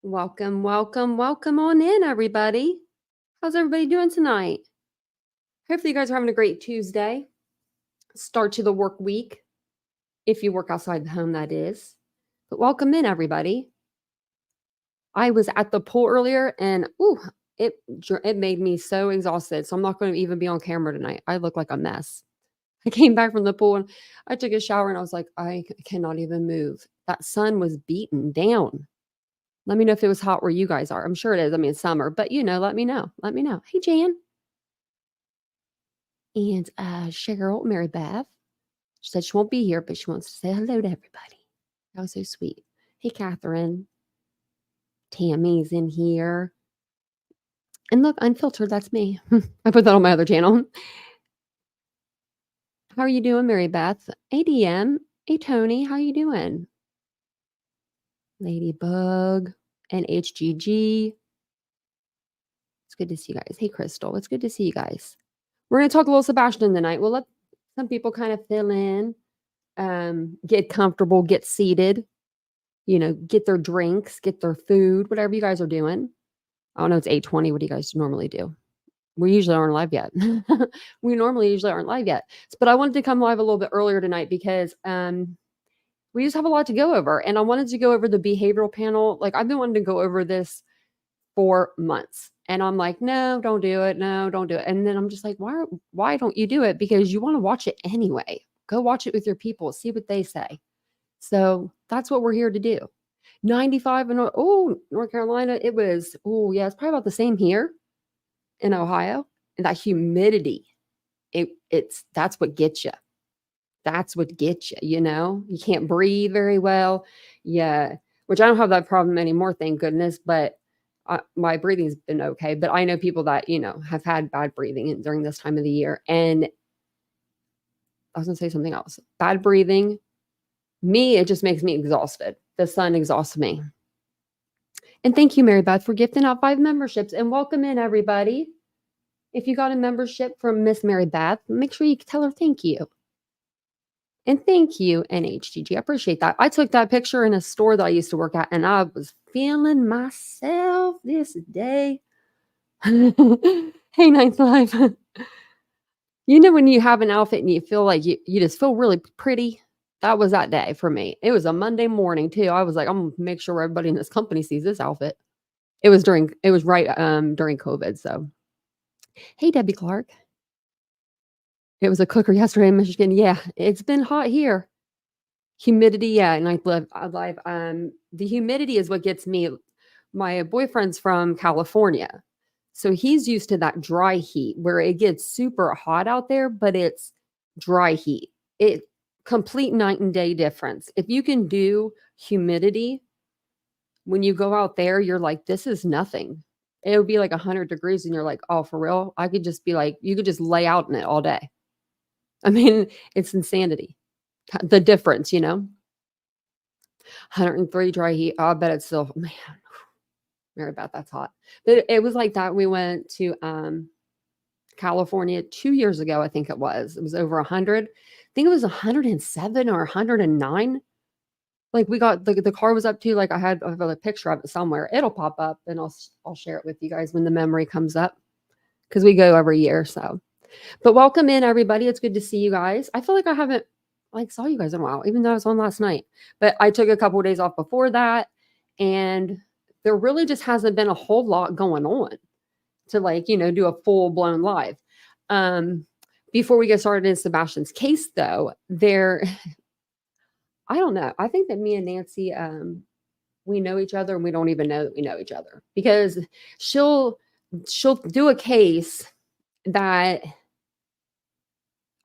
Welcome, welcome, welcome on in, everybody. How's everybody doing tonight? Hopefully, you guys are having a great Tuesday. Start to the work week. If you work outside the home, that is. But welcome in, everybody. I was at the pool earlier and it made me so exhausted. So I'm not going to even be on camera tonight. I look like a mess. I came back from the pool and I took a shower and I was like, I cannot even move. That sun was beaten down. Let me know if it was hot where you guys are. I'm sure it is. I mean, it's summer, but let me know. Let me know. Hey, Jan. And Cheryl, Mary Beth, she said she won't be here, but she wants to say hello to everybody. That was so sweet. Hey, Catherine. Tammy's in here. And look, unfiltered, that's me. I put that on my other channel. How are you doing, Mary Beth? ADM. Hey, Tony, how you doing? Ladybug and HGG. It's good to see you guys. Hey, Crystal, it's good to see you guys. We're going to talk a little Sebastian tonight. We'll let some people kind of fill in, get comfortable, get seated, get their drinks, get their food, whatever you guys are doing. I don't know, it's 8:20. What do you guys normally do? We usually aren't live yet. We normally usually aren't live yet. But I wanted to come live a little bit earlier tonight because we just have a lot to go over. And I wanted to go over the behavioral panel. Like I've been wanting to go over this for months. And I'm like, no, don't do it. No, don't do it. And then I'm just like, why don't you do it? Because you want to watch it anyway. Go watch it with your people. See what they say. So that's what we're here to do. 95 in North Carolina. It was, it's probably about the same here in Ohio. And that humidity, that's what gets you. That's what gets you, You can't breathe very well. Yeah. Which I don't have that problem anymore, thank goodness. But my breathing's been okay. But I know people that, have had bad breathing during this time of the year. And I was going to say something else. Bad breathing. Me, it just makes me exhausted. The sun exhausts me. And thank you, Mary Beth, for gifting out 5 memberships. And welcome in, everybody. If you got a membership from Miss Mary Beth, make sure you tell her thank you. And thank you, NHGG. I appreciate that. I took that picture in a store that I used to work at, and I was feeling myself this day. Hey, Ninth Life. When you have an outfit and you feel like you just feel really pretty? That was that day for me. It was a Monday morning, too. I was like, I'm going to make sure everybody in this company sees this outfit. It was right during COVID, so. Hey, Debbie Clark. It was a cooker yesterday in Michigan. Yeah, it's been hot here. Humidity, yeah, and I live. The humidity is what gets me. My boyfriend's from California, so he's used to that dry heat where it gets super hot out there, but it's dry heat. It complete night and day difference. If you can do humidity, when you go out there, you're like, this is nothing. It would be like 100 degrees, and you're like, oh, for real? I could just be like, you could just lay out in it all day. I mean, it's insanity. The difference, 103 dry heat. I bet it's still, man, Mary Beth, that's hot. But it was like that. We went to California 2 years ago, I think it was. It was over 100. I think it was 107 or 109. Like we got the car was up to, like I have a picture of it somewhere. It'll pop up and I'll share it with you guys when the memory comes up because we go every year. So, but welcome in, everybody. It's good to see you guys. I feel like I haven't saw you guys in a while, even though I was on last night. But I took a couple of days off before that, and there really just hasn't been a whole lot going on to do a full blown live. Before we get started in Sebastian's case, though, I don't know. I think that me and Nancy, we know each other, and we don't even know that we know each other because she'll do a case that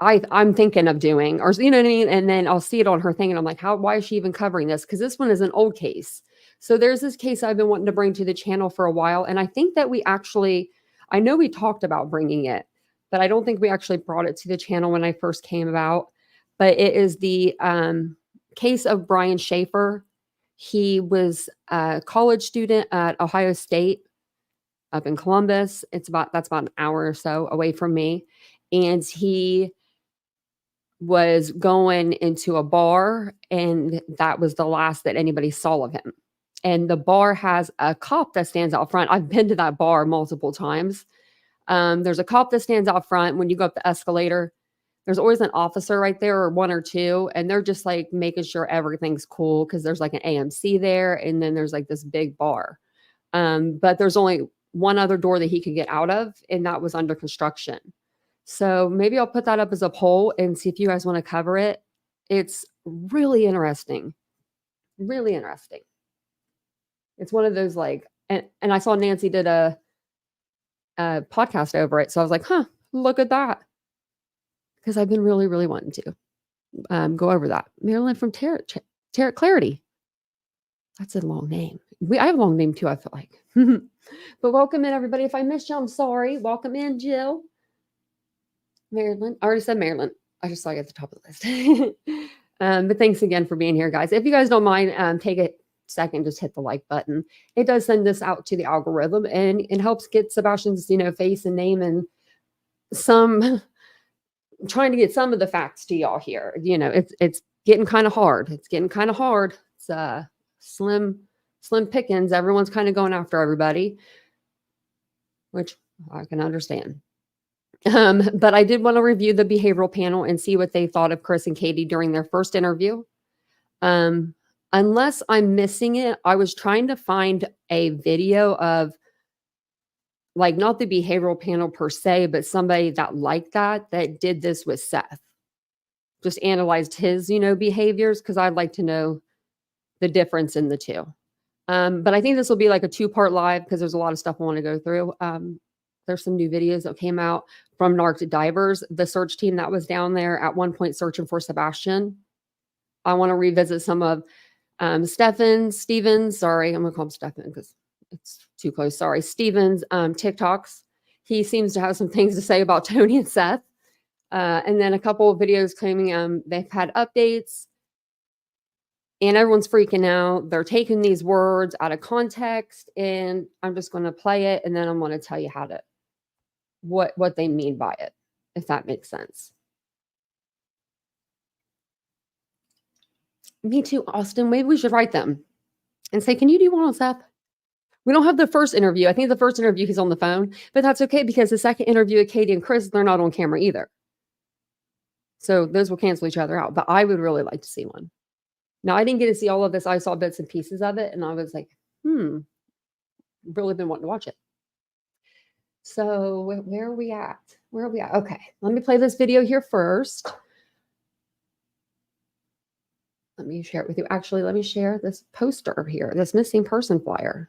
I'm thinking of doing, or you know what I mean? And then I'll see it on her thing and I'm like, why is she even covering this? Because this one is an old case. So there's this case I've been wanting to bring to the channel for a while. And I think that I know we talked about bringing it, but I don't think we actually brought it to the channel when I first came about. But it is the case of Brian Schaefer. He was a college student at Ohio State up in Columbus. That's about an hour or so away from me. And he was going into a bar, and that was the last that anybody saw of him. and the bar has a cop that stands out front. I've been to that bar multiple times. There's a cop that stands out front when you go up the escalator. There's always an officer right there or one or two, and they're just like making sure everything's cool because there's like an AMC there, and then there's like this big bar. But there's only one other door that he could get out of, and that was under construction. So maybe I'll put that up as a poll and see if you guys want to cover it. It's really interesting. Really interesting. It's one of those like, and I saw Nancy did a podcast over it. So I was like, huh, look at that. Because I've been really, really wanting to go over that. Marilyn from Tarot Clarity. That's a long name. I have a long name too, I feel like. But welcome in, everybody. If I missed you, I'm sorry. Welcome in, Jill. Marilyn. I already said Marilyn. I just saw you at the top of the list. But thanks again for being here, guys. If you guys don't mind, take a second, just hit the like button. It does send this out to the algorithm, and it helps get Sebastian's, face and name and some trying to get some of the facts to y'all here. It's getting kind of hard. It's getting kind of hard. It's slim pickings. Everyone's kind of going after everybody, which I can understand. But I did want to review the behavioral panel and see what they thought of Chris and Katie during their first interview. Unless I'm missing it, I was trying to find a video of like not the behavioral panel per se, but somebody that liked that did this with Seth. Just analyzed his, behaviors, because I'd like to know the difference in the two. But I think this will be like a 2-part live because there's a lot of stuff I want to go through. There's some new videos that came out from Narc Divers, the search team that was down there at one point searching for Sebastian. I want to revisit some of Stevens, sorry, I'm going to call him Stefan because it's too close. Sorry. Steven's TikToks. He seems to have some things to say about Tony and Seth. And then a couple of videos claiming they've had updates and everyone's freaking out. They're taking these words out of context, and I'm just going to play it. And then I'm going to tell you what they mean by it, if that makes sense. Me too, Austin. Maybe we should write them and say, can you do one on Seth? We don't have the first interview. I think the first interview he's on the phone, but that's okay because the second interview with Katie and Chris, they're not on camera either. So those will cancel each other out, but I would really like to see one. Now, I didn't get to see all of this. I saw bits and pieces of it, and I was like, really been wanting to watch it. So where are we at? Okay, let me play this video here first. Let me share it with you. Actually, let me share this poster here, this missing person flyer.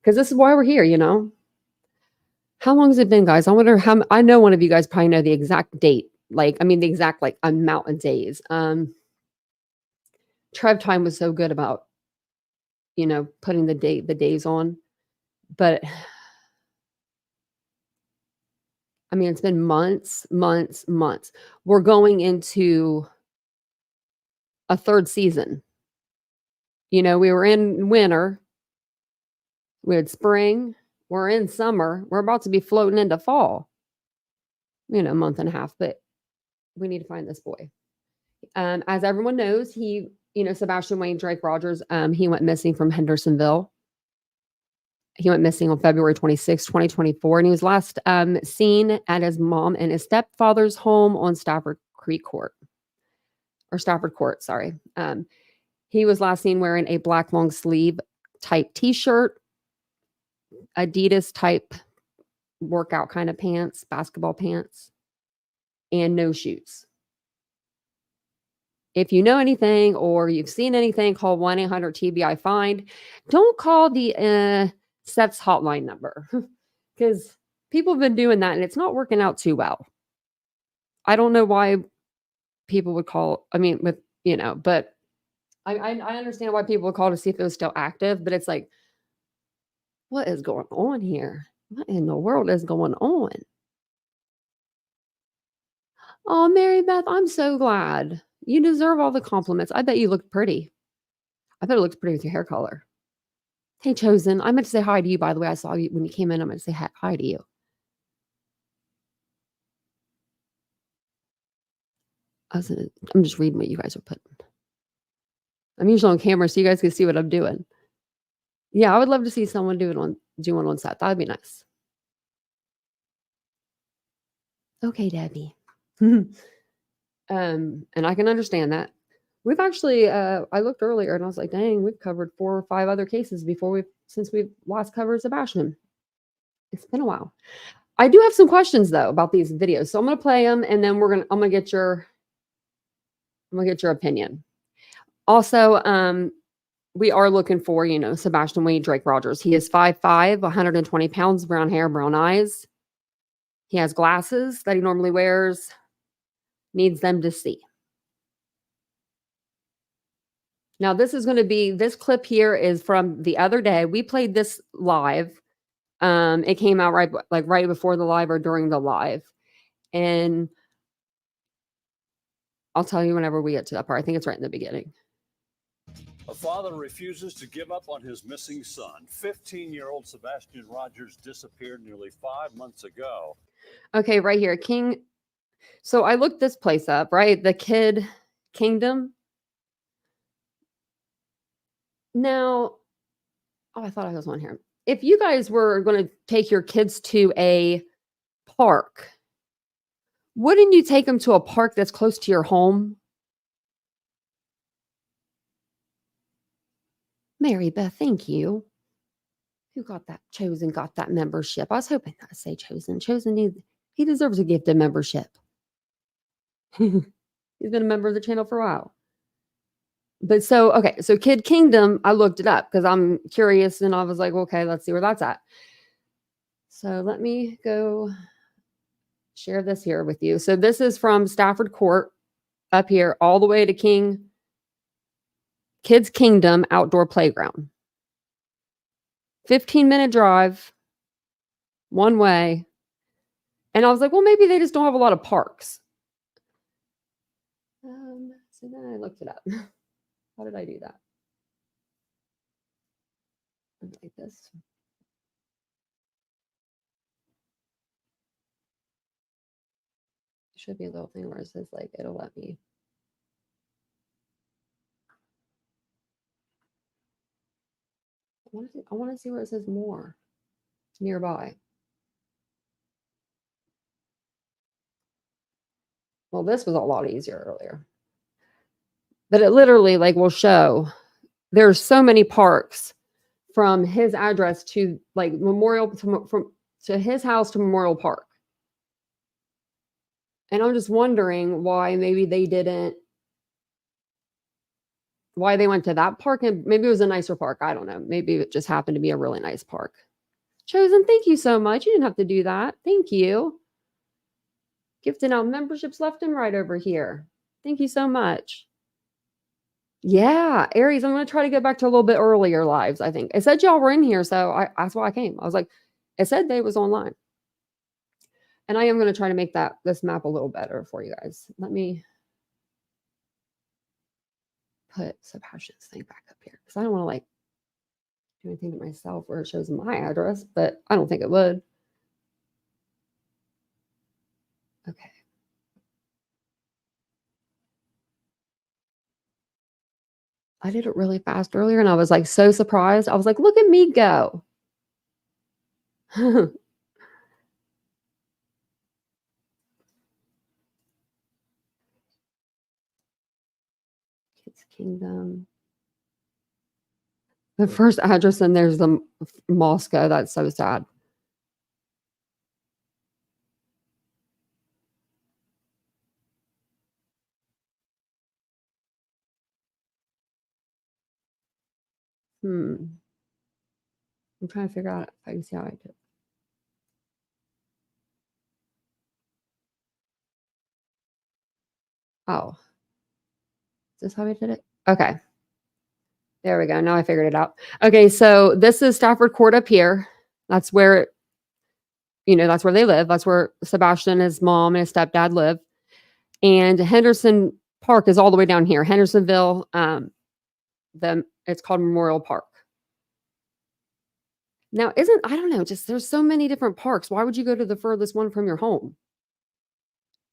Because this is why we're here, How long has it been, guys? I wonder how. I know one of you guys probably know the exact date. The exact amount of days. Trev Time was so good about, putting the days on. But it's been months. We're going into a third season. We were in winter. We had spring. We're in summer. We're about to be floating into fall. A month and a half, but we need to find this boy. As everyone knows, he, Sebastian Wayne Drake Rogers, he went missing from Hendersonville. He went missing on February 26, 2024, and he was last seen at his mom and his stepfather's home on Stafford Court. Sorry. He was last seen wearing a black long sleeve type t-shirt, Adidas type workout kind of pants, basketball pants, and no shoes. If you know anything or you've seen anything, call 1-800-TBI-FIND. Don't call the Seth's hotline number because people have been doing that and it's not working out too well. I don't know why people would call. But I understand why people would call to see if it was still active, but it's like, what is going on here? What in the world is going on? Oh, Mary Beth, I'm so glad. You deserve all the compliments. I bet you looked pretty. I bet it looks pretty with your hair color. Hey, Chosen, I meant to say hi to you, by the way. I saw you when you came in. I meant to say hi to you. I'm just reading what you guys are putting. I'm usually on camera so you guys can see what I'm doing. Yeah, I would love to see someone do one on set. That'd be nice. Okay, Debbie. And I can understand that. We've actually, I looked earlier and I was like, dang, we've covered 4 or 5 other cases since we've last covered Sebastian. It's been a while. I do have some questions though about these videos, so I'm gonna play them, and then I'm gonna get your opinion. Also, we are looking for, Sebastian Wade Drake Rogers. He is 5'5", 120 pounds, brown hair, brown eyes. He has glasses that he normally wears. Needs them to see. Now, this clip here is from the other day. We played this live. It came out right before the live or during the live. And I'll tell you whenever we get to that part. I think it's right in the beginning. A father refuses to give up on his missing son. 15-year-old Sebastian Rogers disappeared nearly 5 months ago. Okay, right here. So I looked this place up, right? The Kid Kingdom. Now, I thought I was on here. If you guys were going to take your kids to a park, wouldn't you take them to a park that's close to your home? Mary Beth, thank you. Who got that? Chosen got that membership. I was hoping that would say Chosen. He deserves a gifted membership. He's been a member of the channel for a while. But so Kid Kingdom, I looked it up because I'm curious, and I was like, okay, let's see where that's at. So let me go share this here with you. So this is from Stafford Court up here all the way to Kids Kingdom Outdoor Playground. 15-minute drive, one way. And I was like, well, maybe they just don't have a lot of parks. So then I looked it up. How did I do that? Like this. There should be a little thing where it says like it'll let me. I want to see where it says more nearby. Well, this was a lot easier earlier. But it literally will show there's so many parks from his address to to his house to Memorial Park. And I'm just wondering why why they went to that park, and maybe it was a nicer park. I don't know. Maybe it just happened to be a really nice park. Chosen, thank you so much. You didn't have to do that. Thank you. Gifting out memberships left and right over here. Thank you so much. Yeah, Aries, I'm going to try to get back to a little bit earlier lives, I think. It said y'all were in here, so that's why I came. I was like, it said they was online. And I am going to try to make this map a little better for you guys. Let me put Sebastian's thing back up here because I don't want to do anything to myself where it shows my address, but I don't think it would. Okay. I did it really fast earlier and I was so surprised. I was like, look at me go. Kids Kingdom. The first address and there's the Moscow. That's so sad. I'm trying to figure out if I can see how I do it. Oh. Is this how I did it? Okay. There we go. Now I figured it out. Okay, so this is Stafford Court up here. That's where, that's where they live. That's where Sebastian, his mom, and his stepdad live. And Henderson Park is all the way down here. Hendersonville, it's called Memorial Park. Now, I don't know, just there's so many different parks. Why would you go to the furthest one from your home?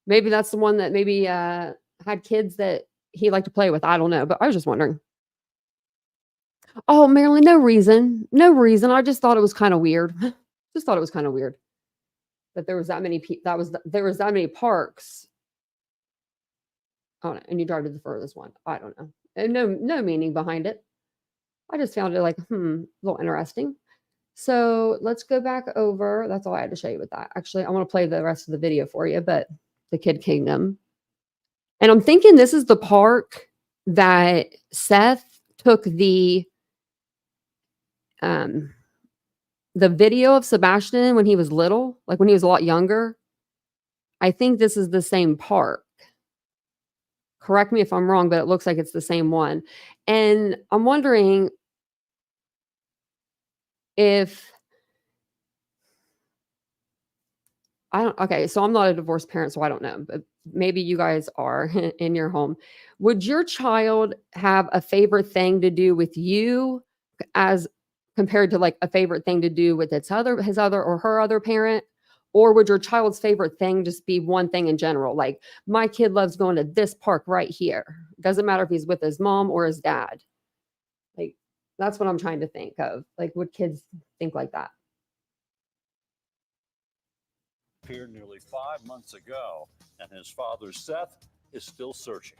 Maybe that's the one that maybe had kids that he liked to play with. I don't know, but I was just wondering. Oh, Marilyn, no reason. No reason. I just thought it was kind of weird. Just thought it was kind of weird that there was that many there was that many parks. Oh, and you drive to the furthest one. I don't know. And no meaning behind it. I just found it like, a little interesting. So let's go back over. That's all I had to show you with that. Actually, I want to play the rest of the video for you, but the Kid Kingdom. And I'm thinking this is the park that Seth took the video of Sebastian when he was little, like when he was a lot younger. I think this is the same park. Correct me if I'm wrong, but it looks like it's the same one. And I'm wondering if okay, so I'm not a divorced parent, so I don't know, but maybe you guys are in your home. Would your child have a favorite thing to do with you as compared to like a favorite thing to do with his other or her other parent? Or would your child's favorite thing just be one thing in general? Like, my kid loves going to this park right here. Doesn't matter if he's with his mom or his dad. Like, that's what I'm trying to think of. Like, would kids think like that? Appeared nearly 5 months ago, and his father, Seth, is still searching.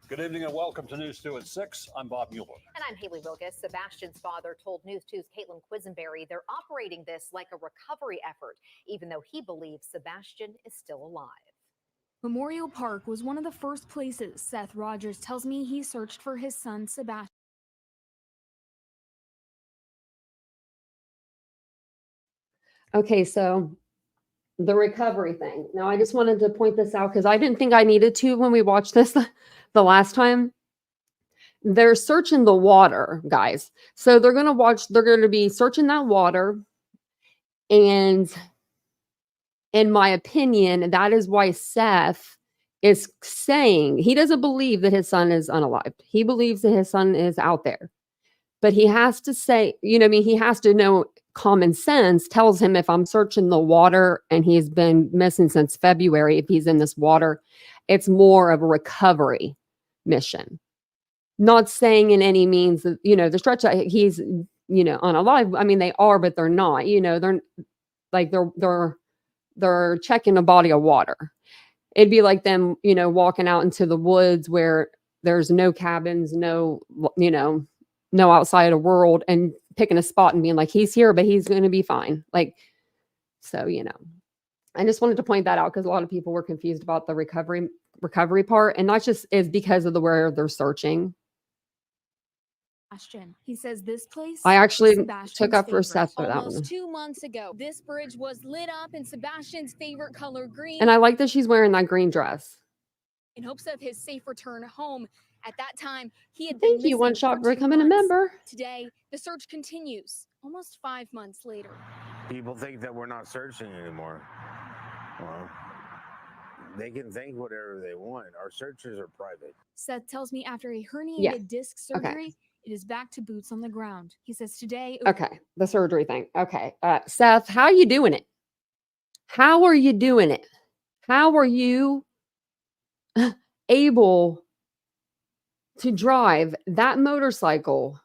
Good evening and welcome to News 2 at 6. I'm Bob Mueller. And I'm Haley Wilgus. Sebastian's father told News 2's Caitlin Quisenberry they're operating this like a recovery effort, even though he believes Sebastian is still alive. Memorial Park was one of the first places Seth Rogers tells me he searched for his son, Sebastian. Okay, so the recovery thing. Now, I just wanted to point this out because I didn't think I needed to when we watched this the last time. They're searching the water, guys. So they're going to be searching that water. And in my opinion, that is why Seth is saying he doesn't believe that his son is unalived. He believes that his son is out there. But he has to say, he has to know common sense tells him if I'm searching the water and he's been missing since February, if he's in this water, it's more of a recovery mission. Not saying in any means that, the stretch that he's, unalive. I mean, they are, but they're not, they're like, they're checking a body of water. It'd be like them, walking out into the woods where there's no cabins, no outside of world and picking a spot and being like, he's here, but he's going to be fine. Like, so, I just wanted to point that out because a lot of people were confused about the recovery part. And not just is because of where they're searching. He says this place. I actually took up for Seth for that one. Almost 2 months ago, this bridge was lit up in Sebastian's favorite color, green. And I like that she's wearing that green dress. In hopes of his safe return home. At that time, he had Thank you, One Shot, for becoming a member. Today, the search continues, almost 5 months later. People think that we're not searching anymore. Well, they can think whatever they want. Our searches are private. Seth tells me after a herniated disc surgery, it is back to boots on the ground. He says today. Okay, the surgery thing. Okay, Seth, how are you doing it? How are you doing it? How are you able to drive that motorcycle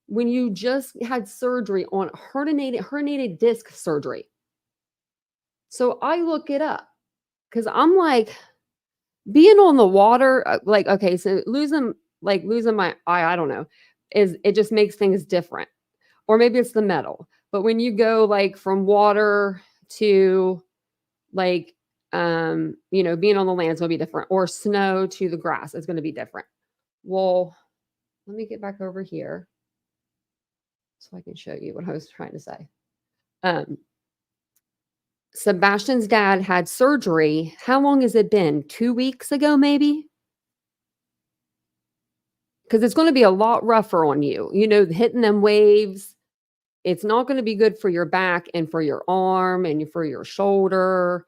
when you just had surgery on herniated disc surgery? So I look it up because I'm like, being on the water, like, okay, so losing my eye, I don't know, it just makes things different. Or maybe it's the metal. But when you go like from water to like, being on the land is going to be different, or snow to the grass is going to be different. Well, let me get back over here so I can show you what I was trying to say. Sebastian's dad had surgery. How long has it been? 2 weeks ago, maybe? Because it's going to be a lot rougher on you. Hitting them waves. It's not going to be good for your back and for your arm and for your shoulder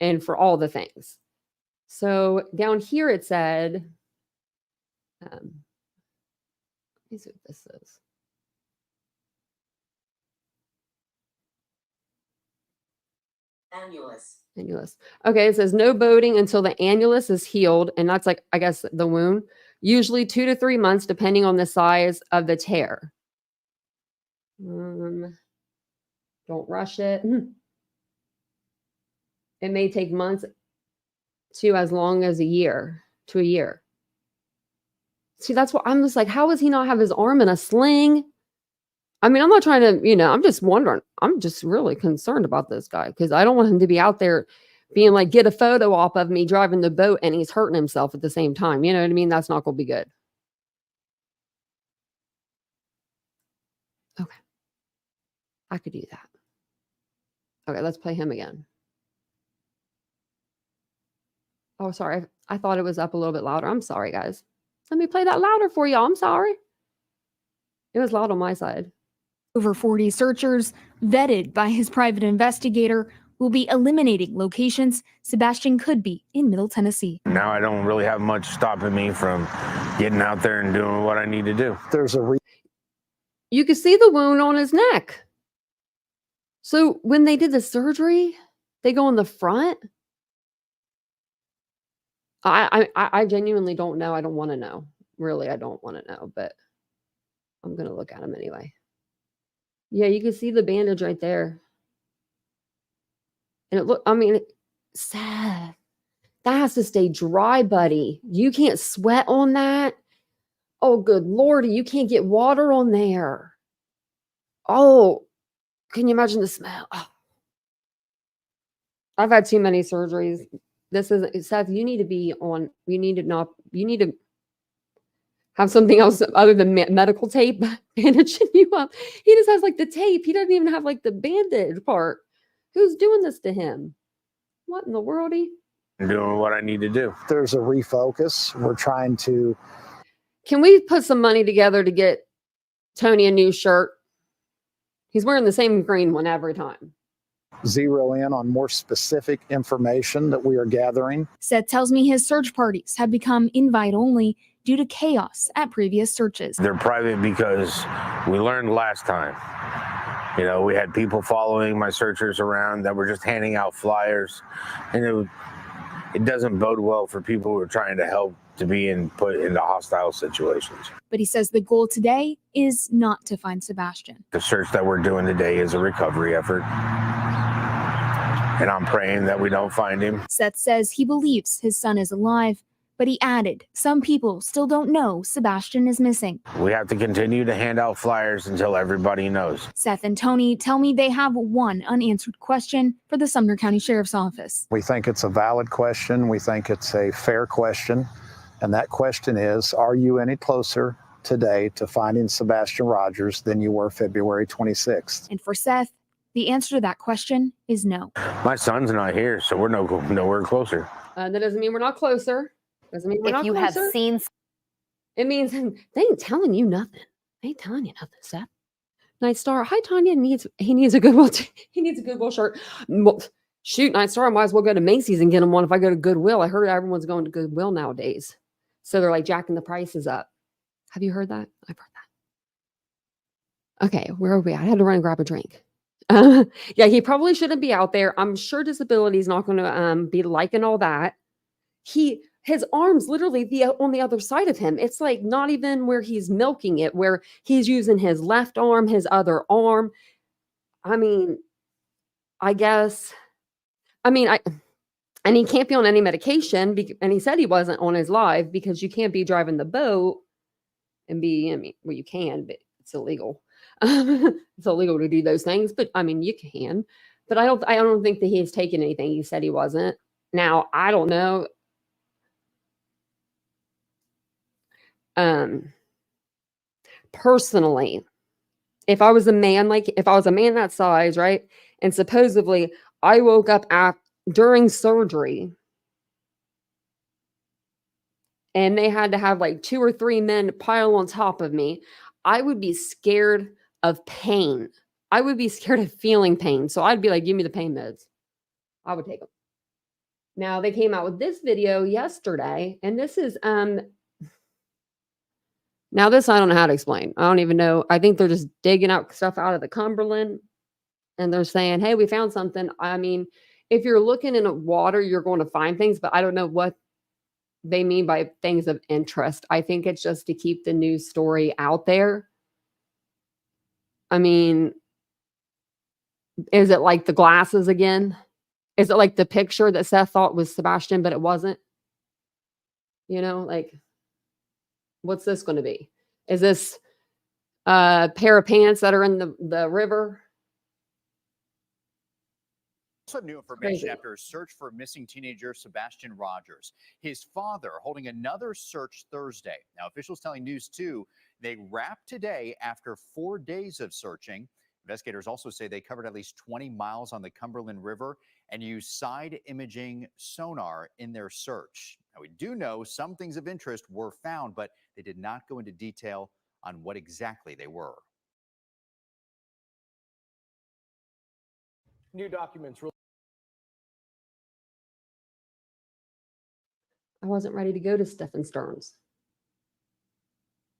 and for all the things. So down here it said, let me see what this is. Annulus. Okay, it says no boating until the annulus is healed. And that's like, I guess, the wound. Usually 2 to 3 months, depending on the size of the tear. Don't rush it. It may take months to as long as a year to a year. See, that's what I'm just like, how does he not have his arm in a sling? I mean, I'm not trying to, I'm just wondering. I'm just really concerned about this guy because I don't want him to be out there being like, get a photo op of me driving the boat and he's hurting himself at the same time. You know what I mean? That's not going to be good. Okay. I could do that. Okay, let's play him again. Oh, sorry. I thought it was up a little bit louder. I'm sorry, guys. Let me play that louder for y'all. I'm sorry. It was loud on my side. Over 40 searchers, vetted by his private investigator, will be eliminating locations Sebastian could be in Middle Tennessee. Now I don't really have much stopping me from getting out there and doing what I need to do. You can see the wound on his neck. So when they did the surgery, they go in the front. I genuinely don't know. I don't want to know. Really, I don't want to know, but I'm going to look at him anyway. Yeah, you can see the bandage right there. And Seth, that has to stay dry, buddy. You can't sweat on that. Oh, good Lordy, you can't get water on there. Oh, can you imagine the smell? Oh. I've had too many surgeries. This is Seth, you need to have something else other than medical tape bandaging you up. He just has like the tape. He doesn't even have like the bandage part. Who's doing this to him? What in the worldy? I'm doing what I need to do. There's a refocus. We're trying to. Can we put some money together to get Tony a new shirt? He's wearing the same green one every time. Zero in on more specific information that we are gathering. Seth tells me his search parties have become invite only due to chaos at previous searches. They're private because we learned last time. We had people following my searchers around that were just handing out flyers, and it doesn't bode well for people who are trying to help to be put into hostile situations. But he says the goal today is not to find Sebastian. The search that we're doing today is a recovery effort, and I'm praying that we don't find him. Seth says he believes his son is alive, but he added, some people still don't know Sebastian is missing. We have to continue to hand out flyers until everybody knows. Seth and Tony tell me they have one unanswered question for the Sumner County Sheriff's Office. We think it's a valid question. We think it's a fair question. And that question is, are you any closer today to finding Sebastian Rogers than you were February 26th? And for Seth, the answer to that question is no. My son's not here, so we're nowhere closer. That doesn't mean we're not closer. Doesn't mean we're not If you closer. have seen It means they ain't telling you nothing. They ain't telling you nothing, Seth. Night Star, hi Tanya he needs a Goodwill. He needs a Goodwill shirt. Well, shoot, Night Star, I might as well go to Macy's and get him one if I go to Goodwill. I heard everyone's going to Goodwill nowadays. So they're like jacking the prices up. Have you heard that? I've heard that. Okay, where are we at? I had to run and grab a drink. Yeah, he probably shouldn't be out there. I'm sure disability is not going to be liking all that. His arm's literally on the other side of him. It's like not even where he's milking it, where he's using his left arm, his other arm. I mean, and he can't be on any medication. And he said he wasn't on his live because you can't be driving the boat and you can, but it's illegal. It's illegal to do those things, but you can. But I don't think that he's taken anything. He said he wasn't. Now, I don't know. Personally, if I was a man that size, right? And supposedly I woke up during surgery and they had to have like 2 or 3 men pile on top of me, I would be scared of pain. I would be scared of feeling pain. So I'd be like, give me the pain meds. I would take them. Now they came out with this video yesterday, and this is now this I don't know how to explain. I don't even know. I think they're just digging out stuff out of the Cumberland, and they're saying, "Hey, we found something." If you're looking in water, you're going to find things, but I don't know what they mean by things of interest. I think it's just to keep the news story out there. I mean, is it like the glasses again? Is it like the picture that Seth thought was Sebastian, but it wasn't? You know, like, what's this going to be? Is this a pair of pants that are in the river? Also new information Crazy. after a search for missing teenager Sebastian Rogers. His father holding another search Thursday. Now, officials telling News 2 they wrapped today after 4 days of searching. Investigators also say they covered at least 20 miles on the Cumberland River and used side imaging sonar in their search. Now, we do know some things of interest were found, but they did not go into detail on what exactly they were. New documents. I wasn't ready to go to Stephen Stearns.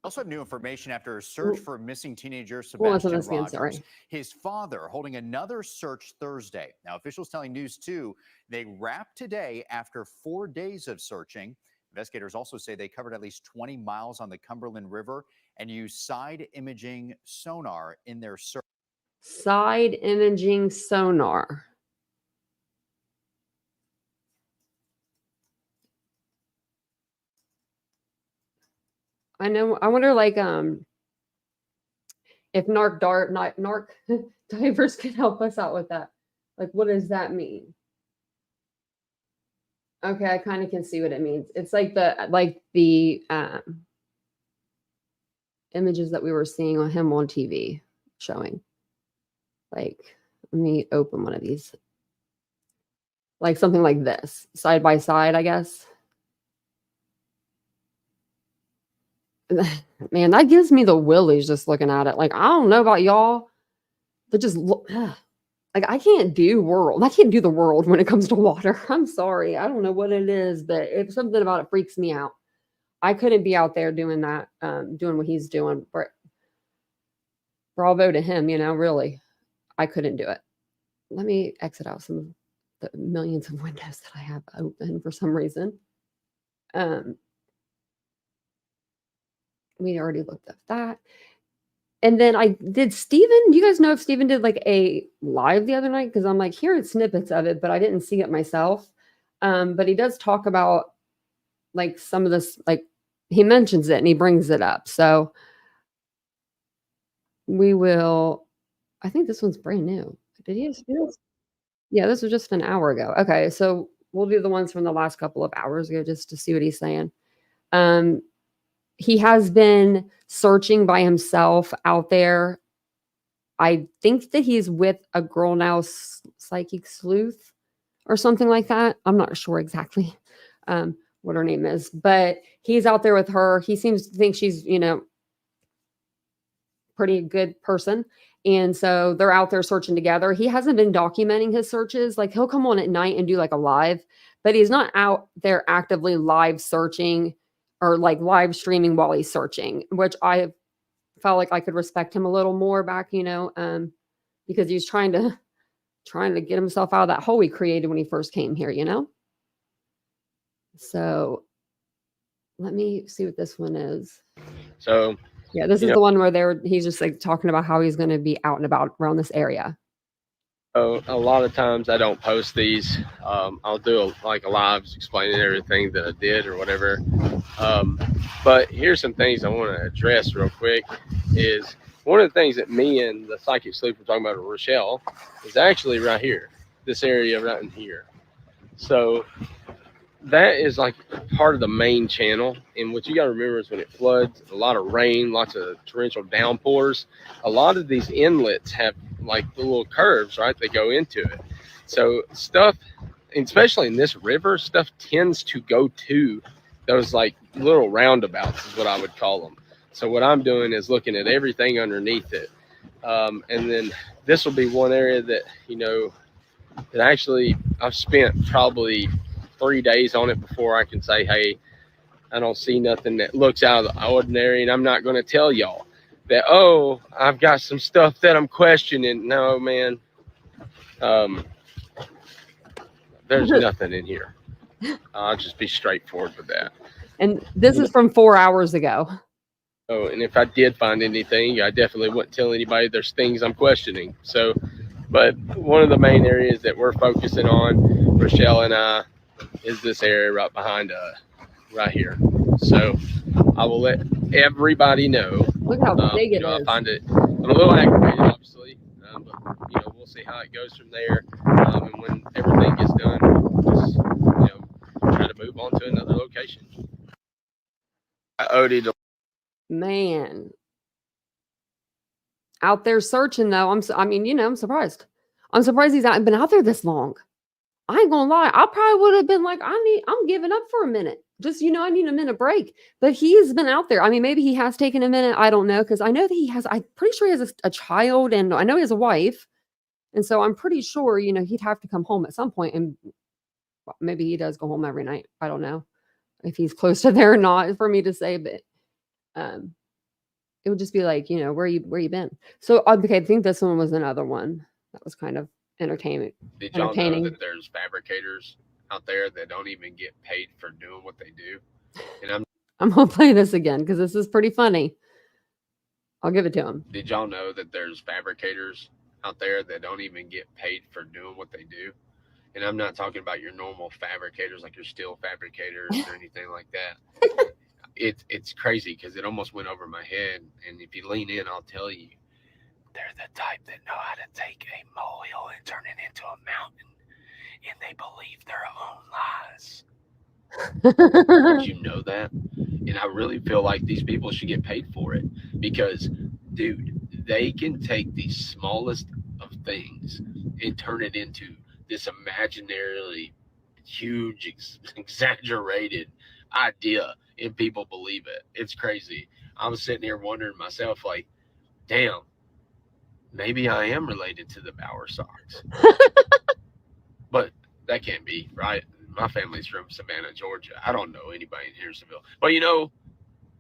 Also have new information after a search for a missing teenager Well, that's Sebastian what I'm Rogers. saying, sorry. His father holding another search Thursday. Now, officials telling News 2 they wrapped today after 4 days of searching. Investigators also say they covered at least 20 miles on the Cumberland River and used side imaging sonar in their search. Side imaging sonar. I know. I wonder, like, if narc divers could help us out with that. Like, what does that mean? Okay, I kind of can see what it means. It's like the images that we were seeing on him on TV showing. Like, let me open one of these. Like something like this, side by side, I guess. Man, that gives me the willies just looking at it. Like, I don't know about y'all, but just look. Like, I can't do the world when it comes to water. I'm sorry. I don't know what it is, but if something about it freaks me out. I couldn't be out there doing that, doing what he's doing. Bravo to him, you know, really. I couldn't do it. Let me exit out some of the millions of windows that I have open for some reason. We already looked up that. And then Steven, do you guys know if Steven did like a live the other night? Because I'm like hearing snippets of it, but I didn't see it myself. But he does talk about like some of this, like he mentions it and he brings it up. So we will, I think this one's brand new. Did he? Yeah, this was just an hour ago. Okay, so we'll do the ones from the last couple of hours ago just to see what he's saying. He has been searching by himself out there. I think that he's with a girl now, Psychic Sleuth or something like that. I'm not sure exactly what her name is, but he's out there with her. He seems to think she's, you know, pretty good person. And so they're out there searching together. He hasn't been documenting his searches. Like he'll come on at night and do like a live, but he's not out there actively live searching or like live streaming while he's searching, which I felt like I could respect him a little more back, you know, because he's trying to get himself out of that hole he created when he first came here, you know? So let me see what this one is. So yeah, this is the one where he's just like talking about how he's going to be out and about around this area. a lot of times I don't post these. I'll do like a live explaining everything that I did or whatever. But here's some things I want to address real quick. Is one of the things that me and the Psychic Sleuth were talking about, Rochelle, is actually right here, this area right in here. So that is like part of the main channel. And what you got to remember is when it floods, a lot of rain, lots of torrential downpours, a lot of these inlets have like the little curves, right? They go into it. So stuff, especially in this river, stuff tends to go to those like little roundabouts is what I would call them. So what I'm doing is looking at everything underneath it. And then this will be one area that, you know, that actually I've spent probably 3 days on it before I can say, hey, I don't see nothing that looks out of the ordinary. And I'm not going to tell y'all that, oh, I've got some stuff that I'm questioning. No, man, there's nothing in here. I'll just be straightforward with that. And this is from 4 hours ago. Oh, and if I did find anything, I definitely wouldn't tell anybody there's things I'm questioning. So, but one of the main areas that we're focusing on, Rochelle and I, is this area right behind right here. So I will let everybody know. Look how big it I is. find it, I'm a little aggravated, obviously, but we'll see how it goes from there. And when everything gets done, just try to move on to another location. Odie, Man. Out there searching though. I'm surprised. I'm surprised he's been out there this long. I ain't gonna lie. I probably would have been like, I'm giving up for a minute. Just, I need a minute break. But he has been out there. I mean, maybe he has taken a minute. I don't know. Because I know that I'm pretty sure he has a child, and I know he has a wife. And so I'm pretty sure, he'd have to come home at some point. And maybe he does go home every night. I don't know if he's close to there or not for me to say, but it would just be like, where you been? So, okay, I think this one was another one that was kind of entertaining. did y'all know that there's fabricators out there that don't even get paid for doing what they do? And I'm gonna play this again because this is pretty funny. I'll give it to him. Did y'all know that there's fabricators out there that don't even get paid for doing what they do? And I'm not talking about your normal fabricators like your steel fabricators or anything like that. It's crazy because it almost went over my head. And if you lean in, I'll tell you, they're the type that know how to take a molehill and turn it into a mountain, and they believe their own lies. Did you know that? And I really feel like these people should get paid for it because, dude, they can take the smallest of things and turn it into this imaginarily huge, exaggerated idea, and people believe it. It's crazy. I was sitting here wondering myself, like, damn, maybe I am related to the Bower Sox. But that can't be, right? My family's from Savannah, Georgia. I don't know anybody in Hendersonville. But,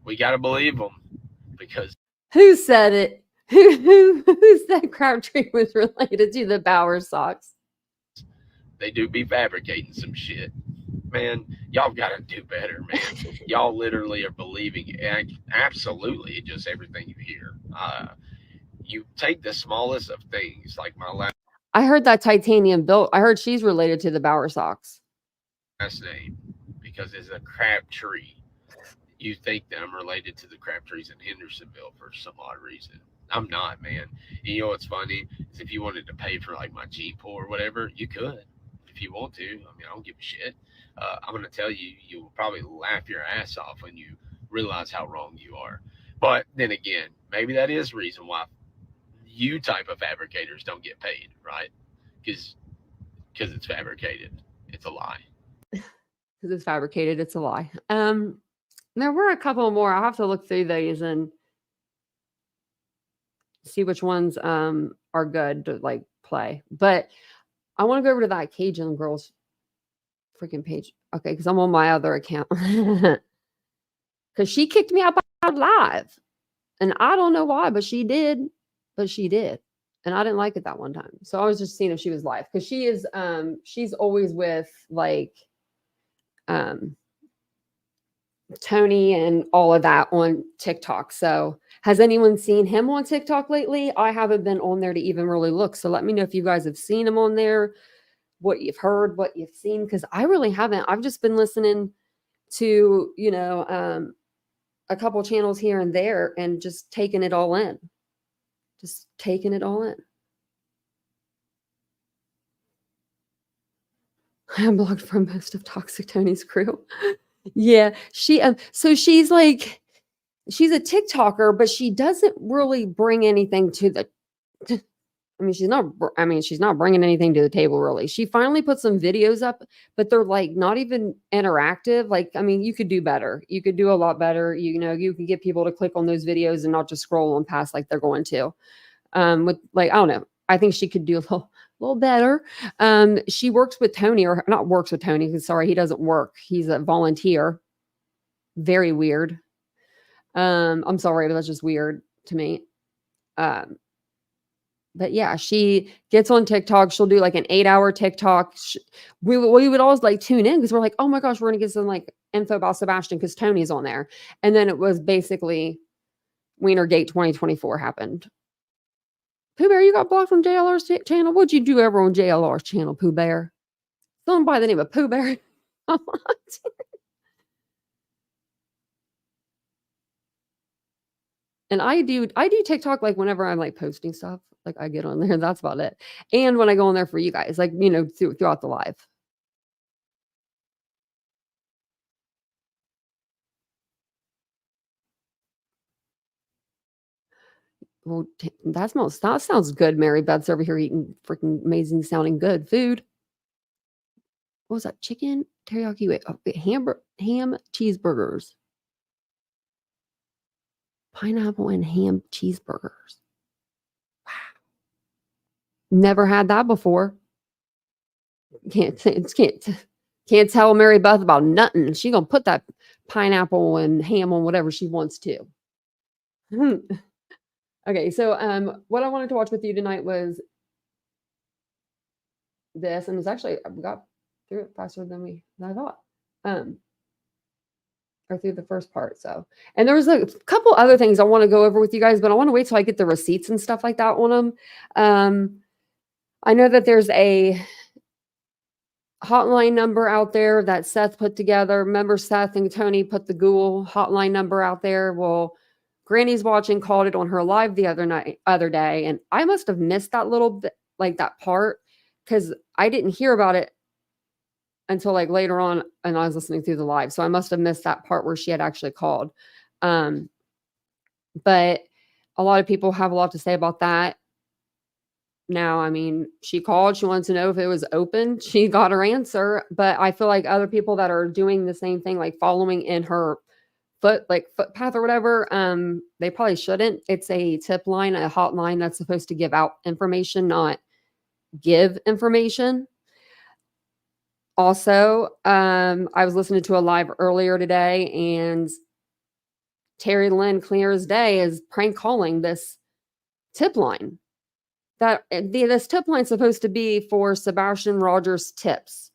we got to believe them because. Who said it? Who said Crabtree was related to the Bower Sox? They do be fabricating some shit. Man, y'all got to do better, man. Y'all literally are believing absolutely just everything you hear. You take the smallest of things, like my I heard that titanium built. I heard she's related to the Bower Sox. Last name, because it's a Crabtree. You think that I'm related to the Crabtrees in Hendersonville for some odd reason. I'm not, man. And you know what's funny is if you wanted to pay for like my Jeep or whatever, you could. If you want to. I mean, I don't give a shit. I'm going to tell you, you'll probably laugh your ass off when you realize how wrong you are. But then again, maybe that is the reason why you type of fabricators don't get paid, right? Because it's fabricated. It's a lie. Because it's fabricated. It's a lie. There were a couple more. I'll have to look through these and see which ones are good to like play. But I want to go over to that Cajun Girls freaking page. Okay, because I'm on my other account. Because she kicked me out live. And I don't know why, but she did. But she did. And I didn't like it that one time. So I was just seeing if she was live. Because she is she's always with like Tony and all of that on TikTok. So has anyone seen him on TikTok lately? I haven't been on there to even really look. So let me know if you guys have seen him on there, what you've heard, what you've seen, because I really haven't. I've just been listening to, a couple channels here and there and just taking it all in. Just taking it all in. I am blocked from most of Toxic Tony's crew. Yeah, so she's like, she's a TikToker, but she doesn't really bring anything to the. She's not bringing anything to the table really. She finally put some videos up, but they're like not even interactive. Like, you could do better. You could do a lot better. You can get people to click on those videos and not just scroll on past like they're going to. With like, I don't know. I think she could do a little better. She works with Tony, or not works with Tony, because sorry, he doesn't work. He's a volunteer. Very weird. I'm sorry, but that's just weird to me. But yeah, she gets on TikTok. She'll do like an 8-hour TikTok. We would always like tune in because we're like, oh my gosh, we're gonna get some like info about Sebastian because Tony's on there. And then it was basically Wienergate 2024 happened. Pooh Bear, you got blocked from JLR's channel. What'd you do ever on JLR's channel, Pooh Bear? Someone by the name of Pooh Bear. And I do TikTok like whenever I'm like posting stuff, like I get on there. That's about it. And when I go on there for you guys, like throughout the live. Well, that sounds good. Mary Beth's over here eating freaking amazing sounding good food. What was that? Chicken teriyaki? Ham cheeseburgers. Pineapple and ham cheeseburgers. Wow. Never had that before. Can't tell Mary Beth about nothing. She gonna put that pineapple and ham on whatever she wants to. Okay, so what I wanted to watch with you tonight was this, and it's actually we got through it faster than I thought. Or through the first part. So, and there was a couple other things I want to go over with you guys, but I want to wait till I get the receipts and stuff like that on them. I know that there's a hotline number out there that Seth put together. Remember Seth and Tony put the Google hotline number out there? Well, Granny's watching called it on her live the other day, and I must have missed that little bit, like that part, because I didn't hear about it until like later on, and I was listening through the live. So I must have missed that part where she had actually called. But a lot of people have a lot to say about that. Now, I mean, she called, she wanted to know if it was open. She got her answer, but I feel like other people that are doing the same thing, like following in her footpath or whatever, they probably shouldn't. It's a tip line, a hotline that's supposed to give out information, not give information. Also, I was listening to a live earlier today, and Terry Lynn, clear as day, is prank calling this tip line. This tip line is supposed to be for Sebastian Rogers tips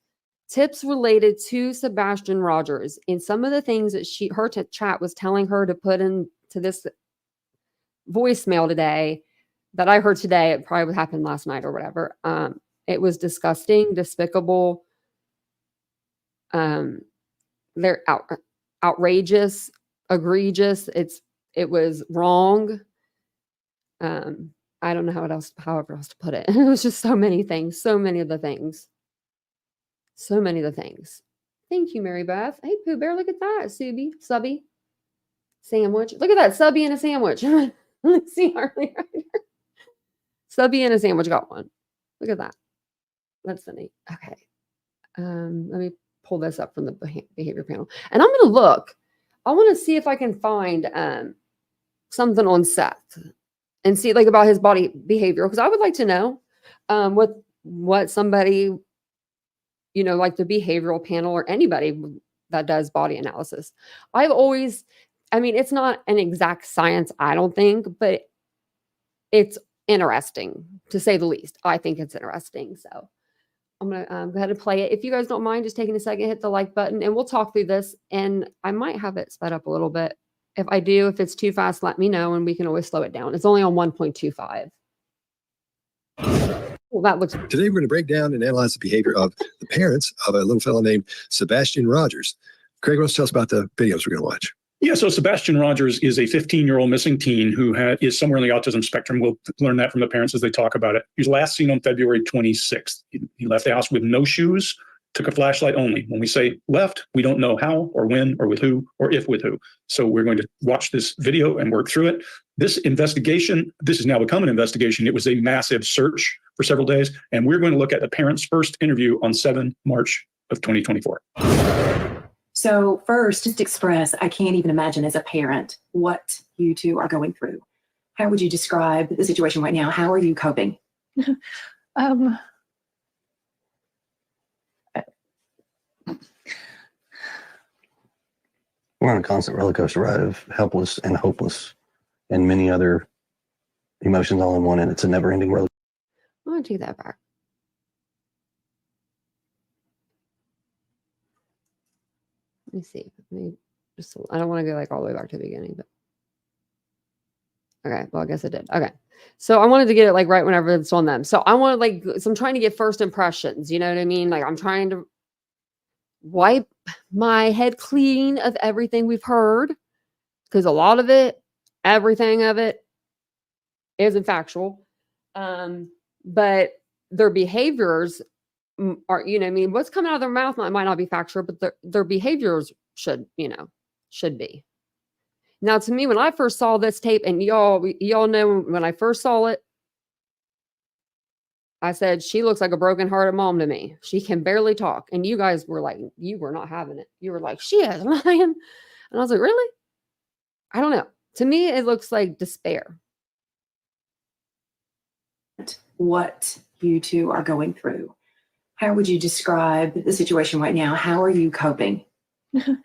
related to Sebastian Rogers, and some of the things that her chat was telling her to put into this voicemail today that I heard today. It probably happened last night or whatever. It was disgusting, despicable. They're outrageous, egregious. It was wrong. I don't know however else to put it. It was just so many things, so many of the things. Thank you, Mary Beth. Hey, Pooh Bear, look at that. Subby. Sandwich. Look at that, subby and a sandwich. Let's see, Harley Ryder. Subby and a sandwich got one. Look at that. That's funny. Okay. Let me pull this up from the behavior panel. And I'm going to look. I want to see if I can find something on Seth and see like about his body behavior, because I would like to know what somebody, like the behavioral panel or anybody that does body analysis. It's not an exact science, I don't think, but it's interesting to say the least. I think it's interesting. So I'm going to go ahead and play it. If you guys don't mind just taking a second, hit the like button, and we'll talk through this. And I might have it sped up a little bit. If I do, if it's too fast, let me know, and we can always slow it down. It's only on 1.25. Well, that looks. Today, we're going to break down and analyze the behavior of the parents of a little fellow named Sebastian Rogers. Craig, what's tell us about the videos we're going to watch? Yeah, so Sebastian Rogers is a 15-year-old missing teen who is somewhere in the autism spectrum. We'll learn that from the parents as they talk about it. He was last seen on February 26th. He left the house with no shoes, took a flashlight only. When we say left, we don't know how or when or with who or if with who. So we're going to watch this video and work through it. This investigation, this has now become an investigation. It was a massive search for several days, and we're going to look at the parents' first interview on 7 March of 2024. So first, just express, I can't even imagine as a parent what you two are going through. How would you describe the situation right now? How are you coping? We're on a constant roller coaster ride of helpless and hopeless and many other emotions all in one, and it's a never-ending roller want to take that back. Let me see. I don't want to go like all the way back to the beginning, but okay. Well, I guess I did. Okay. So I wanted to get it like right whenever it's on them. So I wanted like, so I'm trying to get first impressions. You know what I mean? Like I'm trying to wipe my head clean of everything we've heard, because a lot of it, everything of it isn't factual. But their behaviors are, you know, I mean, what's coming out of their mouth might not be factual, but their behaviors should be. Now, to me, when I first saw this tape, and y'all know when I first saw it, I said, she looks like a broken-hearted mom to me. She can barely talk. And you guys were like, you were not having it. You were like, she is lying. And I was like, really? I don't know. To me, it looks like despair. What you two are going through. How would you describe the situation right now? How are you coping? We're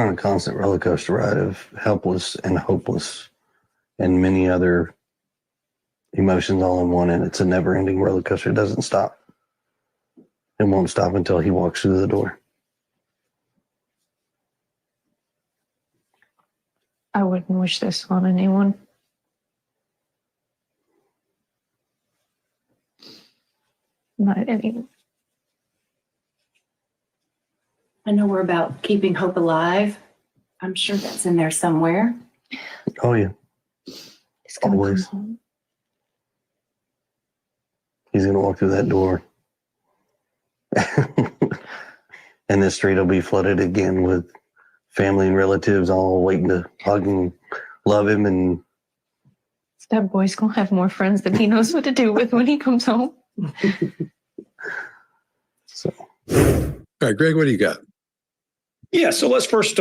on a constant roller coaster ride of helpless and hopeless and many other emotions all in one, and it's a never-ending roller coaster. It doesn't stop. It won't stop until he walks through the door. I wouldn't wish this on anyone. Not anyone. I know we're about keeping hope alive. I'm sure that's in there somewhere. Oh, yeah. He's gonna Always. come home. He's going to walk through that door. And this street will be flooded again with family and relatives all waiting to hug and love him. And That boy's gonna have more friends than he knows what to do with when he comes home. so, all right, Greg, what do you got? Yeah, so let's first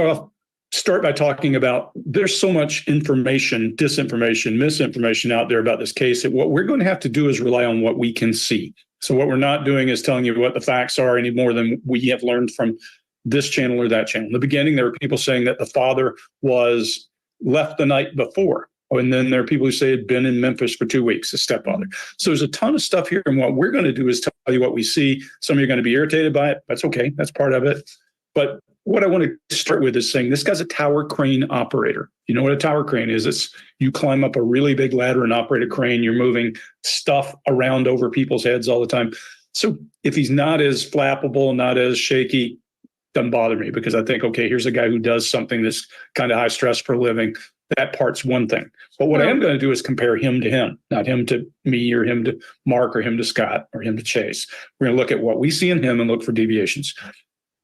start by talking about, there's so much information, disinformation, misinformation out there about this case, that what we're going to have to do is rely on what we can see. So what we're not doing is telling you what the facts are any more than we have learned from this channel or that channel. In the beginning, there were people saying that the father was left the night before. And then there are people who say had been in Memphis for 2 weeks, a stepfather. So there's a ton of stuff here. And what we're going to do is tell you what we see. Some of you are going to be irritated by it. That's okay. That's part of it. But what I want to start with is saying this guy's a tower crane operator. You know what a tower crane is? It's you climb up a really big ladder and operate a crane. You're moving stuff around over people's heads all the time. So if he's not as flappable, not as shaky, doesn't bother me, because I think, okay, here's a guy who does something that's kind of high stress for a living. That part's one thing. But what I am going to do is compare him to him, not him to me or him to Mark or him to Scott or him to Chase. We're going to look at what we see in him and look for deviations.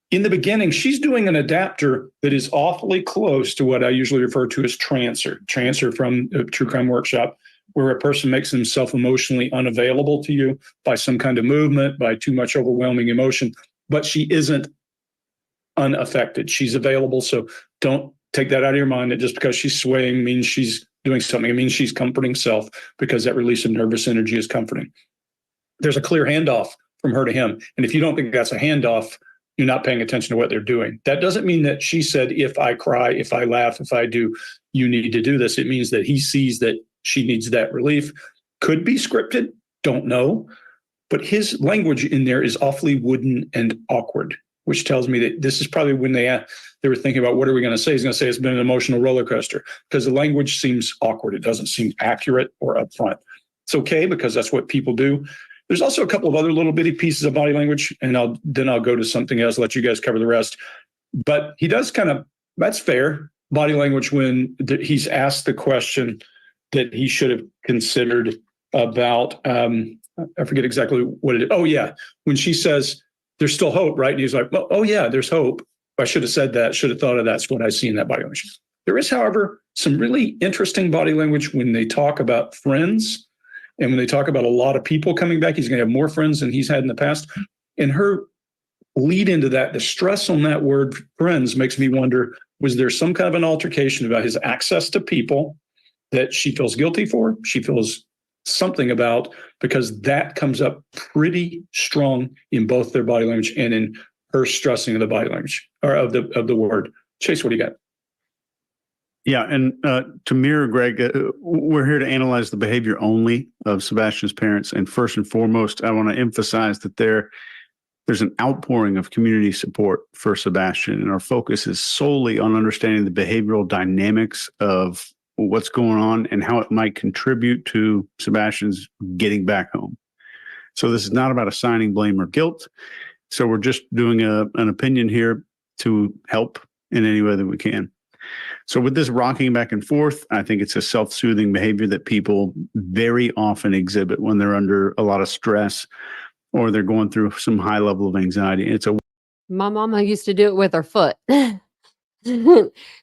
In the beginning, she's doing an adapter that is awfully close to what I usually refer to as trancer. Trancer from a True Crime Workshop, where a person makes themselves emotionally unavailable to you by some kind of movement, by too much overwhelming emotion, but she isn't unaffected. She's available. So don't take that out of your mind that just because she's swaying means she's doing something. It means she's comforting self, because that release of nervous energy is comforting. There's a clear handoff from her to him. And if you don't think that's a handoff, you're not paying attention to what they're doing. That doesn't mean that she said, if I cry, if I laugh, if I do, you need to do this. It means that he sees that she needs that relief. Could be scripted, don't know. But his language in there is awfully wooden and awkward, which tells me that this is probably when they were thinking about, what are we going to say? He's going to say it's been an emotional roller coaster, because the language seems awkward. It doesn't seem accurate or upfront. It's okay, because that's what people do. There's also a couple of other little bitty pieces of body language, and then I'll go to something else, let you guys cover the rest. But he does that's fair, body language when he's asked the question that he should have considered about, I forget exactly what it is. Oh, yeah. When she says, there's still hope, right? And he's like, oh, yeah, there's hope. I should have said that, should have thought of that. That's what I see in that body language. There is, however, some really interesting body language when they talk about friends. And when they talk about a lot of people coming back, he's going to have more friends than he's had in the past. And her lead into that, the stress on that word friends, makes me wonder, was there some kind of an altercation about his access to people that she feels guilty for? She feels something about, because that comes up pretty strong in both their body language and in her stressing of the body language or of the word. Chase, what do you got? Yeah, and to mirror Greg, we're here to analyze the behavior only of Sebastian's parents. And first and foremost, I want to emphasize that there's an outpouring of community support for Sebastian, and our focus is solely on understanding the behavioral dynamics of what's going on and how it might contribute to Sebastian's getting back home. So this is not about assigning blame or guilt. So we're just doing an opinion here to help in any way that we can. So with this rocking back and forth, I think it's a self-soothing behavior that people very often exhibit when they're under a lot of stress or they're going through some high level of anxiety. My mama used to do it with her foot.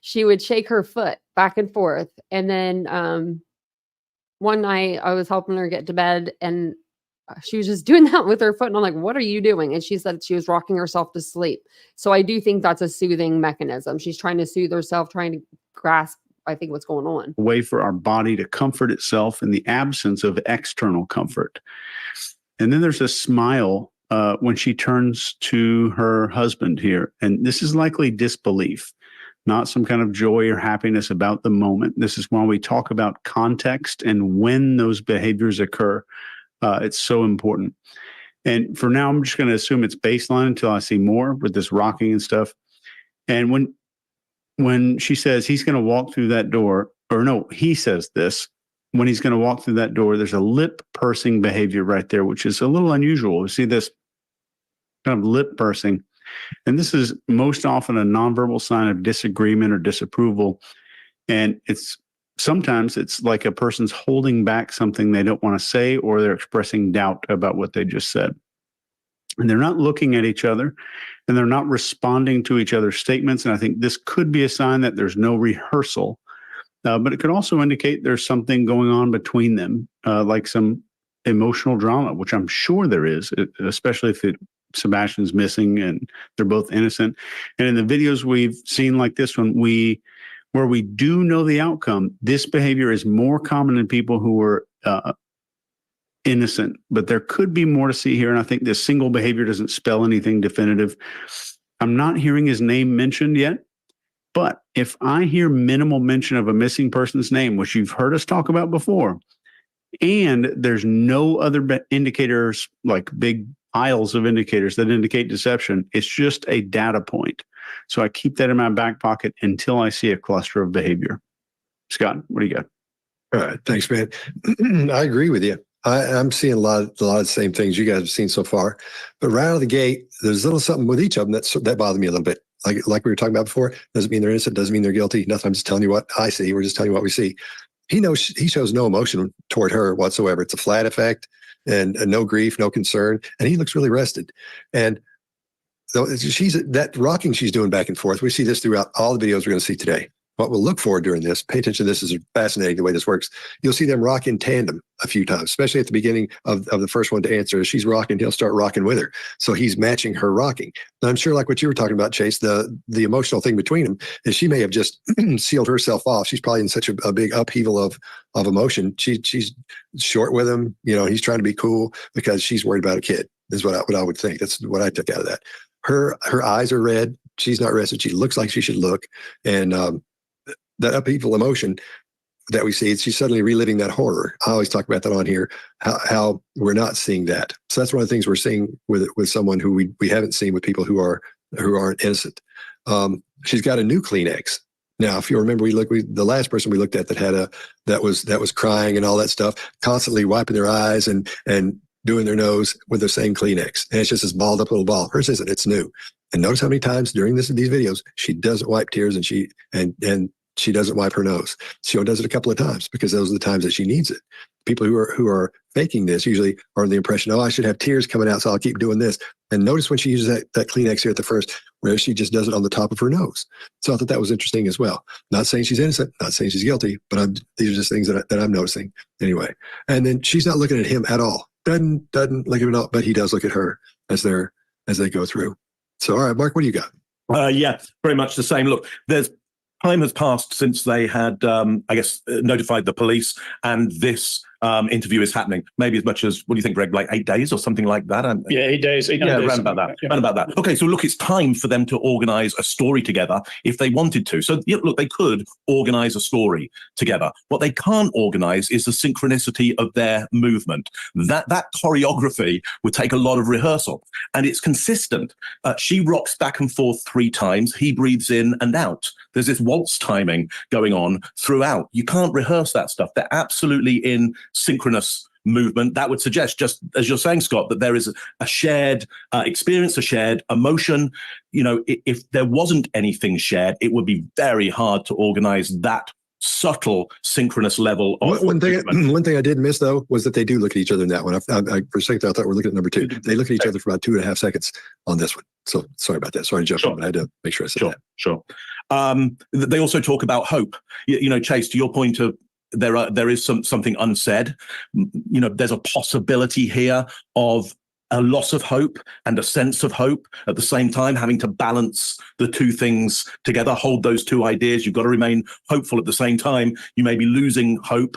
She would shake her foot back and forth. And then one night I was helping her get to bed and she was just doing that with her foot. And I'm like, what are you doing? And she said she was rocking herself to sleep. So I do think that's a soothing mechanism. She's trying to soothe herself, trying to grasp, I think, what's going on. A way for our body to comfort itself in the absence of external comfort. And then there's a smile when she turns to her husband here. And this is likely disbelief, not some kind of joy or happiness about the moment. This is why we talk about context and when those behaviors occur. It's so important. And for now, I'm just going to assume it's baseline until I see more with this rocking and stuff. And when she says he's going to walk through that door, or no, he says this, when he's going to walk through that door, there's a lip pursing behavior right there, which is a little unusual. We see this kind of lip pursing. And this is most often a nonverbal sign of disagreement or disapproval. And sometimes it's like a person's holding back something they don't want to say, or they're expressing doubt about what they just said. And they're not looking at each other and they're not responding to each other's statements. And I think this could be a sign that there's no rehearsal, but it could also indicate there's something going on between them, like some emotional drama, which I'm sure there is, especially if Sebastian's missing and they're both innocent. And in the videos we've seen like this one, where we do know the outcome, this behavior is more common in people who are innocent, but there could be more to see here. And I think this single behavior doesn't spell anything definitive. I'm not hearing his name mentioned yet, but if I hear minimal mention of a missing person's name, which you've heard us talk about before, and there's no other indicators, like big piles of indicators that indicate deception, it's just a data point. So I keep that in my back pocket until I see a cluster of behavior. Scott, what do you got? All right. Thanks, man. I agree with you. I'm seeing a lot of the same things you guys have seen so far. But right out of the gate, there's a little something with each of them that bothered me a little bit. Like we were talking about before, doesn't mean they're innocent, doesn't mean they're guilty. Nothing. I'm just telling you what I see. We're just telling you what we see. He shows no emotion toward her whatsoever. It's a flat effect and no grief, no concern. And he looks really rested. And so that rocking she's doing back and forth. We see this throughout all the videos we're going to see today. What we'll look for during this, pay attention to this, is fascinating the way this works. You'll see them rock in tandem a few times, especially at the beginning of the first one to answer. As she's rocking, he'll start rocking with her. So he's matching her rocking. And I'm sure, like what you were talking about, Chase, the emotional thing between them is she may have just sealed herself off. She's probably in such a big upheaval of emotion. She's short with him. He's trying to be cool because she's worried about a kid, is what I would think. That's what I took out of that. Her eyes are red. She's not rested. She looks like she should look. And that upheaval emotion that we see, she's suddenly reliving that horror. I always talk about that on here, how we're not seeing that. So that's one of the things we're seeing with someone who we haven't seen with people who aren't innocent. She's got a new Kleenex. Now, if you remember, the last person we looked at that was crying and all that stuff, constantly wiping their eyes and doing their nose with the same Kleenex. And it's just this balled up little ball. Hers isn't, it's new. And notice how many times during these videos, she doesn't wipe tears and she doesn't wipe her nose. She only does it a couple of times because those are the times that she needs it. People who are faking this usually are in the impression, I should have tears coming out, so I'll keep doing this. And notice when she uses that Kleenex here at the first, where she just does it on the top of her nose. So I thought that was interesting as well. Not saying she's innocent, not saying she's guilty, but these are just things that I'm noticing anyway. And then she's not looking at him at all. Doesn't look at him at all, but he does look at her as they go through. So, all right, Mark, what do you got? Yeah, very much the same. Look, time has passed since they had, notified the police, and this interview is happening. Maybe as much as, what do you think, Greg, like 8 days or something like that? Yeah, 8 days, 8 Yeah, days. around about that. Around about that. Okay, so look, it's time for them to organize a story together if they wanted to. So yeah, look, they could organize a story together. What they can't organize is the synchronicity of their movement. That choreography would take a lot of rehearsal, and it's consistent. She rocks back and forth 3 times. He breathes in and out. There's this waltz timing going on throughout. You can't rehearse that stuff. They're absolutely in synchronous movement. That would suggest, just as you're saying, Scott, that there is a shared experience, a shared emotion. You know, if there wasn't anything shared, it would be very hard to organize that subtle synchronous level of one thing I did miss though was that they do look at each other in that one. I for a second I thought we're looking at number 2. They look at each other for about 2.5 seconds on this one. So sorry about that. Sorry to jump in, but I had to make sure I said that. Sure. They also talk about hope. You know, Chase, to your point of there is something unsaid. You know, there's a possibility here of a loss of hope and a sense of hope at the same time, having to balance the 2 things together, hold those 2 ideas. You've got to remain hopeful at the same time. You may be losing hope.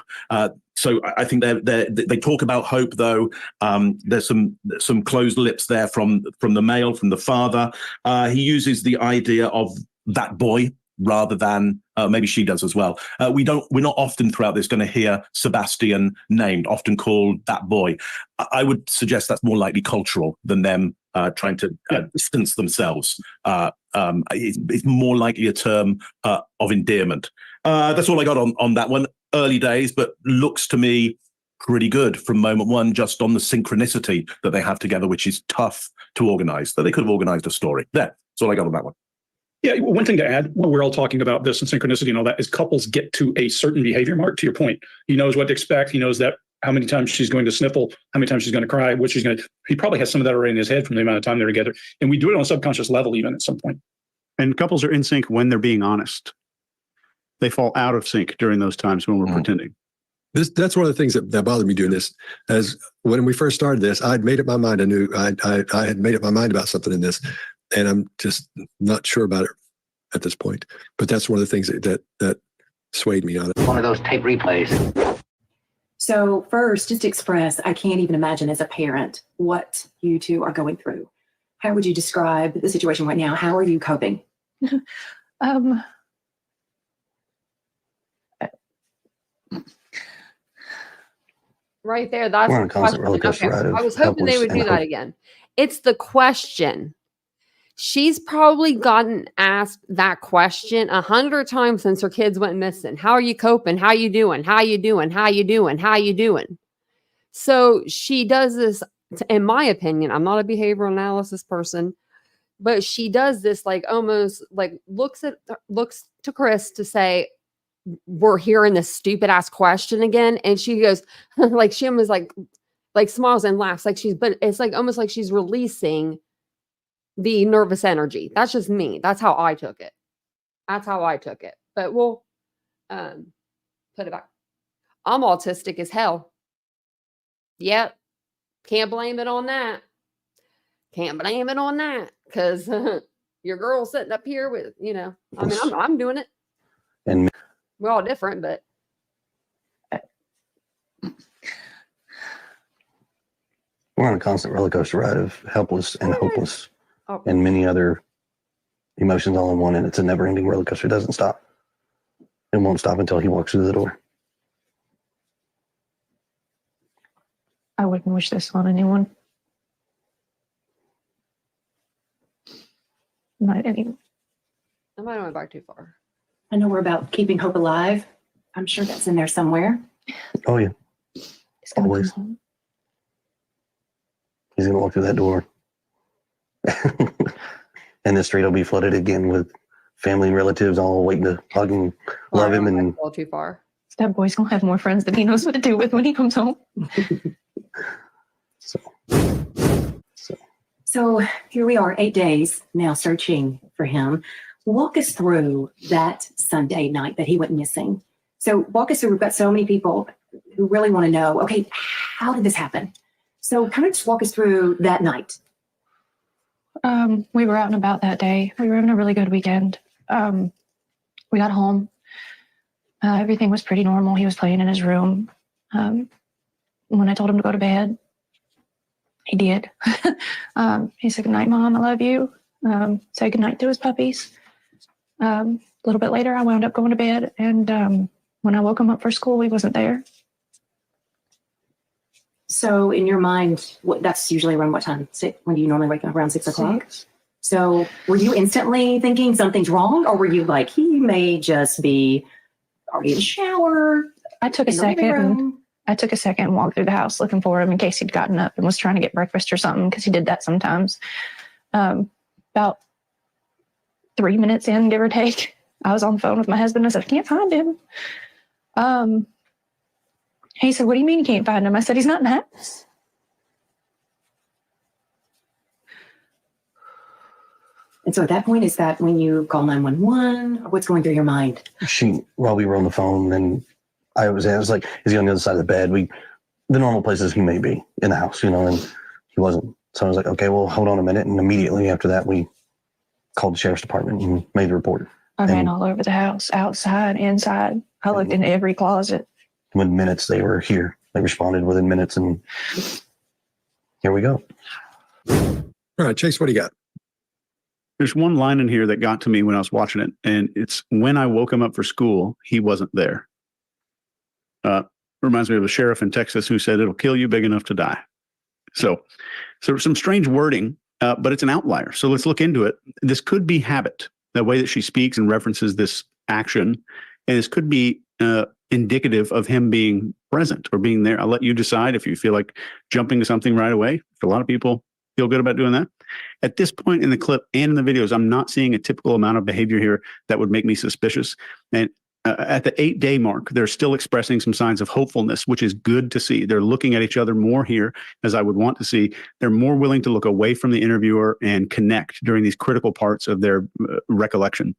So I think they talk about hope, though. There's some closed lips there from the male, from the father. He uses the idea of that boy rather than maybe she does as well. We're not often throughout this going to hear Sebastain named, often called that boy. I would suggest that's more likely cultural than them trying to distance themselves. It's more likely a term of endearment. That's all I got on that one. Early days, but looks to me pretty good from moment one, just on the synchronicity that they have together, which is tough to organize. That they could have organized a story. That's all I got on that one. Yeah, one thing to add, when we're all talking about this and synchronicity and all that, is couples get to a certain behavior mark, to your point. He knows what to expect. He knows that how many times she's going to sniffle, how many times she's going to cry, what she's going to, he probably has some of that already in his head from the amount of time they're together. And we do it on a subconscious level even at some point. And couples are in sync when they're being honest. They fall out of sync during those times when we're pretending. That's one of the things that bothered me doing this. As when we first started this, I'd made up my mind. I knew I had made up my mind about something in this, and I'm just not sure about it at this point. But that's one of the things that swayed me on it. One of those tape replays. So first, just express, I can't even imagine as a parent what you 2 are going through. How would you describe the situation right now? How are you coping? Right there. That's We're on the a constant question. roller coaster Okay. ride of I was hoping they would helpless do and that again. It's the question. She's probably gotten asked that question 100 times since her kids went missing. How are you coping? How you doing? How you doing? How you doing? How you doing? So she does this, in my opinion, I'm not a behavioral analysis person, but she does this like almost like looks to Chris to say, we're hearing this stupid ass question again. And she goes, like she almost like smiles and laughs but it's like almost like she's releasing the nervous energy. That's just me. That's how I took it. But we'll put it back. I'm autistic as hell. Yep. Can't blame it on that. Because your girl's sitting up here with, I mean, I'm doing it. And we're all different, but we're on a constant roller coaster ride of helpless and hopeless Oh. and many other emotions all in one. And it's a never ending roller coaster. It doesn't stop. It won't stop until he walks through the door. I wouldn't wish this on anyone. Not anyone. I might have went back too far. I know we're about keeping hope alive. I'm sure that's in there somewhere. Oh, yeah. He's gonna Always. come home. He's going to walk through that door. And the street will be flooded again with family and relatives all waiting to hug and love him. And All too far. That boy's gonna have more friends than he knows what to do with when he comes home. So here we are, 8 days now searching for him. Walk us through that Sunday night that he went missing. So walk us through, we've got so many people who really want to know, okay, how did this happen? So kind of just walk us through that night. We were out and about that day. We were having a really good weekend. We got home. Everything was pretty normal. He was playing in his room. when I told him to go to bed, he did. He said, "Good night, Mom. I love you." Said good night to his puppies. A little bit later, I wound up going to bed, and when I woke him up for school, he wasn't there. So in your mind, that's usually around what time? When do you normally wake up? Around 6 o'clock? 6. So were you instantly thinking something's wrong, or were you like, he may just be already in the shower? I took a second and walked through the house looking for him in case he'd gotten up and was trying to get breakfast or something, because he did that sometimes. About 3 minutes in, give or take, I was on the phone with my husband. I said, "I can't find him." He said, "What do you mean you can't find him?" I said, "He's not in the house." And so at that point, is that when you call 911? What's going through your mind? While we were on the phone, and I was like, "Is he on the other side of the bed?" The normal places he may be in the house, and he wasn't. So I was like, "Okay, well, hold on a minute." And immediately after that, we called the sheriff's department and made the report. I ran all over the house, outside, inside. I looked in every closet. Within minutes, they were here. They responded within minutes, and here we go. All right, Chase, what do you got? There's one line in here that got to me when I was watching it, and it's, "When I woke him up for school, he wasn't there." Reminds me of a sheriff in Texas who said, "It'll kill you big enough to die." So some strange wording, but it's an outlier. So let's look into it. This could be habit, the way that she speaks and references this action, and this could be indicative of him being present or being there. I'll let you decide if you feel like jumping to something right away. A lot of people feel good about doing that. At this point in the clip and in the videos, I'm not seeing a typical amount of behavior here that would make me suspicious. And at the 8-day mark, they're still expressing some signs of hopefulness, which is good to see. They're looking at each other more here, as I would want to see. They're more willing to look away from the interviewer and connect during these critical parts of their recollection.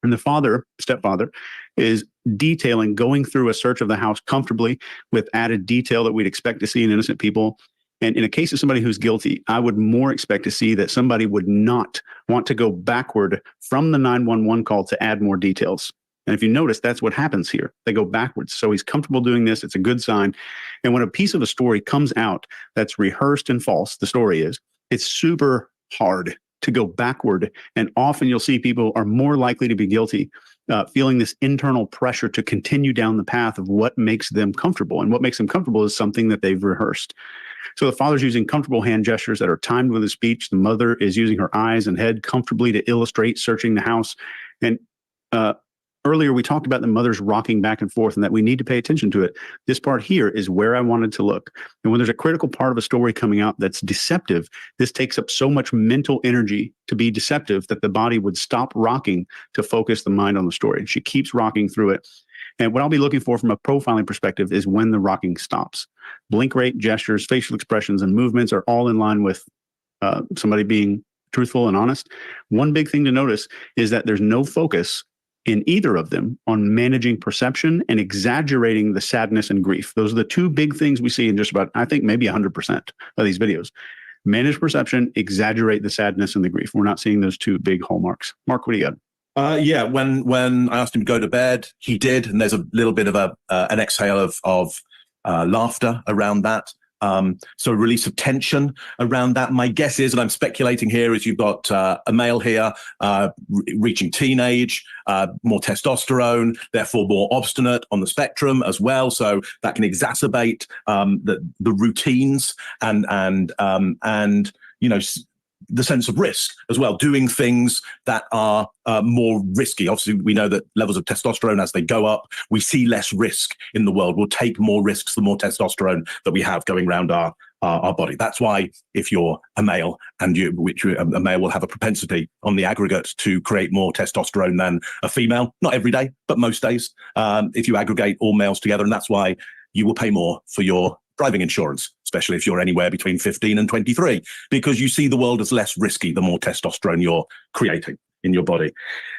And the stepfather, is detailing going through a search of the house comfortably with added detail that we'd expect to see in innocent people. And in a case of somebody who's guilty, I would more expect to see that somebody would not want to go backward from the 911 call to add more details. And if you notice, that's what happens here. They go backwards. So he's comfortable doing this. It's a good sign. And when a piece of a story comes out that's rehearsed and false, the story is, it's super hard to go backward. And often you'll see people are more likely to be guilty, feeling this internal pressure to continue down the path of what makes them comfortable. And what makes them comfortable is something that they've rehearsed. So the father's using comfortable hand gestures that are timed with his speech. The mother is using her eyes and head comfortably to illustrate searching the house. And earlier, we talked about the mother's rocking back and forth and that we need to pay attention to it. This part here is where I wanted to look. And when there's a critical part of a story coming out that's deceptive, this takes up so much mental energy to be deceptive that the body would stop rocking to focus the mind on the story. She keeps rocking through it. And what I'll be looking for from a profiling perspective is when the rocking stops. Blink rate, gestures, facial expressions, and movements are all in line with somebody being truthful and honest. One big thing to notice is that there's no focus in either of them on managing perception and exaggerating the sadness and grief. Those are the two big things we see in just about, I think, maybe 100% of these videos. Manage perception, exaggerate the sadness and the grief. We're not seeing those two big hallmarks. Mark, what do you got? Yeah, when I asked him to go to bed, he did, and there's a little bit of an exhale of laughter around that. So a release of tension around that. My guess is, and I'm speculating here, is you've got a male here reaching teenage, more testosterone, therefore more obstinate on the spectrum as well. So that can exacerbate the routines and the sense of risk as well, doing things that are more risky. Obviously, we know that levels of testosterone, as they go up, we see less risk in the world. We'll take more risks the more testosterone that we have going around our body. That's why if you're a male, a male will have a propensity on the aggregate to create more testosterone than a female. Not every day, but most days, if you aggregate all males together. And that's why you will pay more for your driving insurance, especially if you're anywhere between 15 and 23, because you see the world as less risky the more testosterone you're creating in your body.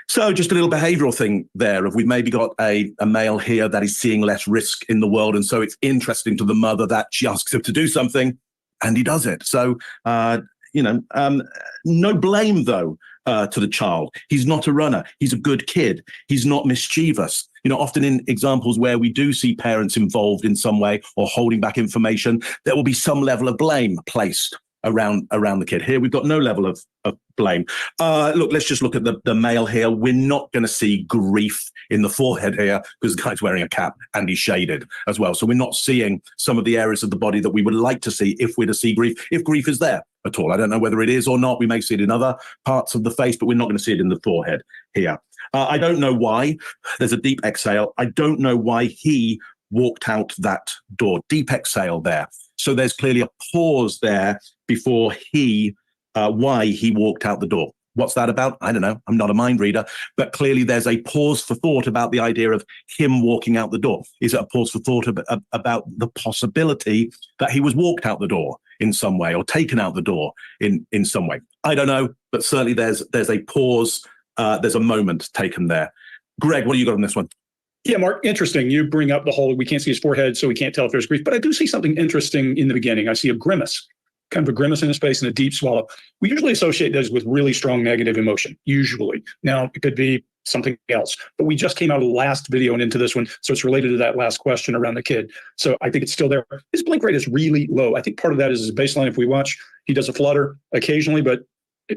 So just a little behavioral thing there of we've maybe got a male here that is seeing less risk in the world. And so it's interesting to the mother that she asks him to do something and he does it. So, no blame though to the child. He's not a runner. He's a good kid. He's not mischievous. You know, often in examples where we do see parents involved in some way or holding back information, there will be some level of blame placed around the kid. Here, we've got no level of blame. Look, let's just look at the male here. We're not going to see grief in the forehead here because the guy's wearing a cap and he's shaded as well. So we're not seeing some of the areas of the body that we would like to see if we're to see grief, if grief is there at all. I don't know whether it is or not. We may see it in other parts of the face, but we're not going to see it in the forehead here. I don't know why. There's a deep exhale. I don't know why he walked out that door. Deep exhale there. So there's clearly a pause there before why he walked out the door. What's that about? I don't know. I'm not a mind reader, but clearly there's a pause for thought about the idea of him walking out the door. Is it a pause for thought about the possibility that he was walked out the door in some way or taken out the door in some way? I don't know, but certainly there's a pause. There's a moment taken there. Greg, what do you got on this one? Yeah, Mark, interesting. You bring up the whole, we can't see his forehead, so we can't tell if there's grief. But I do see something interesting in the beginning. I see a grimace, kind of a grimace in his face and a deep swallow. We usually associate those with really strong negative emotion, usually. Now, it could be something else. But we just came out of the last video and into this one, so it's related to that last question around the kid. So I think it's still there. His blink rate is really low. I think part of that is his baseline. If we watch, he does a flutter occasionally, but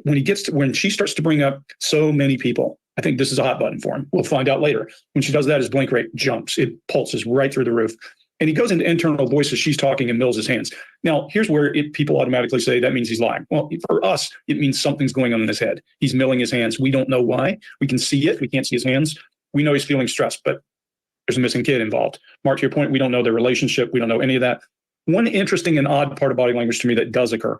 when she starts to bring up so many people, I think this is a hot button for him. We'll find out later. When she does that, his blink rate jumps. It pulses right through the roof. And he goes into internal voices. She's talking and mills his hands. Now, here's where people automatically say that means he's lying. Well, for us, it means something's going on in his head. He's milling his hands. We don't know why. We can see it. We can't see his hands. We know he's feeling stressed, but there's a missing kid involved. Mark, to your point, we don't know their relationship. We don't know any of that. One interesting and odd part of body language to me that does occur.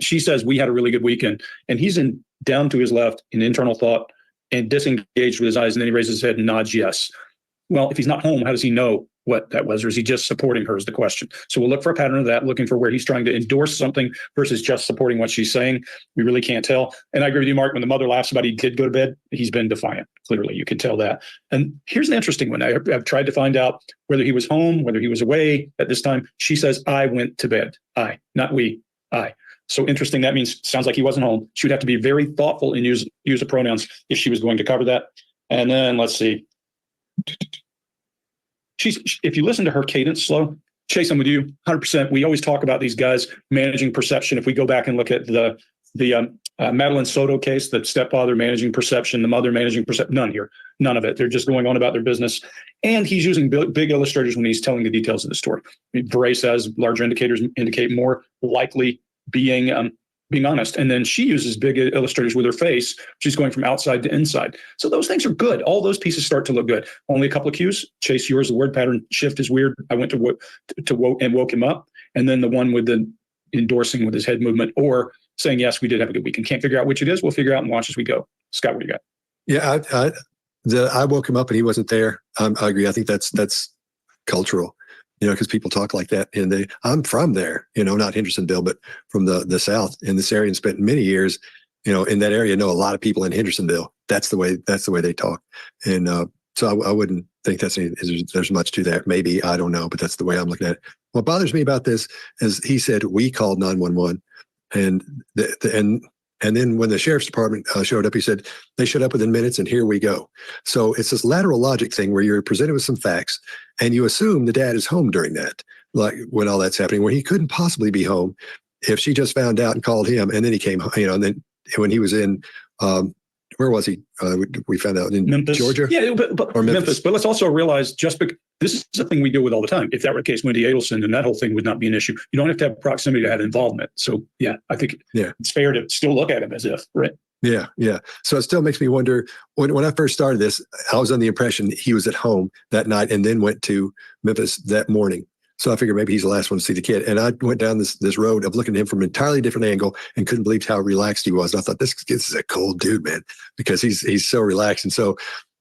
She says, we had a really good weekend. And he's down to his left in internal thought and disengaged with his eyes. And then he raises his head and nods yes. Well, if he's not home, how does he know what that was? Or is he just supporting her is the question. So we'll look for a pattern of that, looking for where he's trying to endorse something versus just supporting what she's saying. We really can't tell. And I agree with you, Mark, when the mother laughs about he did go to bed, he's been defiant. Clearly, you can tell that. And here's an interesting one. I've tried to find out whether he was home, whether he was away at this time. She says, I went to bed. I, not we, I. So interesting. That means sounds like he wasn't home. She would have to be very thoughtful and use the pronouns if she was going to cover that. And then let's see. If you listen to her cadence slow, Chase, I'm with you 100%. We always talk about these guys managing perception. If we go back and look at the Madeline Soto case, the stepfather managing perception, the mother managing perception, none here, none of it. They're just going on about their business. And he's using big illustrators when he's telling the details of the story. Bray says larger indicators indicate more likely being honest. And then she uses big illustrators with her face. She's going from outside to inside. So those things are good. All those pieces start to look good. Only a couple of cues. Chase, yours, the word pattern shift is weird. I went to woke him up. And then the one with the endorsing with his head movement or saying, yes, we did have a good weekend. Can't figure out which it is. We'll figure out and watch as we go. Scott, what do you got? Yeah, I woke him up and he wasn't there. I agree. I think that's cultural. Because people talk like that, and I'm from there, not Hendersonville, but from the South in this area, and spent many years, in that area. Know a lot of people in Hendersonville. That's the way they talk, and so I wouldn't think there's much to that. Maybe, I don't know, but that's the way I'm looking at it. What bothers me about this is he said we called 911, and then when the sheriff's department showed up, he said they showed up within minutes and here we go. So it's this lateral logic thing where you're presented with some facts and you assume the dad is home during that, like when all that's happening, where he couldn't possibly be home if she just found out and called him. And then he came, and then when he was in, where was he? We found out in Memphis. Georgia? Yeah, but Memphis. But let's also realize this is a thing we deal with all the time. If that were the case, Wendy Adelson, and that whole thing would not be an issue. You don't have to have proximity to have involvement. So yeah, I think it's fair to still look at him as if, right? Yeah. So it still makes me wonder, when I first started this, I was under the impression he was at home that night and then went to Memphis that morning. So I figured maybe he's the last one to see the kid. And I went down this road of looking at him from an entirely different angle and couldn't believe how relaxed he was. And I thought, this is a cool dude, man, because he's so relaxed. And so,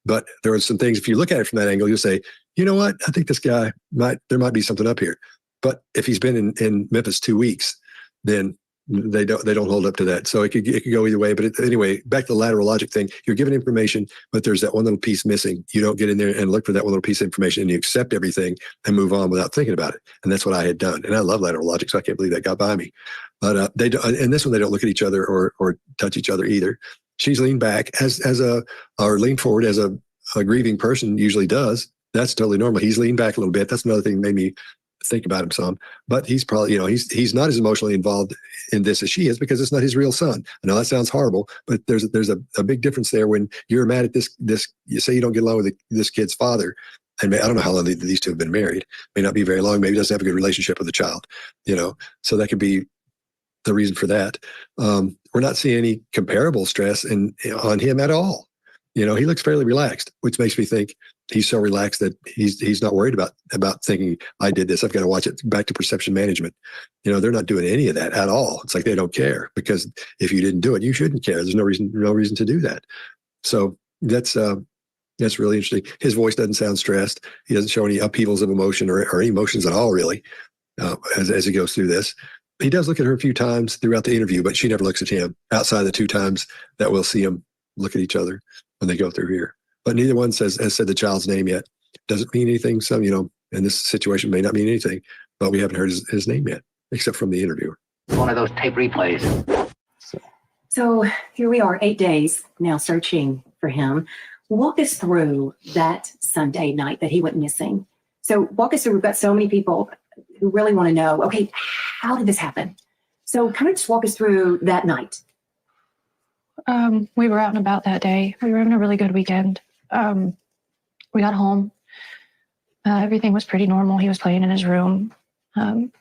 but there were some things, if you look at it from that angle, you'll say, you know what? I think this guy there might be something up here. But if he's been in Memphis 2 weeks, then they don't hold up to that. So it could go either way. But anyway, back to the lateral logic thing. You're given information, but there's that one little piece missing. You don't get in there and look for that one little piece of information, and you accept everything and move on without thinking about it. And that's what I had done. And I love lateral logic, so I can't believe that got by me. But they don't, in this one, they don't look at each other or touch each other either. She's leaned back or leaned forward as a a grieving person usually does. That's totally normal. He's leaned back a little bit. That's another thing that made me think about him some. But he's probably, he's not as emotionally involved in this as she is because it's not his real son. I know that sounds horrible, but there's a big difference there when you're mad at this. You say you don't get along with this kid's father. And I don't know how long these two have been married. May not be very long. Maybe he doesn't have a good relationship with the child, so that could be the reason for that. We're not seeing any comparable stress on him at all. He looks fairly relaxed, which makes me think he's so relaxed that he's not worried about thinking, I did this, I've got to watch it. Back to perception management. They're not doing any of that at all. It's like they don't care, because if you didn't do it, you shouldn't care. There's no reason to do that. So that's really interesting. His voice doesn't sound stressed. He doesn't show any upheavals of emotion or any emotions at all, really, as he goes through this. He does look at her a few times throughout the interview, but she never looks at him outside the 2 times that we'll see them look at each other when they go through here. But neither one has said the child's name yet. Doesn't mean anything. So, in this situation may not mean anything, but we haven't heard his name yet, except from the interviewer. One of those tape replays. So here we are, 8 days now searching for him. Walk us through that Sunday night that he went missing. So walk us through, we've got so many people who really want to know, okay, how did this happen? So kind of just walk us through that night. We were out and about that day. We were having a really good weekend. We got home. Everything was pretty normal. He was playing in his room. When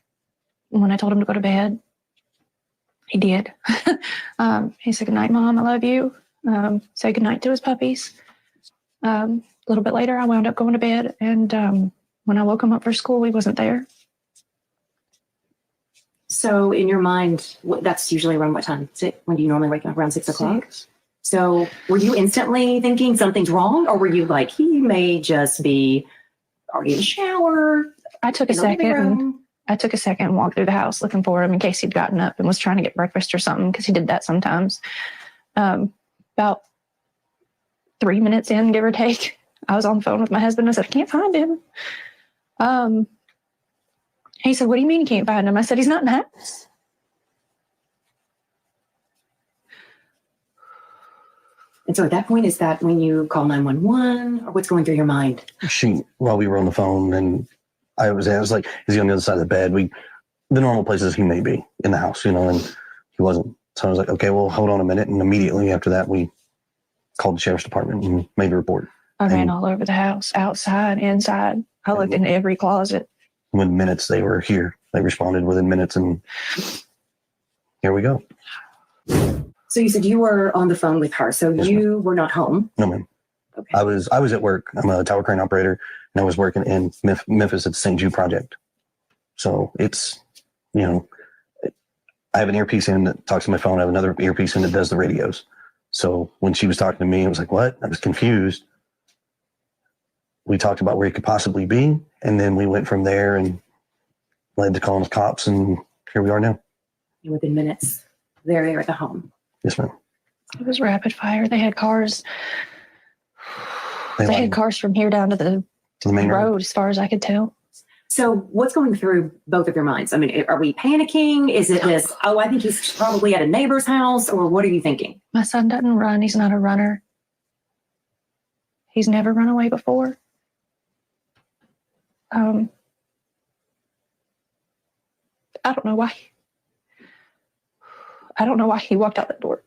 I told him to go to bed, he did. He said, "Good night, Mom. I love you." Said goodnight to his puppies. A little bit later, I wound up going to bed. And when I woke him up for school, he wasn't there. So in your mind, that's usually around what time? When do you normally wake up? Around 6 o'clock? 6. So were you instantly thinking something's wrong? Or were you like, he may just be already in the shower? I took a second and walked through the house looking for him in case he'd gotten up and was trying to get breakfast or something, because he did that sometimes. About 3 minutes in, give or take, I was on the phone with my husband. I said, "I can't find him." He said, "What do you mean you can't find him?" I said, "He's not in the house." And so at that point, is that when you call 911, or what's going through your mind? While we were on the phone, and I was like, "Is he on the other side of the bed?" The normal places he may be in the house, and he wasn't. So I was like, "Okay, well, hold on a minute." And immediately after that, we called the sheriff's department and made a report. I ran all over the house, outside, inside. I looked in every closet. Within minutes, they were here. They responded within minutes, and here we go. So you said you were on the phone with her, so you were not home? No, ma'am. Okay. I was at work. I'm a tower crane operator, and I was working in Memphis at the St. Jude project. So it's, I have an earpiece in that talks to my phone. I have another earpiece in that does the radios. So when she was talking to me, I was like, "What?" I was confused. We talked about where he could possibly be, and then we went from there and led to calling the cops, and here we are now. Within minutes, they're there at the home. Yes, ma'am. It was rapid fire. They had cars. They had cars from here down to the main road, as far as I could tell. So what's going through both of your minds? I mean, are we panicking? Is it this, I think he's probably at a neighbor's house, or what are you thinking? My son doesn't run. He's not a runner. He's never run away before. I don't know why. I don't know why he walked out that door.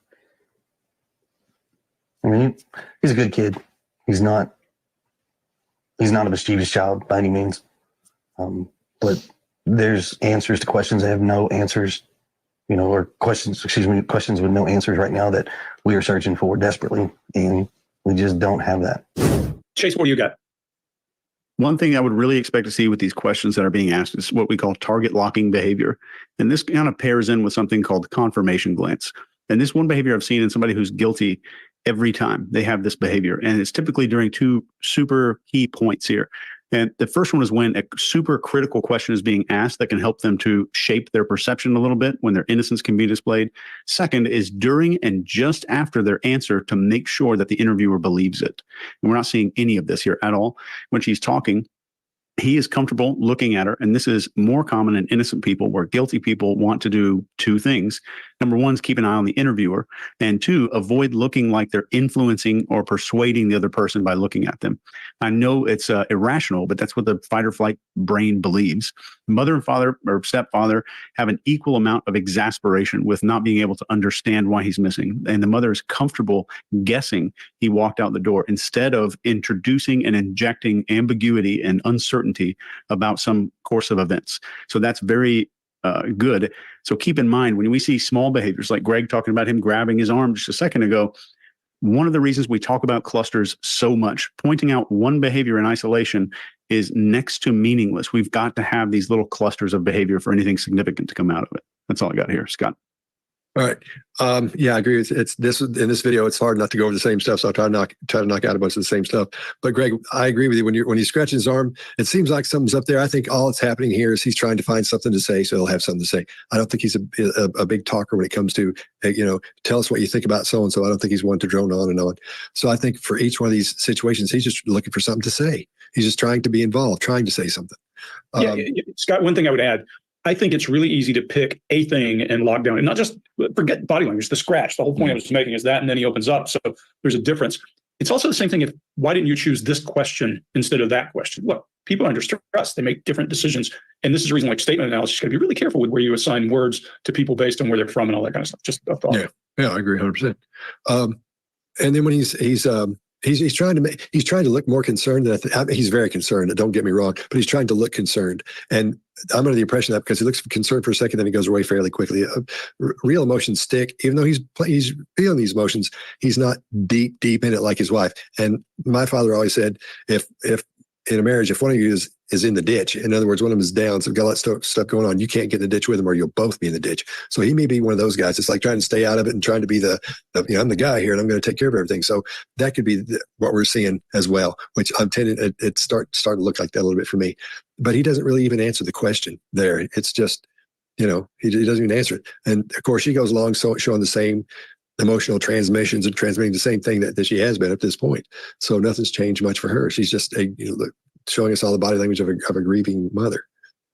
I mean, he's a good kid. He's not a mischievous child by any means. But there's answers to questions that have no answers, or questions with no answers right now that we are searching for desperately. And we just don't have that. Chase, what do you got? One thing I would really expect to see with these questions that are being asked is what we call target locking behavior. And this kind of pairs in with something called confirmation glance. And this one behavior I've seen in somebody who's guilty every time they have this behavior. And it's typically during 2 super key points here. And the first one is when a super critical question is being asked that can help them to shape their perception a little bit when their innocence can be displayed. Second is during and just after their answer to make sure that the interviewer believes it. And we're not seeing any of this here at all. When she's talking, he is comfortable looking at her. And this is more common in innocent people, where guilty people want to do 2 things. Number one is keep an eye on the interviewer. And two, avoid looking like they're influencing or persuading the other person by looking at them. I know it's irrational, but that's what the fight or flight brain believes. Mother and father or stepfather have an equal amount of exasperation with not being able to understand why he's missing. And the mother is comfortable guessing he walked out the door instead of introducing and injecting ambiguity and uncertainty about some course of events. So that's very good. So keep in mind, when we see small behaviors like Greg talking about him grabbing his arm just a second ago, one of the reasons we talk about clusters so much, pointing out one behavior in isolation is next to meaningless. We've got to have these little clusters of behavior for anything significant to come out of it. That's all I got here, Scott. All right. Yeah, I agree. It's this in this video. It's hard not to go over the same stuff, so I'll try to knock out a bunch of the same stuff. But Greg, I agree with you. When he's scratching his arm, it seems like something's up there. I think all that's happening here is he's trying to find something to say, so he'll have something to say. I don't think he's a big talker when it comes to tell us what you think about so and so. I don't think he's one to drone on and on. So I think for each one of these situations, he's just looking for something to say. He's just trying to be involved, trying to say something. Scott, one thing I would add. I think it's really easy to pick a thing and lock down, and not just forget body language, the scratch. The whole point I was making is that, and then he opens up. So there's a difference. It's also the same thing. Why didn't you choose this question instead of that question? Look, people are under stress. They make different decisions. And this is the reason, like statement analysis, you got to be really careful with where you assign words to people based on where they're from and all that kind of stuff. Just a thought. Yeah, I agree 100%. And then when he's trying to look more concerned than he's very concerned. Don't get me wrong, but he's trying to look concerned. And I'm under the impression that because he looks concerned for a second, then he goes away fairly quickly. Real emotions stick, even though he's feeling these emotions. He's not deep in it like his wife. And my father always said, if in a marriage, if one of you is in the ditch, in other words, one of them is down, so got a lot of stuff going on, you can't get in the ditch with him, or you'll both be in the ditch. So he may be one of those guys. It's like trying to stay out of it and trying to be I'm the guy here and I'm going to take care of everything. So that could be what we're seeing as well, which I'm tending it starting to look like that a little bit for me. But he doesn't really even answer the question there. It's just, he doesn't even answer it. And of course, she goes along showing the same emotional transmissions and transmitting the same thing that she has been at this point. So nothing's changed much for her. She's just showing us all the body language of a grieving mother.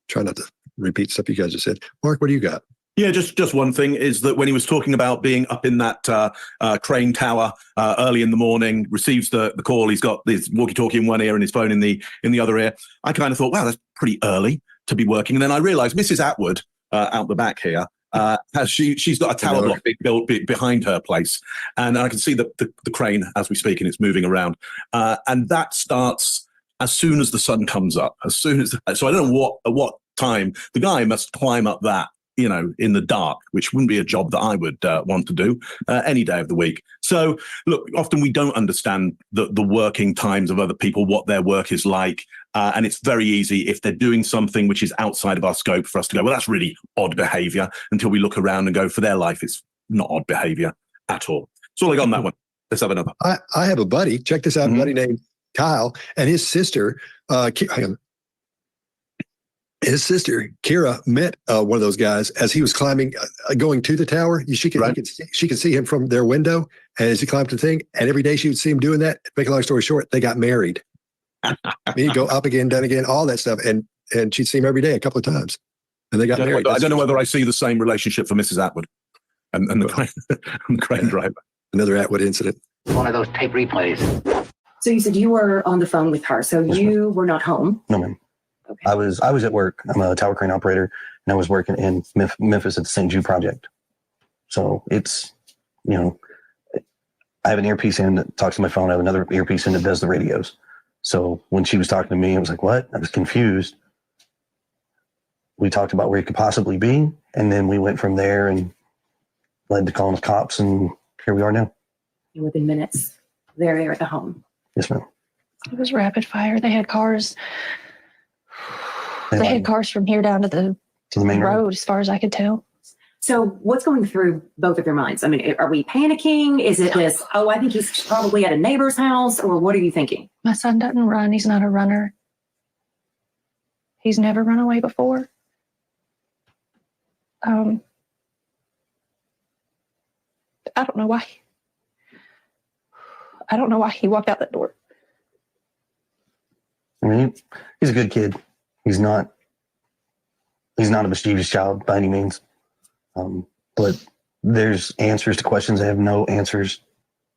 Try not to repeat stuff you guys just said. Mark, what do you got? Yeah, just one thing is that when he was talking about being up in that crane tower early in the morning, receives the call, he's got his walkie-talkie in one ear and his phone in the other ear. I kind of thought, wow, that's pretty early to be working. And then I realized Mrs. Atwood out the back here, she's got a tower block being built behind her place, and I can see the crane as we speak, and it's moving around. And that starts as soon as the sun comes up. So I don't know at what time the guy must climb up that, in the dark, which wouldn't be a job that I would want to do any day of the week. So look, often we don't understand the working times of other people, what their work is like. And it's very easy if they're doing something which is outside of our scope for us to go, well, that's really odd behavior, until we look around and go, for their life, it's not odd behavior at all. That's all I got on that one. Let's have another. I have a buddy. Check this out. A buddy named Kyle, and his sister, his sister Kira met one of those guys as he was climbing, going to the tower. She could see him from their window, and as he climbed the thing, and every day she would see him doing that. Make a long story short, they got married. He'd go up again, down again, all that stuff, and she'd see him every day a couple of times, and they got married. I don't know whether I see the same relationship for Mrs. Atwood and the crane driver. Another Atwood incident. One of those tape replays. So you said you were on the phone with her, so you were not home. No, ma'am. Okay. I was at work. I'm a tower crane operator, and I was working in Memphis at the St. Jude project. So it's, I have an earpiece in that talks to my phone. I have another earpiece in that does the radios. So when she was talking to me, I was like, what? I was confused. We talked about where he could possibly be, and then we went from there and led to calling the cops, and here we are now. And within minutes, they're there at the home. Yes, ma'am. It was rapid fire. They had cars. They had cars from here down to the main road, as far as I could tell. So what's going through both of your minds? I mean, are we panicking? Is it this, I think he's probably at a neighbor's house, or what are you thinking? My son doesn't run. He's not a runner. He's never run away before. I don't know why. I don't know why he walked out that door. I mean, he's a good kid. He's not a mischievous child by any means. But there's answers to questions that have no answers,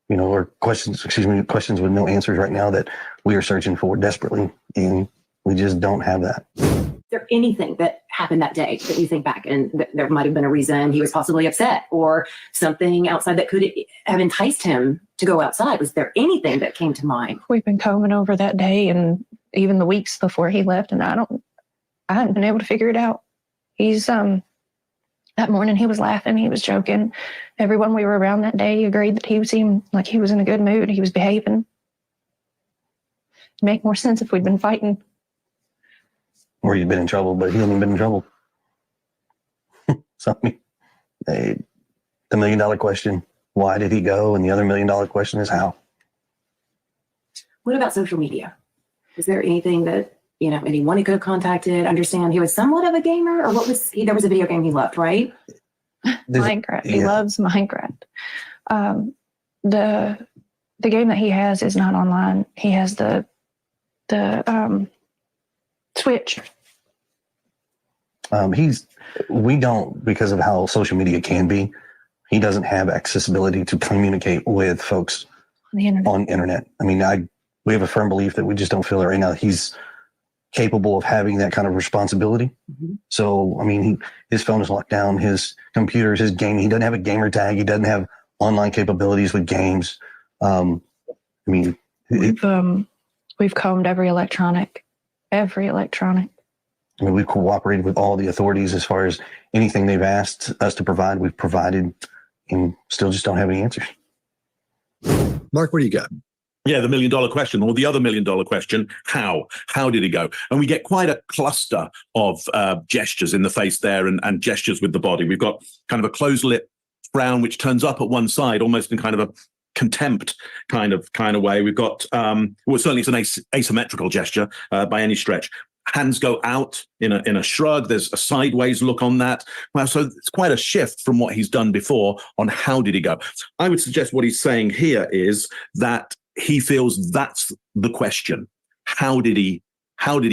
or questions with no answers right now that we are searching for desperately, and we just don't have that. Is there anything that happened that day that you think back and there might have been a reason he was possibly upset or something outside that could have enticed him to go outside? Was there anything that came to mind? We've been combing over that day and even the weeks before he left, and I haven't been able to figure it out. He's that morning he was laughing, he was joking. Everyone we were around that day agreed that he seemed like he was in a good mood. He was behaving. It'd make more sense if we'd been fighting. Or he'd been in trouble, but he hadn't been in trouble. So, the $1 million question, why did he go? And the other $1 million question is how. What about social media? Is there anything that, anyone he could have contacted? Understand he was somewhat of a gamer, or what was he? There was a video game he loved, right? Minecraft. He loves Minecraft. The game that he has is not online. He has the Switch. We don't, because of how social media can be, he doesn't have accessibility to communicate with folks on internet. I mean, we have a firm belief that we just don't feel that right now he's capable of having that kind of responsibility. Mm-hmm. So, I mean, his phone is locked down, his computers, his gaming, he doesn't have a gamer tag. He doesn't have online capabilities with games. We've combed every electronic. I mean, we've cooperated with all the authorities as far as anything they've asked us to provide, we've provided, and still just don't have any answers. Mark, what do you got? Yeah, the $1 million question, or the other $1 million question, how? How did he go? And we get quite a cluster of gestures in the face there and gestures with the body. We've got kind of a closed lip frown, which turns up at one side, almost in kind of a contempt kind of way. We've got, certainly it's an asymmetrical gesture by any stretch. Hands go out in a shrug. There's a sideways look on that. Well, so it's quite a shift from what he's done before on how did he go. I would suggest what he's saying here is that he feels that's the question. How did he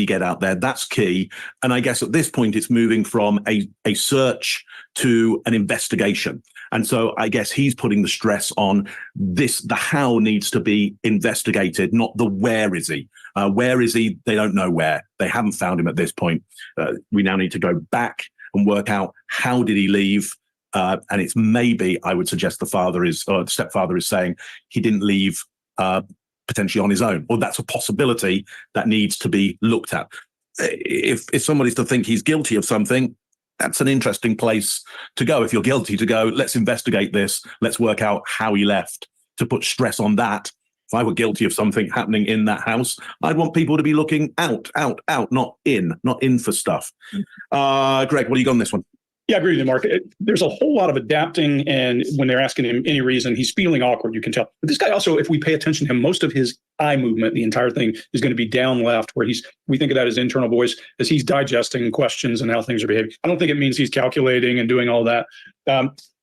get out there? That's key. And I guess at this point, it's moving from a search to an investigation. And so I guess he's putting the stress on this. The how needs to be investigated, not the where is he. Where is he? They don't know where. They haven't found him at this point. We now need to go back and work out how did he leave. And it's maybe, I would suggest the stepfather is saying he didn't leave potentially on his own, or that's a possibility that needs to be looked at. If somebody's to think he's guilty of something, that's an interesting place to go. If you're guilty, to go, let's investigate this. Let's work out how he left, to put stress on that. If I were guilty of something happening in that house, I'd want people to be looking out, not in for stuff. Greg, what do you got on this one? Yeah, I agree with you, Mark. There's a whole lot of adapting, and when they're asking him any reason, he's feeling awkward, you can tell. But this guy also, if we pay attention to him, most of his eye movement, the entire thing is going to be down left, where we think of that as internal voice, as he's digesting questions and how things are behaving. I don't think it means he's calculating and doing all that.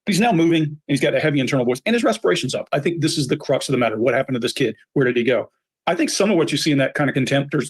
He's now moving, and he's got a heavy internal voice, and his respiration's up. I think this is the crux of the matter. What happened to this kid? Where did he go? I think some of what you see in that kind of contempt or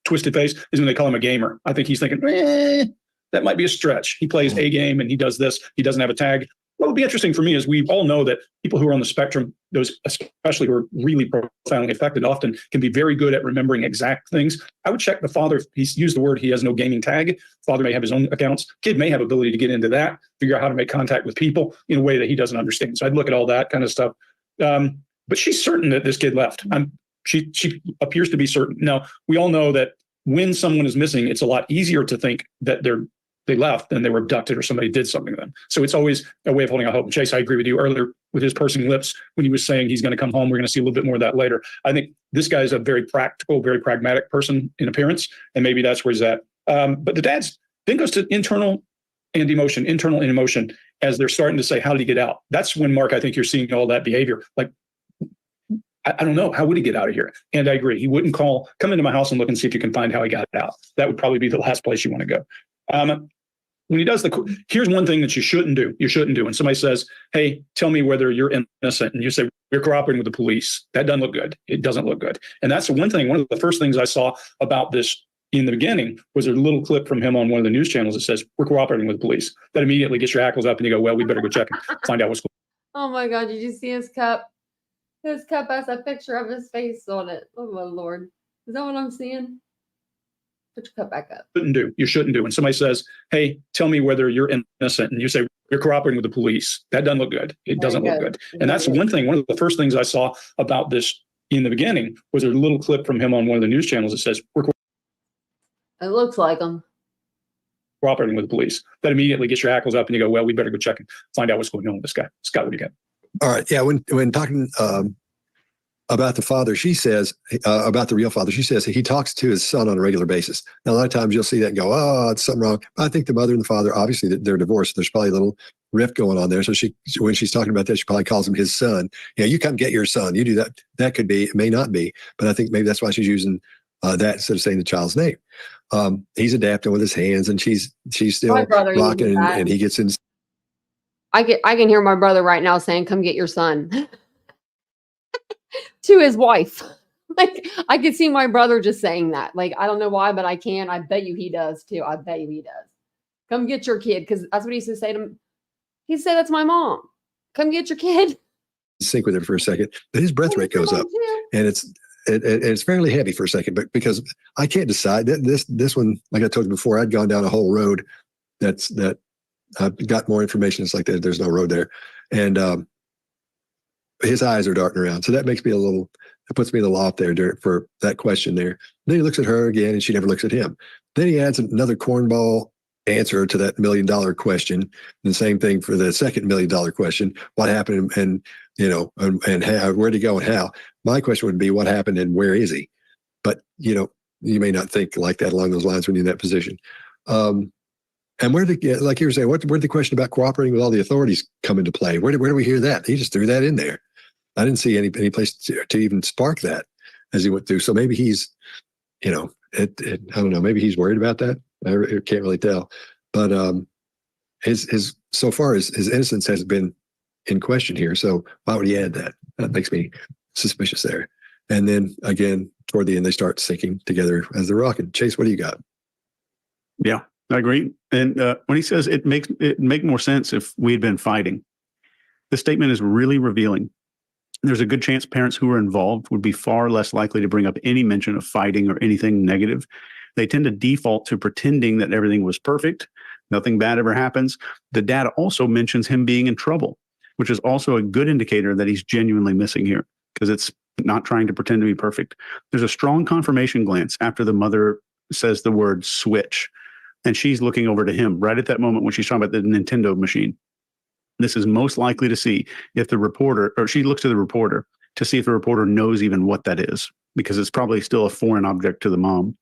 twisted face is when they call him a gamer. I think he's thinking, that might be a stretch. He plays a game and he does this. He doesn't have a tag. What would be interesting for me is we all know that people who are on the spectrum, those especially who are really profoundly affected, often can be very good at remembering exact things. I would check the father. He's used the word he has no gaming tag. Father may have his own accounts. Kid may have ability to get into that, figure out how to make contact with people in a way that he doesn't understand. So I'd look at all that kind of stuff. But she's certain that this kid left. She appears to be certain. Now, we all know that when someone is missing, it's a lot easier to think that they left than they were abducted or somebody did something to them. So it's always a way of holding out hope. And Chase, I agree with you earlier with his pursing lips when he was saying he's going to come home. We're going to see a little bit more of that later. I think this guy is a very practical, very pragmatic person in appearance, and maybe that's where he's at. But the dad's then goes to internal and emotion, as they're starting to say, how did he get out? That's when, Mark, I think you're seeing all that behavior. Like, I don't know. How would he get out of here? And I agree. He wouldn't come into my house and look and see if you can find how he got out. That would probably be the last place you want to go. When he does here's one thing that you shouldn't do. You shouldn't do. When somebody says, hey, tell me whether you're innocent. And you say, we're cooperating with the police. That doesn't look good. It doesn't look good. And that's the one thing, one of the first things I saw about this in the beginning was a little clip from him on one of the news channels that says, "We're cooperating with the police." That immediately gets your hackles up and you go, well, we better go check and find out what's going Oh my God, did you see his cup? His cup has a picture of his face on it. Oh my Lord. Is that what I'm seeing? Put your cup back up. You shouldn't do. When somebody says, hey, tell me whether you're innocent, and you say, you're cooperating with the police, that doesn't look good. It doesn't look good. And that's one thing, one of the first things I saw about this in the beginning was a little clip from him on one of the news channels that says, we're It looks like him. cooperating with the police. That immediately gets your hackles up and you go, well, we better go check and find out what's going on with this guy. Scott, what do you got? All right. Yeah. When talking about the father, she says, about the real father, she says he talks to his son on a regular basis. Now, a lot of times you'll see that and go, oh, it's something wrong. I think the mother and the father, obviously, they're divorced. There's probably a little rift going on there. So when she's talking about that, she probably calls him his son. Yeah, you come get your son. You do that. That could be, it may not be. But I think maybe that's why she's using that instead of saying the child's name. He's adapting with his hands, and she's still rocking, and he gets in. I can hear my brother right now saying, come get your son. To his wife. Like, I could see my brother just saying that. Like, I don't know why, but I can. I bet you he does too. I bet you he does. Come get your kid, because that's what he used to say to him. He'd say, that's my mom. Come get your kid. Sync with her for a second, but his breath rate goes up, and it's fairly heavy for a second. But because I can't decide this one, like I told you before, I'd gone down a whole road that I've got more information. It's like there's no road there, and his eyes are darting around. So that makes me it puts me a little off there for that question there. Then he looks at her again, and she never looks at him. Then he adds another cornball answer to that $1 million question. And the same thing for the second $1 million question. What happened, and how, where'd he go and how? My question would be, what happened and where is he? But, you may not think like that along those lines when you're in that position. And like you were saying, where'd the question about cooperating with all the authorities come into play? Where do we hear that? He just threw that in there. I didn't see any place to even spark that as he went through. So maybe he's, I don't know, maybe he's worried about that. I can't really tell. But his so far his innocence has been in question here. So why would he add that? That makes me suspicious there. And then again, toward the end, they start sinking together as they're rocking. Chase, what do you got? Yeah, I agree. And when he says it make more sense if we had been fighting, the statement is really revealing. There's a good chance parents who are involved would be far less likely to bring up any mention of fighting or anything negative. They tend to default to pretending that everything was perfect, nothing bad ever happens. The dad also mentions him being in trouble, which is also a good indicator that he's genuinely missing here, because it's not trying to pretend to be perfect. There's a strong confirmation glance after the mother says the word switch, and she's looking over to him right at that moment when she's talking about the Nintendo machine. This is most likely to see if the reporter, or she looks to the reporter to see if the reporter knows even what that is, because it's probably still a foreign object to the mom.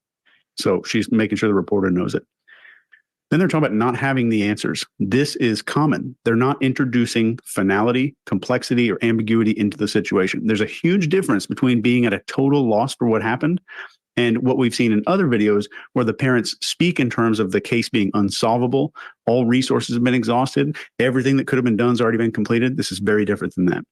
So she's making sure the reporter knows it. Then they're talking about not having the answers. This is common. They're not introducing finality, complexity, or ambiguity into the situation. There's a huge difference between being at a total loss for what happened and what we've seen in other videos where the parents speak in terms of the case being unsolvable, all resources have been exhausted, everything that could have been done has already been completed. This is very different than that.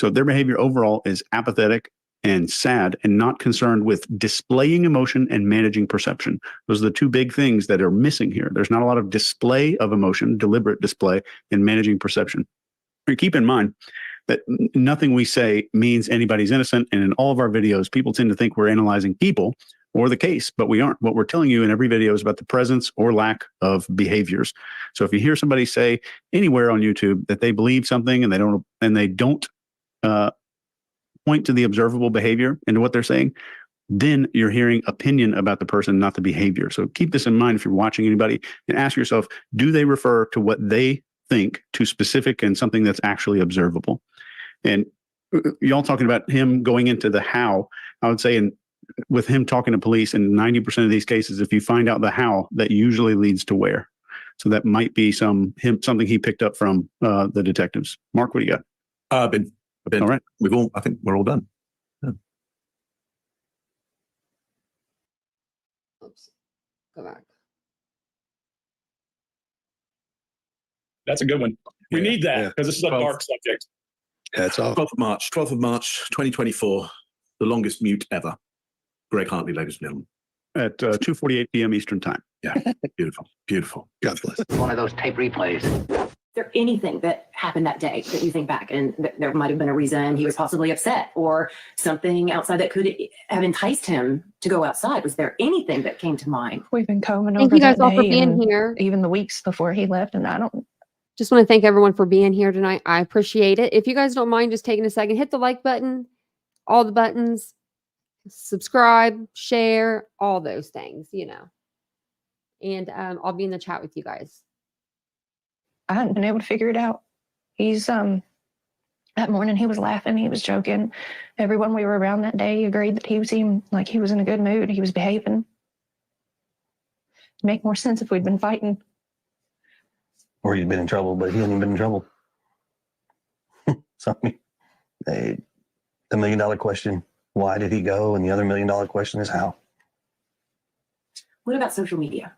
So their behavior overall is apathetic and sad, and not concerned with displaying emotion and managing perception. Those are the two big things that are missing here. There's not a lot of display of emotion, deliberate display, and managing perception. And keep in mind that nothing we say means anybody's innocent. And in all of our videos, people tend to think we're analyzing people or the case, but we aren't. What we're telling you in every video is about the presence or lack of behaviors. So if you hear somebody say anywhere on YouTube that they believe something and they don't point to the observable behavior into what they're saying, then you're hearing opinion about the person, not the behavior. So keep this in mind if you're watching anybody, and ask yourself, do they refer to what they think to specific and something that's actually observable? And y'all talking about him going into the how, I would say with him talking to police in 90% of these cases, if you find out the how, that usually leads to where. So that might be something he picked up from the detectives. Mark, what do you got? I've been. All right. I think we're all done. Yeah. Oops. Go back. That's a good one. We need that because this is a dark subject. That's all. 12th of March, 2024, the longest mute ever. Greg Hartley, ladies and gentlemen. at 2:48 p.m. Eastern time. Yeah, beautiful, beautiful. God bless. One of those tape replays. Is there anything that happened that day that you think back and there might have been a reason he was possibly upset or something outside that could have enticed him to go outside? Was there anything that came to mind? We've been combing Thank over you guys that all for day being and here. even the weeks before he left, and I don't. Just want to thank everyone for being here tonight. I appreciate it. If you guys don't mind just taking a second, hit the like button, all the buttons, subscribe, share, all those things, you know. And I'll be in the chat with you guys. I hadn't been able to figure it out. He's that morning he was laughing, he was joking. Everyone we were around that day agreed that he seemed like he was in a good mood. He was behaving. It'd make more sense if we'd been fighting. Or he'd been in trouble, but he hadn't been in trouble. So, I mean, the $1 million question, why did he go? And the other $1 million question is how. What about social media?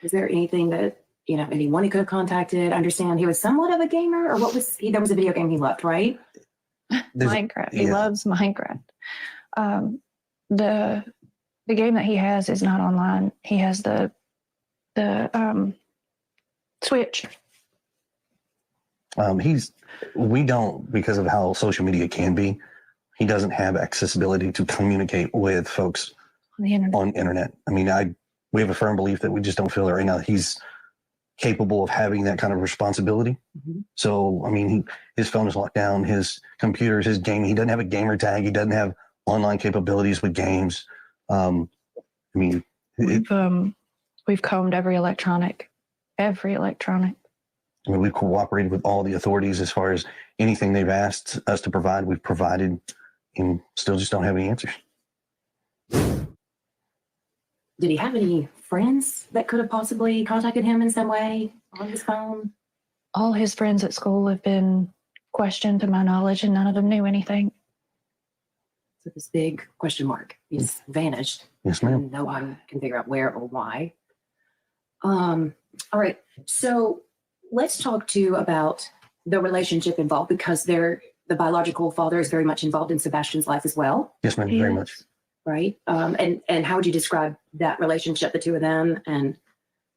Is there anything that, you know, anyone he could have contacted? I understand he was somewhat of a gamer, or what was he? There was a video game he loved, right? Minecraft. He loves Minecraft. The game that he has is not online. He has the Switch. We don't, because of how social media can be, he doesn't have accessibility to communicate with folks on the internet. I mean, we have a firm belief that we just don't feel that right now he's capable of having that kind of responsibility. Mm-hmm. So, I mean, his phone is locked down, his computers, his game. He doesn't have a gamer tag. He doesn't have online capabilities with games. I mean, we've combed every electronic. I mean, we've cooperated with all the authorities as far as anything they've asked us to provide. We've provided, and still just don't have any answers. Did he have any friends that could have possibly contacted him in some way on his phone? All his friends at school have been questioned to my knowledge, and none of them knew anything. So this big question mark. He's vanished. Yes, ma'am. No one can figure out where or why. All right. So let's talk too about the relationship involved, because the biological father is very much involved in Sebastian's life as well. Yes, ma'am. Very much. Right. And how would you describe that relationship, the two of them and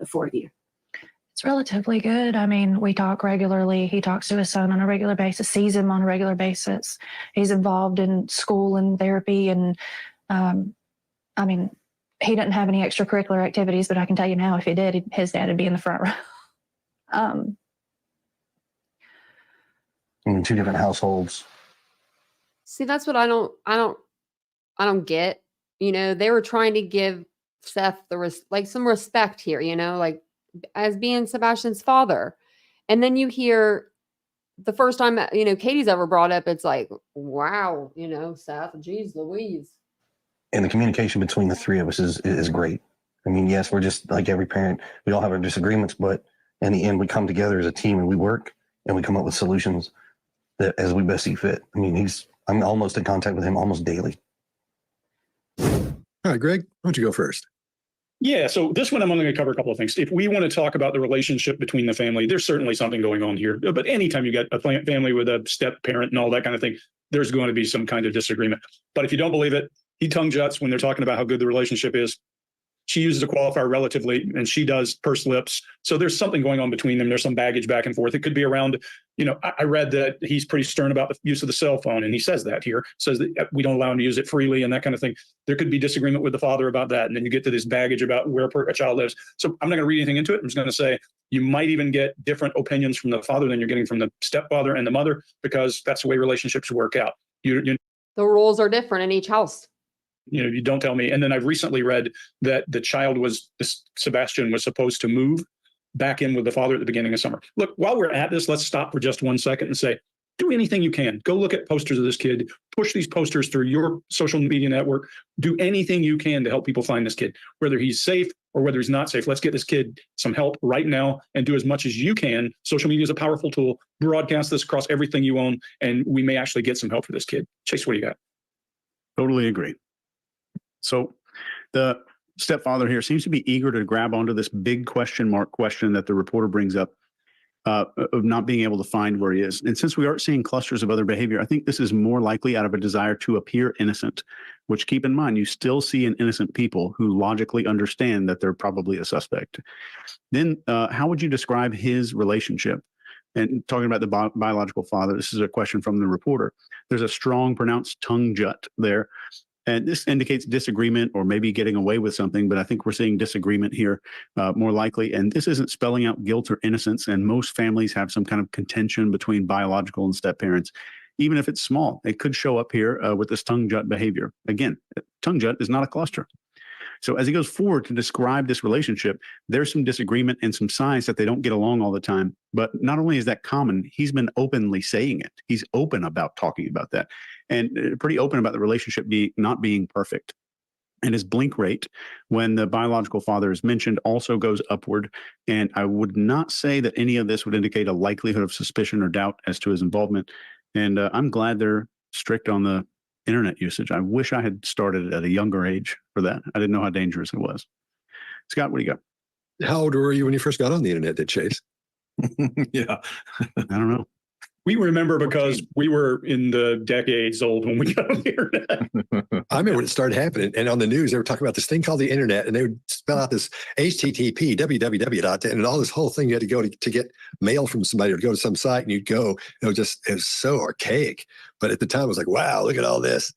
the four of you? It's relatively good. I mean, we talk regularly. He talks to his son on a regular basis, sees him on a regular basis. He's involved in school and therapy. And I mean, he didn't have any extracurricular activities, but I can tell you now, if he did, his dad would be in the front row. In 2 different households. See, that's what I don't get. You know, they were trying to give Seth some respect here, you know, like as being Sebastian's father. And then you hear the first time, you know, Katie's ever brought up, it's like, wow, you know, Seth, geez Louise. And the communication between the three of us is great. I mean, yes, we're just like every parent. We all have our disagreements, but in the end, we come together as a team and we work and we come up with solutions that as we best see fit. I mean, I'm almost in contact with him almost daily. All right, Greg, why don't you go first? Yeah, so this one I'm only going to cover a couple of things. If we want to talk about the relationship between the family, there's certainly something going on here. But anytime you get a family with a step parent and all that kind of thing, there's going to be some kind of disagreement. But if you don't believe it, he tongue juts when they're talking about how good the relationship is. She uses a qualifier relatively, and she does pursed lips. So there's something going on between them. There's some baggage back and forth. It could be around, you know, I read that he's pretty stern about the use of the cell phone, and he says that here, says that we don't allow him to use it freely and that kind of thing. There could be disagreement with the father about that. And then you get to this baggage about where a child lives. So I'm not going to read anything into it. I'm just going to say you might even get different opinions from the father than you're getting from the stepfather and the mother, because that's the way relationships work out. The rules are different in each house. You know, you don't tell me. And then I've recently read that Sebastian was supposed to move back in with the father at the beginning of summer. Look, while we're at this, let's stop for just 1 second and say, do anything you can. Go look at posters of this kid, push these posters through your social media network, do anything you can to help people find this kid, whether he's safe or whether he's not safe. Let's get this kid some help right now and do as much as you can. Social media is a powerful tool. Broadcast this across everything you own, and we may actually get some help for this kid. Chase, what do you got? Totally agree. So the stepfather here seems to be eager to grab onto this big question that the reporter brings up. of not being able to find where he is. And since we aren't seeing clusters of other behavior, I think this is more likely out of a desire to appear innocent, which, keep in mind, you still see in innocent people who logically understand that they're probably a suspect. Then how would you describe his relationship? And talking about the biological father, this is a question from the reporter. There's a strong pronounced tongue jut there. And this indicates disagreement or maybe getting away with something, but I think we're seeing disagreement here more likely. And this isn't spelling out guilt or innocence. And most families have some kind of contention between biological and step parents, even if it's small. It could show up here with this tongue jut behavior. Again, tongue jut is not a cluster. So as he goes forward to describe this relationship, there's some disagreement and some signs that they don't get along all the time. But not only is that common, he's been openly saying it. He's open about talking about that and pretty open about the relationship not being perfect. And his blink rate when the biological father is mentioned also goes upward. And I would not say that any of this would indicate a likelihood of suspicion or doubt as to his involvement. And I'm glad they're strict on the internet usage. I wish I had started at a younger age for that. I didn't know how dangerous it was. Scott, what do you got? How old were you when you first got on the internet, Chase? Yeah. I don't know. We remember because we were in the decades old when we got on the internet. I remember when it started happening, and on the news they were talking about this thing called the internet, and they would spell out this HTTP, www, and all this whole thing you had to go to get mail from somebody or go to some site, and you'd go. It was so archaic, but at the time it was like, wow, look at all this,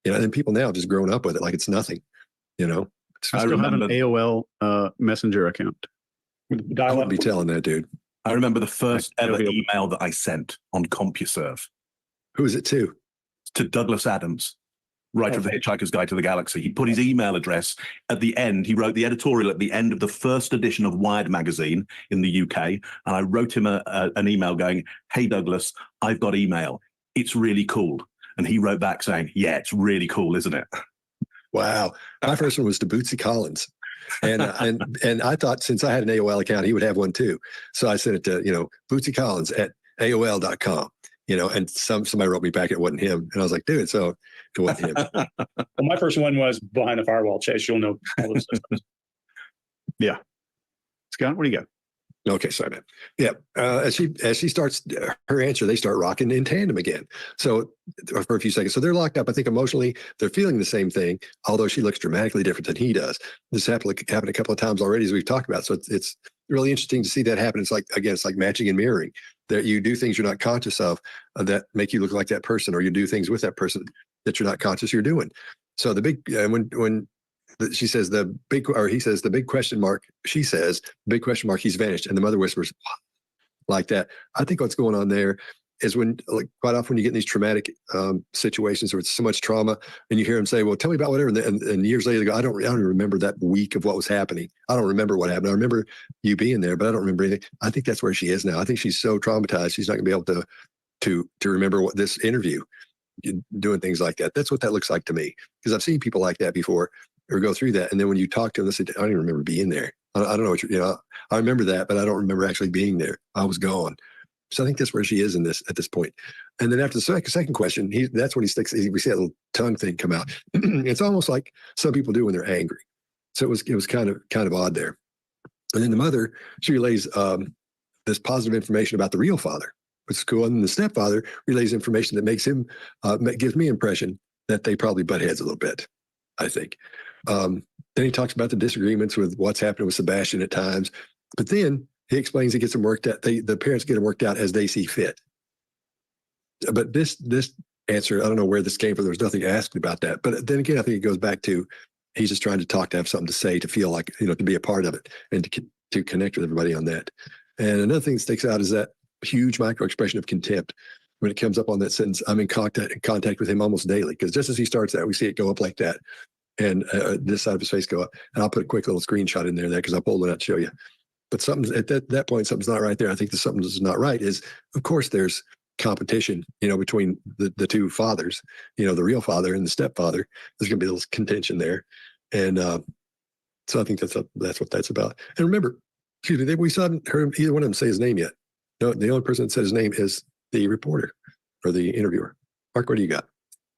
and then people now have just grown up with it like it's nothing, I still have an AOL Messenger account. I wouldn't be telling that, dude. I remember the first ever email that I sent on CompuServe. Who is it to? To Douglas Adams, writer of The Hitchhiker's Guide to the Galaxy. He put his email address at the end. He wrote the editorial at the end of the first edition of Wired magazine in the UK. And I wrote him an email going, "Hey, Douglas, I've got email. It's really cool." And he wrote back saying, "Yeah, it's really cool, isn't it?" Wow. My first one was to Bootsy Collins. And I thought since I had an AOL account, he would have one too. So I sent it to, Bootsy Collins at AOL.com, and somebody wrote me back, it wasn't him. And I was like, dude, so it wasn't him. Well, my first one was behind the firewall, Chase. You'll know all those systems. Yeah. Scott, what do you got? Okay, sorry, man. Yeah, as she starts her answer, they start rocking in tandem again. So for a few seconds, so they're locked up. I think emotionally, they're feeling the same thing, although she looks dramatically different than he does. This happened a couple of times already, as we've talked about. So it's really interesting to see that happen. It's like matching and mirroring. That you do things you're not conscious of that make you look like that person, or you do things with that person that you're not conscious you're doing. So the big when she says he says the big question mark, she says the big question mark, he's vanished, and the mother whispers like that. I think what's going on there is when, like, quite often when you get in these traumatic situations where it's so much trauma, and you hear him say, "Well, tell me about whatever," and years later they go, I don't even remember that week of what was happening. I don't remember what happened. I remember you being there, but I don't remember anything. I think that's where she is now. I think she's so traumatized she's not going to be able to remember what this interview, doing things like that. That's what that looks like to me, because I've seen people like that before, or go through that, and then when you talk to them, they say, "I don't even remember being there. I don't know what I remember that, but I don't remember actually being there. I was gone." So I think that's where she is at this point. And then after the second question, that's when he sticks. We see that little tongue thing come out. It's almost like some people do when they're angry. So it was kind of odd there. And then the mother, she relays this positive information about the real father, which is cool. And then the stepfather relays information that makes him gives me impression that they probably butt heads a little bit, I think. Then he talks about the disagreements with what's happening with Sebastian at times, but then he explains he gets them worked out. The parents get them worked out as they see fit. But this answer, I don't know where this came from. There was nothing asked about that. But then again, I think it goes back to he's just trying to talk, to have something to say, to feel like, to be a part of it, and to connect with everybody on that. And another thing that sticks out is that huge micro expression of contempt when it comes up on that sentence. I'm in contact with him almost daily, because just as he starts that, we see it go up like that, and this side of his face go up. And I'll put a quick little screenshot in there because I'll pull it out to show you. But something at that point, something's not right there. I think that something that's not right is, of course, there's competition, between the two fathers, the real father and the stepfather. There's going to be a little contention there. And so I think that's what that's about. And remember, we haven't heard either one of them say his name yet. No, the only person that said his name is the reporter or the interviewer. Mark, what do you got?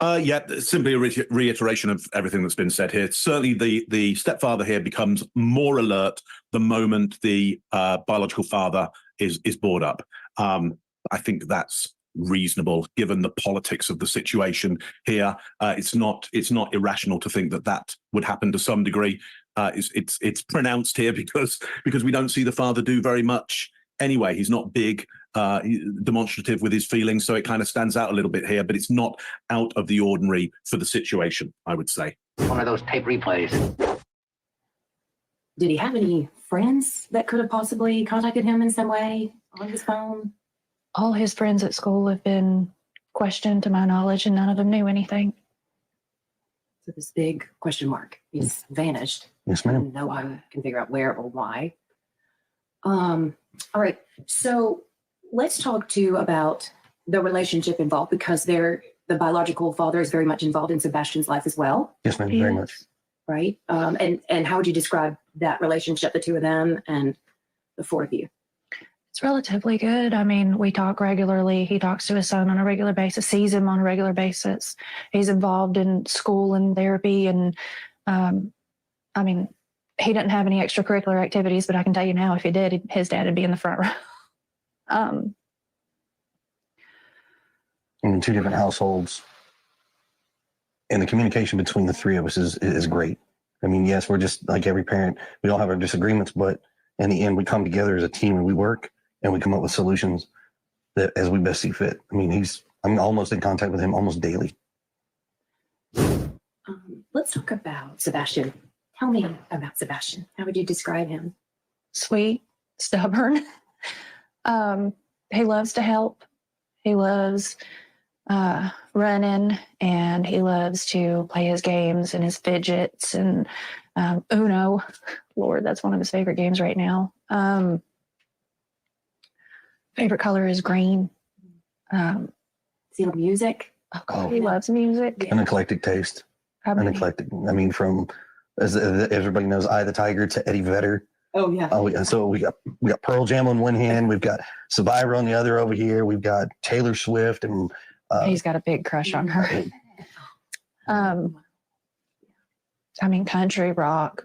Yeah, simply a reiteration of everything that's been said here. Certainly the stepfather here becomes more alert the moment the biological father is board up. I think that's reasonable given the politics of the situation here. It's not irrational to think that would happen to some degree. It's pronounced here because we don't see the father do very much anyway. He's not big, demonstrative with his feelings, so it kind of stands out a little bit here, but it's not out of the ordinary for the situation, I would say. One of those tape replays. Did he have any friends that could have possibly contacted him in some way on his phone? All his friends at school have been questioned to my knowledge, and none of them knew anything. So this big question mark, he's vanished. Yes, ma'am. No one can figure out where or why. All right, so let's talk too about the relationship involved, because the biological father is very much involved in Sebastian's life as well. Yes, ma'am, very much. Right? And how would you describe that relationship, the two of them and the four of you? It's relatively good. I mean, we talk regularly. He talks to his son on a regular basis, sees him on a regular basis. He's involved in school and therapy. And I mean, he didn't have any extracurricular activities, but I can tell you now, if he did, his dad would be in the front row. In two different households, and the communication between the three of us is great. I mean, yes, we're just like every parent. We all have our disagreements, but in the end, we come together as a team and we work and we come up with solutions that as we best see fit. I mean, I'm almost in contact with him almost daily. Let's talk about Sebastian. Tell me about Sebastian. How would you describe him? Sweet, stubborn. He loves to help. He loves running, and he loves to play his games and his fidgets and Uno. Lord, that's one of his favorite games right now. Favorite color is green. Does he love music? Oh, he loves music. An eclectic taste. An eclectic. I mean, from as everybody knows, Eye of the Tiger to Eddie Vedder. Oh yeah. So we got Pearl Jam on one hand, we've got Survivor on the other over here, we've got Taylor Swift, and he's got a big crush on her. I mean, country rock.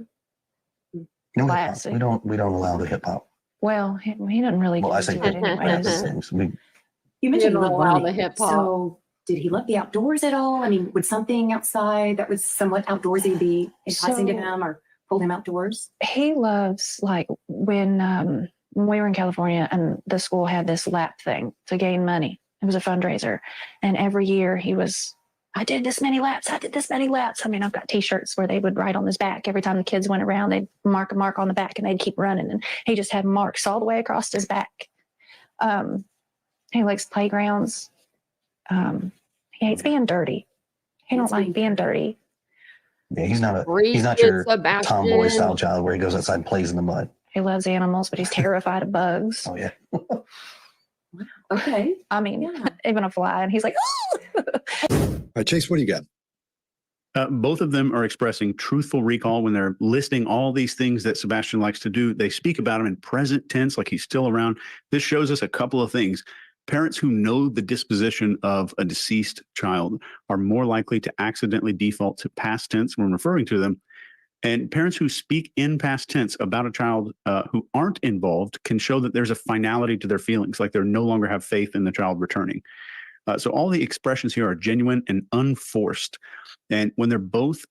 No classic. We don't allow the hip hop. Well, he doesn't really. Well, I say it anyways. You mentioned don't he loved allow running. the hip-hop. So did he love the outdoors at all? I mean, would something outside that was somewhat outdoorsy be enticing to him or pull him outdoors? He loves, like, when we were in California and the school had this lap thing to gain money. It was a fundraiser. And every year I did this many laps. I did this many laps. I mean, I've got T-shirts where they would write on his back. Every time the kids went around, they'd mark a mark on the back and they'd keep running. And he just had marks all the way across his back. He likes playgrounds. He hates being dirty. He don't like being dirty. Yeah, he's not Read your Sebastian. tomboy style child where he goes outside and plays in the mud. He loves animals, but he's terrified of bugs. Oh yeah. Okay. I mean, even a fly, and he's like, All right, Chase, what do you got? Both of them are expressing truthful recall when they're listing all these things that Sebastian likes to do. They speak about him in present tense, like he's still around. This shows us a couple of things. Parents who know the disposition of a deceased child are more likely to accidentally default to past tense when referring to them. And parents who speak in past tense about a child who aren't involved can show that there's a finality to their feelings, like they no longer have faith in the child returning. So all the expressions here are genuine and unforced. And when they're both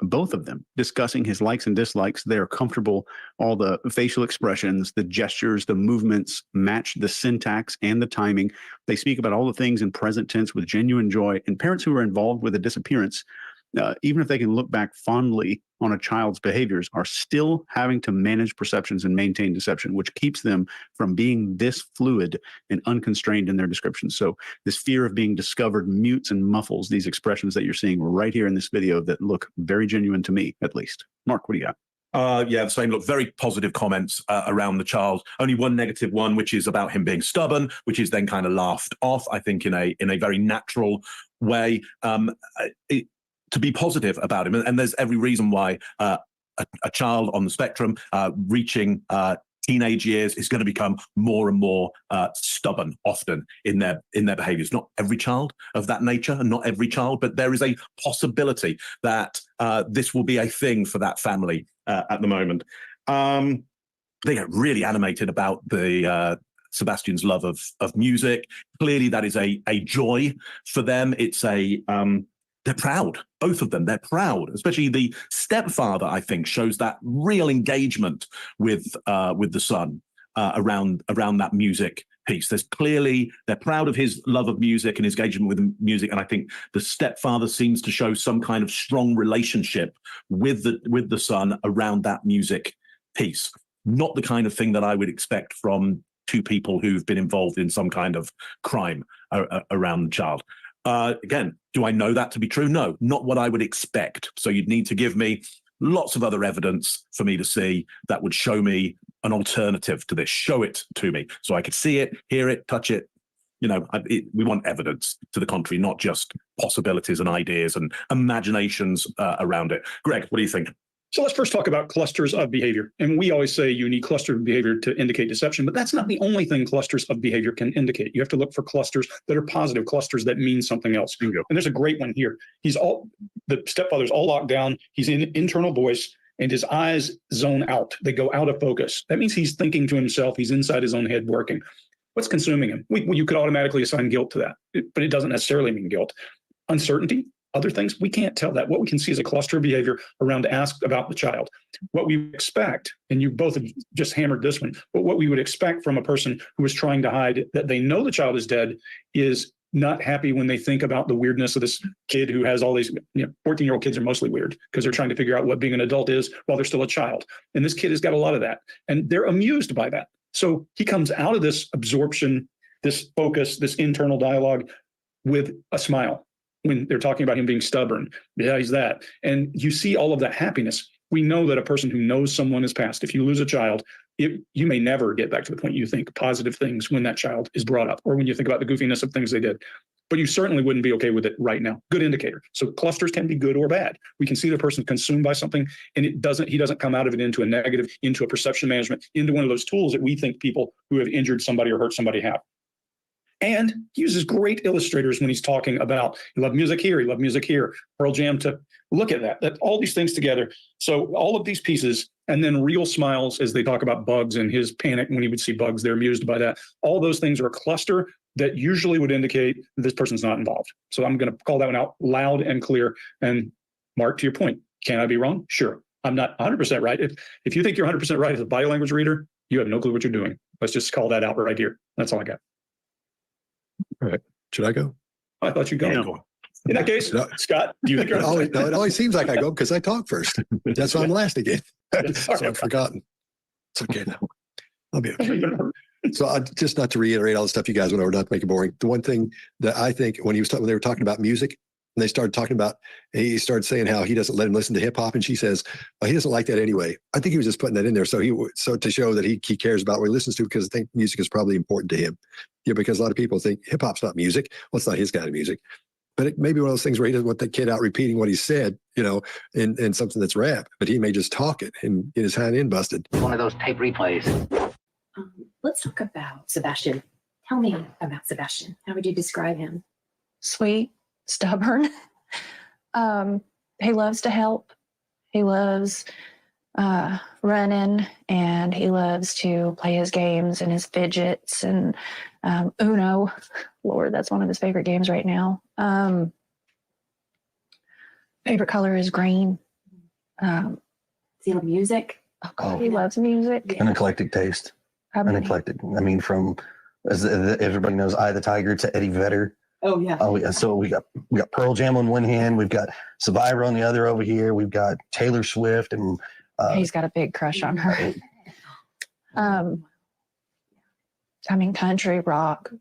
of them discussing his likes and dislikes, they are comfortable. All the facial expressions, the gestures, the movements match the syntax and the timing. They speak about all the things in present tense with genuine joy. And parents who are involved with a disappearance, even if they can look back fondly on a child's behaviors, are still having to manage perceptions and maintain deception, which keeps them from being this fluid and unconstrained in their descriptions. So this fear of being discovered mutes and muffles these expressions that you're seeing right here in this video that look very genuine to me, at least. Mark, what do you got? Yeah, the same. Look, very positive comments around the child. Only one negative one, which is about him being stubborn, which is then kind of laughed off, I think, in a very natural way. To be positive about him. And there's every reason why a child on the spectrum reaching teenage years is going to become more and more stubborn often in their behaviors. Not every child of that nature and not every child, but there is a possibility that this will be a thing for that family at the moment. They get really animated about the Sebastian's love of music. Clearly, that is a joy for them. It's they're proud, both of them. They're proud, especially the stepfather, I think, shows that real engagement with the son around that music piece. They're proud of his love of music and his engagement with music. And I think the stepfather seems to show some kind of strong relationship with the son around that music piece. Not the kind of thing that I would expect from two people who've been involved in some kind of crime around the child. Again, do I know that to be true? No, not what I would expect. So you'd need to give me lots of other evidence for me to see that would show me an alternative to this. Show it to me so I could see it, hear it, touch it. You know, we want evidence to the contrary, not just possibilities and ideas and imaginations around it. Greg, what do you think? So let's first talk about clusters of behavior. And we always say you need cluster of behavior to indicate deception, but that's not the only thing clusters of behavior can indicate. You have to look for clusters that are positive, clusters that mean something else. Bingo. And there's a great one here. The stepfather's all locked down. He's in internal voice and his eyes zone out. They go out of focus. That means he's thinking to himself. He's inside his own head working. What's consuming him? You could automatically assign guilt to that, but it doesn't necessarily mean guilt. Uncertainty. Other things, we can't tell that. What we can see is a cluster of behavior around to ask about the child. What we expect, and you both have just hammered this one, but what we would expect from a person who is trying to hide that they know the child is dead is not happy when they think about the weirdness of this kid who has all these, 14-year-old kids are mostly weird because they're trying to figure out what being an adult is while they're still a child. And this kid has got a lot of that. And they're amused by that. So he comes out of this absorption, this focus, this internal dialogue with a smile. When they're talking about him being stubborn, yeah, he's that. And you see all of that happiness. We know that a person who knows someone is passed, if you lose a child, you may never get back to the point you think positive things when that child is brought up, or when you think about the goofiness of things they did. But you certainly wouldn't be okay with it right now. Good indicator. So clusters can be good or bad. We can see the person consumed by something, and he doesn't come out of it into a negative, into a perception management, into one of those tools that we think people who have injured somebody or hurt somebody have. And he uses great illustrators when he's talking about, you love music here, you love music here, Pearl Jam, to look at that all these things together. So all of these pieces, and then real smiles as they talk about bugs and his panic when he would see bugs, they're amused by that. All those things are a cluster that usually would indicate this person's not involved. So I'm going to call that one out loud and clear. And Mark, to your point, can I be wrong? Sure. I'm not 100% right. If you think you're 100% right as a body language reader, you have no clue what you're doing. Let's just call that out right here. That's all I got. All right. Should I go? I thought you'd go. Yeah. In that case, Scott, do you think you're it always seems like I go because I talk first. That's why I'm last again. So I've forgotten. It's okay now. I'll be okay. So just not to reiterate all the stuff you guys went over, not to make it boring. The one thing that I think when they were talking about music, and they started talking about, he started saying how he doesn't let him listen to hip hop, and she says, well, he doesn't like that anyway. I think he was just putting that in there so to show that he cares about what he listens to, because I think music is probably important to him. Yeah, because a lot of people think hip hop's not music. Well, it's not his kind of music. But it may be one of those things where he doesn't want the kid out repeating what he said, in something that's rap, but he may just talk it and get his hind end busted. One of those tape replays. Let's talk about Sebastian. Tell me about Sebastian. How would you describe him? Sweet, stubborn. He loves to help. He loves running, and he loves to play his games and his fidgets and Uno. Lord, that's one of his favorite games right now. Favorite color is green. Does he love music? Oh God, he loves music. An eclectic taste. An eclectic. I mean, from as everybody knows, Eye of the Tiger to Eddie Vedder. Oh yeah. Oh yeah. So we got Pearl Jam on one hand, we've got Survivor on the other over here. We've got Taylor Swift, and he's got a big crush on her. I mean, country, rock,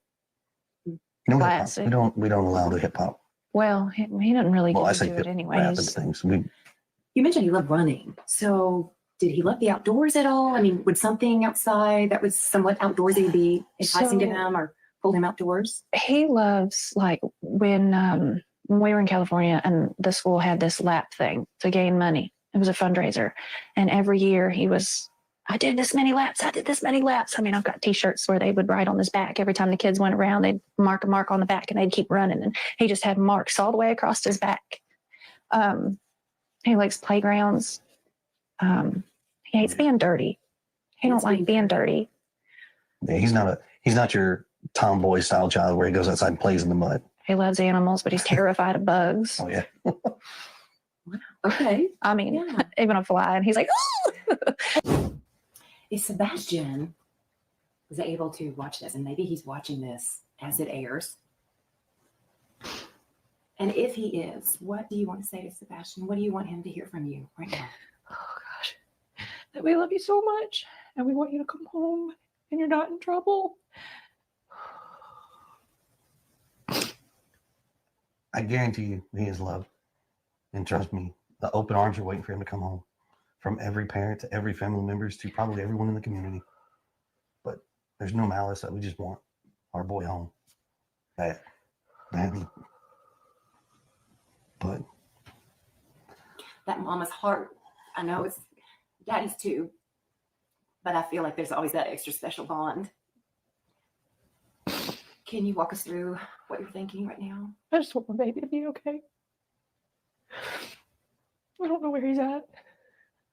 classic. We don't allow the hip hop. Well, he doesn't really get into it anyways. Things. You mentioned he loved running. So did he love the outdoors at all? I mean, would something outside that was somewhat outdoorsy be enticing to him or pull him outdoors? He loves, like, when we were in California and the school had this lap thing to gain money. It was a fundraiser. And every year I did this many laps. I did this many laps. I mean, I've got T-shirts where they would write on his back. Every time the kids went around, they'd mark a mark on the back, and they'd keep running. And he just had marks all the way across his back. He likes playgrounds. He hates being dirty. He don't like being dirty. Yeah, He's not your tomboy style child where he goes outside and plays in the mud. He loves animals, but he's terrified of bugs. Oh yeah. Okay. I mean, even a fly, and he's like, If Sebastian was able to watch this, and maybe he's watching this as it airs, and if he is, what do you want to say to Sebastian? What do you want him to hear from you right now? oh gosh, that we love you so much, and we want you to come home, and you're not in trouble. I guarantee you he is loved. And trust me, the open arms are waiting for him to come home. From every parent to every family members to probably everyone in the community. But there's no malice. That we just want our boy home. Badly. But That mama's heart, I know it's daddy's too, but I feel like there's always that extra special bond. Can you walk us through what you're thinking right now? I just want my baby to be okay. I don't know where he's at.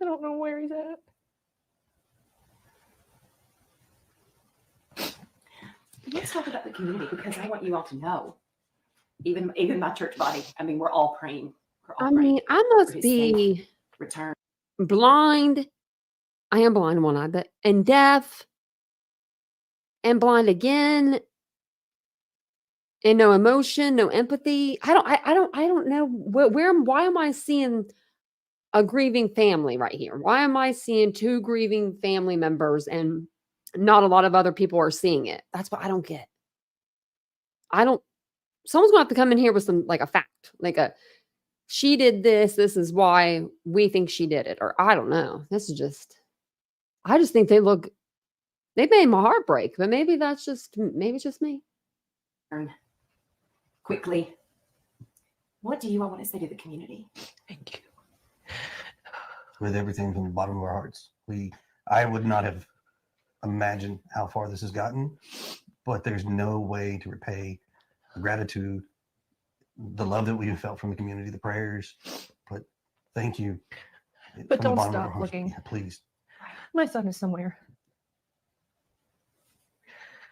I don't know where he's at. Let's talk about the community, because I want you all to know, even my church body. I mean, we're all praying. I mean, I must be return. blind. I am blind in one eye, but and deaf, and blind again, and no emotion, no empathy. I don't know why am I seeing a grieving family right here? Why am I seeing two grieving family members and not a lot of other people are seeing it? That's what I don't get. Someone's gonna have to come in here with some, like, a fact, like she did this. This is why we think she did it. Or I don't know. I just think they made my heart break, but maybe it's just me. Quickly, what do you all want to say to the community? Thank you. with everything from the bottom of our hearts, I would not have imagined how far this has gotten, but there's no way to repay the gratitude, the love that we have felt from the community, the prayers. But thank you. But from the don't bottom of our stop hearts. looking. Yeah, please. My son is somewhere.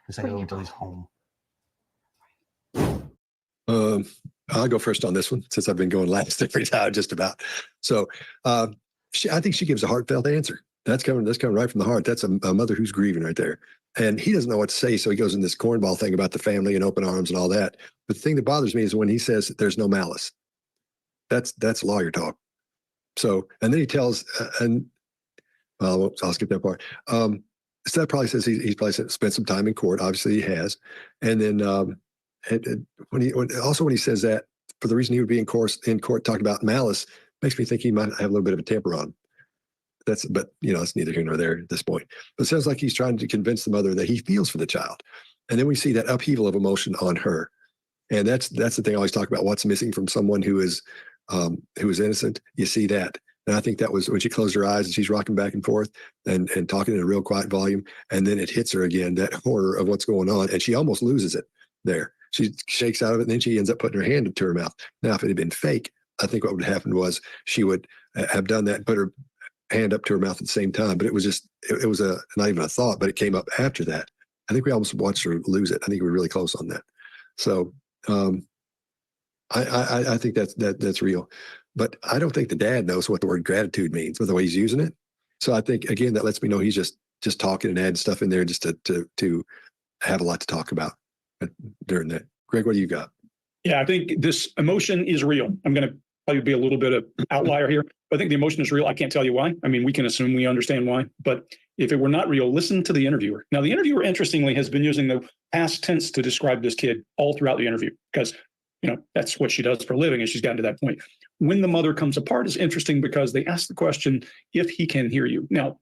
This ain't over until he's home. I'll go first on this one since I've been going last every time, just about. So I think she gives a heartfelt answer. That's coming right from the heart. That's a mother who's grieving right there. And he doesn't know what to say, so he goes in this cornball thing about the family and open arms and all that. But the thing that bothers me is when he says there's no malice. That's lawyer talk. So, and then he tells, I'll skip that part. So that probably says he's probably spent some time in court. Obviously, he has. And then when he says that, for the reason he would be in court talking about malice, makes me think he might have a little bit of a temper on him. But it's neither here nor there at this point. But it sounds like he's trying to convince the mother that he feels for the child. And then we see that upheaval of emotion on her. And that's the thing I always talk about. What's missing from someone who is innocent? You see that. And I think that was when she closed her eyes and she's rocking back and forth and talking in a real quiet volume. And then it hits her again, that horror of what's going on. And she almost loses it there. She shakes out of it, and then she ends up putting her hand to her mouth. Now, if it had been fake, I think what would have happened was she would have done that and put her hand up to her mouth at the same time. But it was just, it was not even a thought, but it came up after that. I think we almost watched her lose it. I think we were really close on that. So I think that's real. But I don't think the dad knows what the word gratitude means with the way he's using it. So I think, again, that lets me know he's just talking and adding stuff in there just to have a lot to talk about during that. Greg, what do you got? Yeah, I think this emotion is real. I'm going to probably be a little bit of outlier here, but I think the emotion is real. I can't tell you why. I mean, we can assume we understand why, but if it were not real, listen to the interviewer. Now, the interviewer, interestingly, has been using the past tense to describe this kid all throughout the interview because, that's what she does for a living, and she's gotten to that point. When the mother comes apart is interesting because they ask the question, if he can hear you. Now,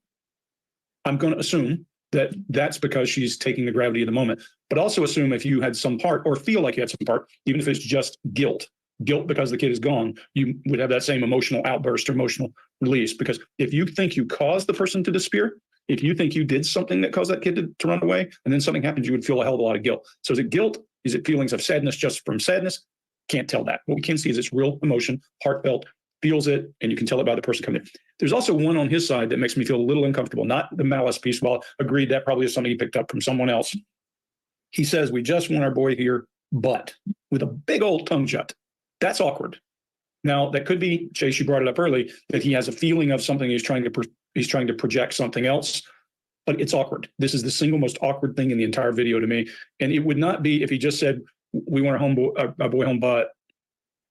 I'm going to assume that that's because she's taking the gravity of the moment, but also assume if you had some part or feel like you had some part, even if it's just guilt because the kid is gone, you would have that same emotional outburst or emotional release. Because if you think you caused the person to disappear, if you think you did something that caused that kid to run away, and then something happens, you would feel a hell of a lot of guilt. So is it guilt? Is it feelings of sadness just from sadness? Can't tell that. What we can see is it's real emotion, heartfelt, feels it, and you can tell it by the person coming in. There's also one on his side that makes me feel a little uncomfortable, not the malice piece. Well, agreed, that probably is something he picked up from someone else. He says, we just want our boy here, but with a big old tongue shut. That's awkward. Now, that could be, Chase, you brought it up early, that he has a feeling of something, he's trying to project something else, but it's awkward. This is the single most awkward thing in the entire video to me. And it would not be if he just said, we want our boy home, but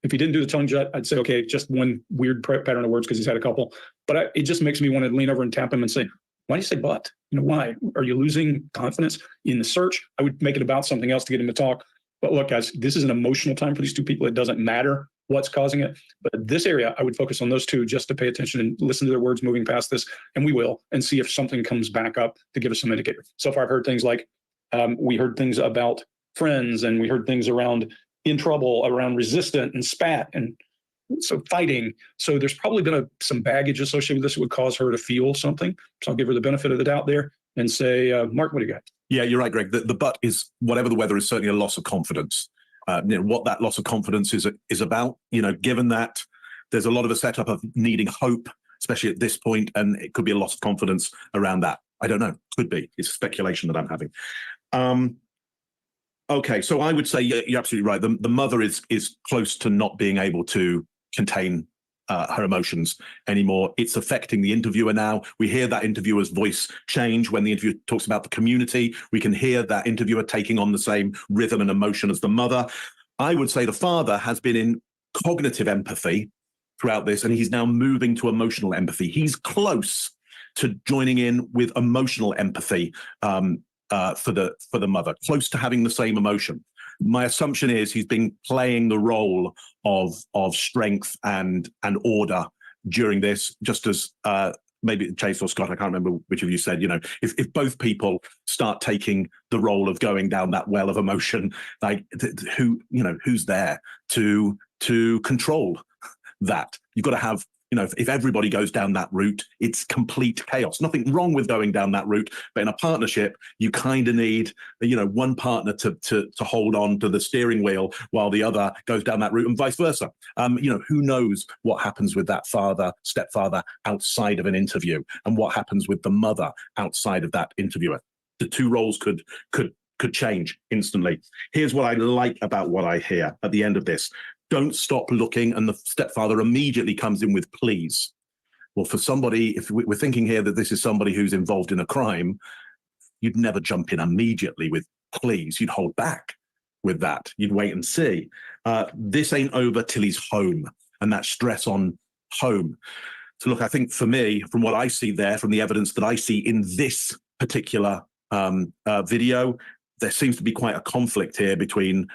if he didn't do the tongue shut, I'd say, okay, just one weird pattern of words because he's had a couple. But it just makes me want to lean over and tap him and say, why do you say but? Why? Are you losing confidence in the search? I would make it about something else to get him to talk. But look, guys, this is an emotional time for these two people. It doesn't matter what's causing it. But this area, I would focus on those two just to pay attention and listen to their words moving past this. And we will, and see if something comes back up to give us some indicator. So far, I've heard things like, we heard things about friends, and we heard things around in trouble, around resistant and spat, and so fighting. So there's probably been some baggage associated with this that would cause her to feel something. So I'll give her the benefit of the doubt there and say, Mark, what do you got? Yeah, you're right, Greg. The but is, whatever the weather, is certainly a loss of confidence. What that loss of confidence is about, given that there's a lot of a setup of needing hope, especially at this point, and it could be a loss of confidence around that. I don't know. Could be. It's speculation that I'm having. Okay, so I would say you're absolutely right. The mother is close to not being able to contain her emotions anymore. It's affecting the interviewer now. We hear that interviewer's voice change when the interviewer talks about the community. We can hear that interviewer taking on the same rhythm and emotion as the mother. I would say the father has been in cognitive empathy throughout this, and he's now moving to emotional empathy. He's close to joining in with emotional empathy for the mother, close to having the same emotion. My assumption is he's been playing the role of strength and order during this, just as maybe Chase or Scott, I can't remember which of you said, if both people start taking the role of going down that well of emotion, like who's there to control that? You've got to have, if everybody goes down that route, it's complete chaos. Nothing wrong with going down that route, but in a partnership, you kind of need, one partner to hold on to the steering wheel while the other goes down that route, and vice versa. Who knows what happens with that stepfather outside of an interview, and what happens with the mother outside of that interviewer. The two roles could change instantly. Here's what I like about what I hear at the end of this. Don't stop looking, and the stepfather immediately comes in with pleas. Well, for somebody, if we're thinking here that this is somebody who's involved in a crime, you'd never jump in immediately with pleas. You'd hold back with that. You'd wait and see. This ain't over till he's home, and that stress on home. So look, I think for me, from what I see there, from the evidence that I see in this particular video, there seems to be quite a conflict here between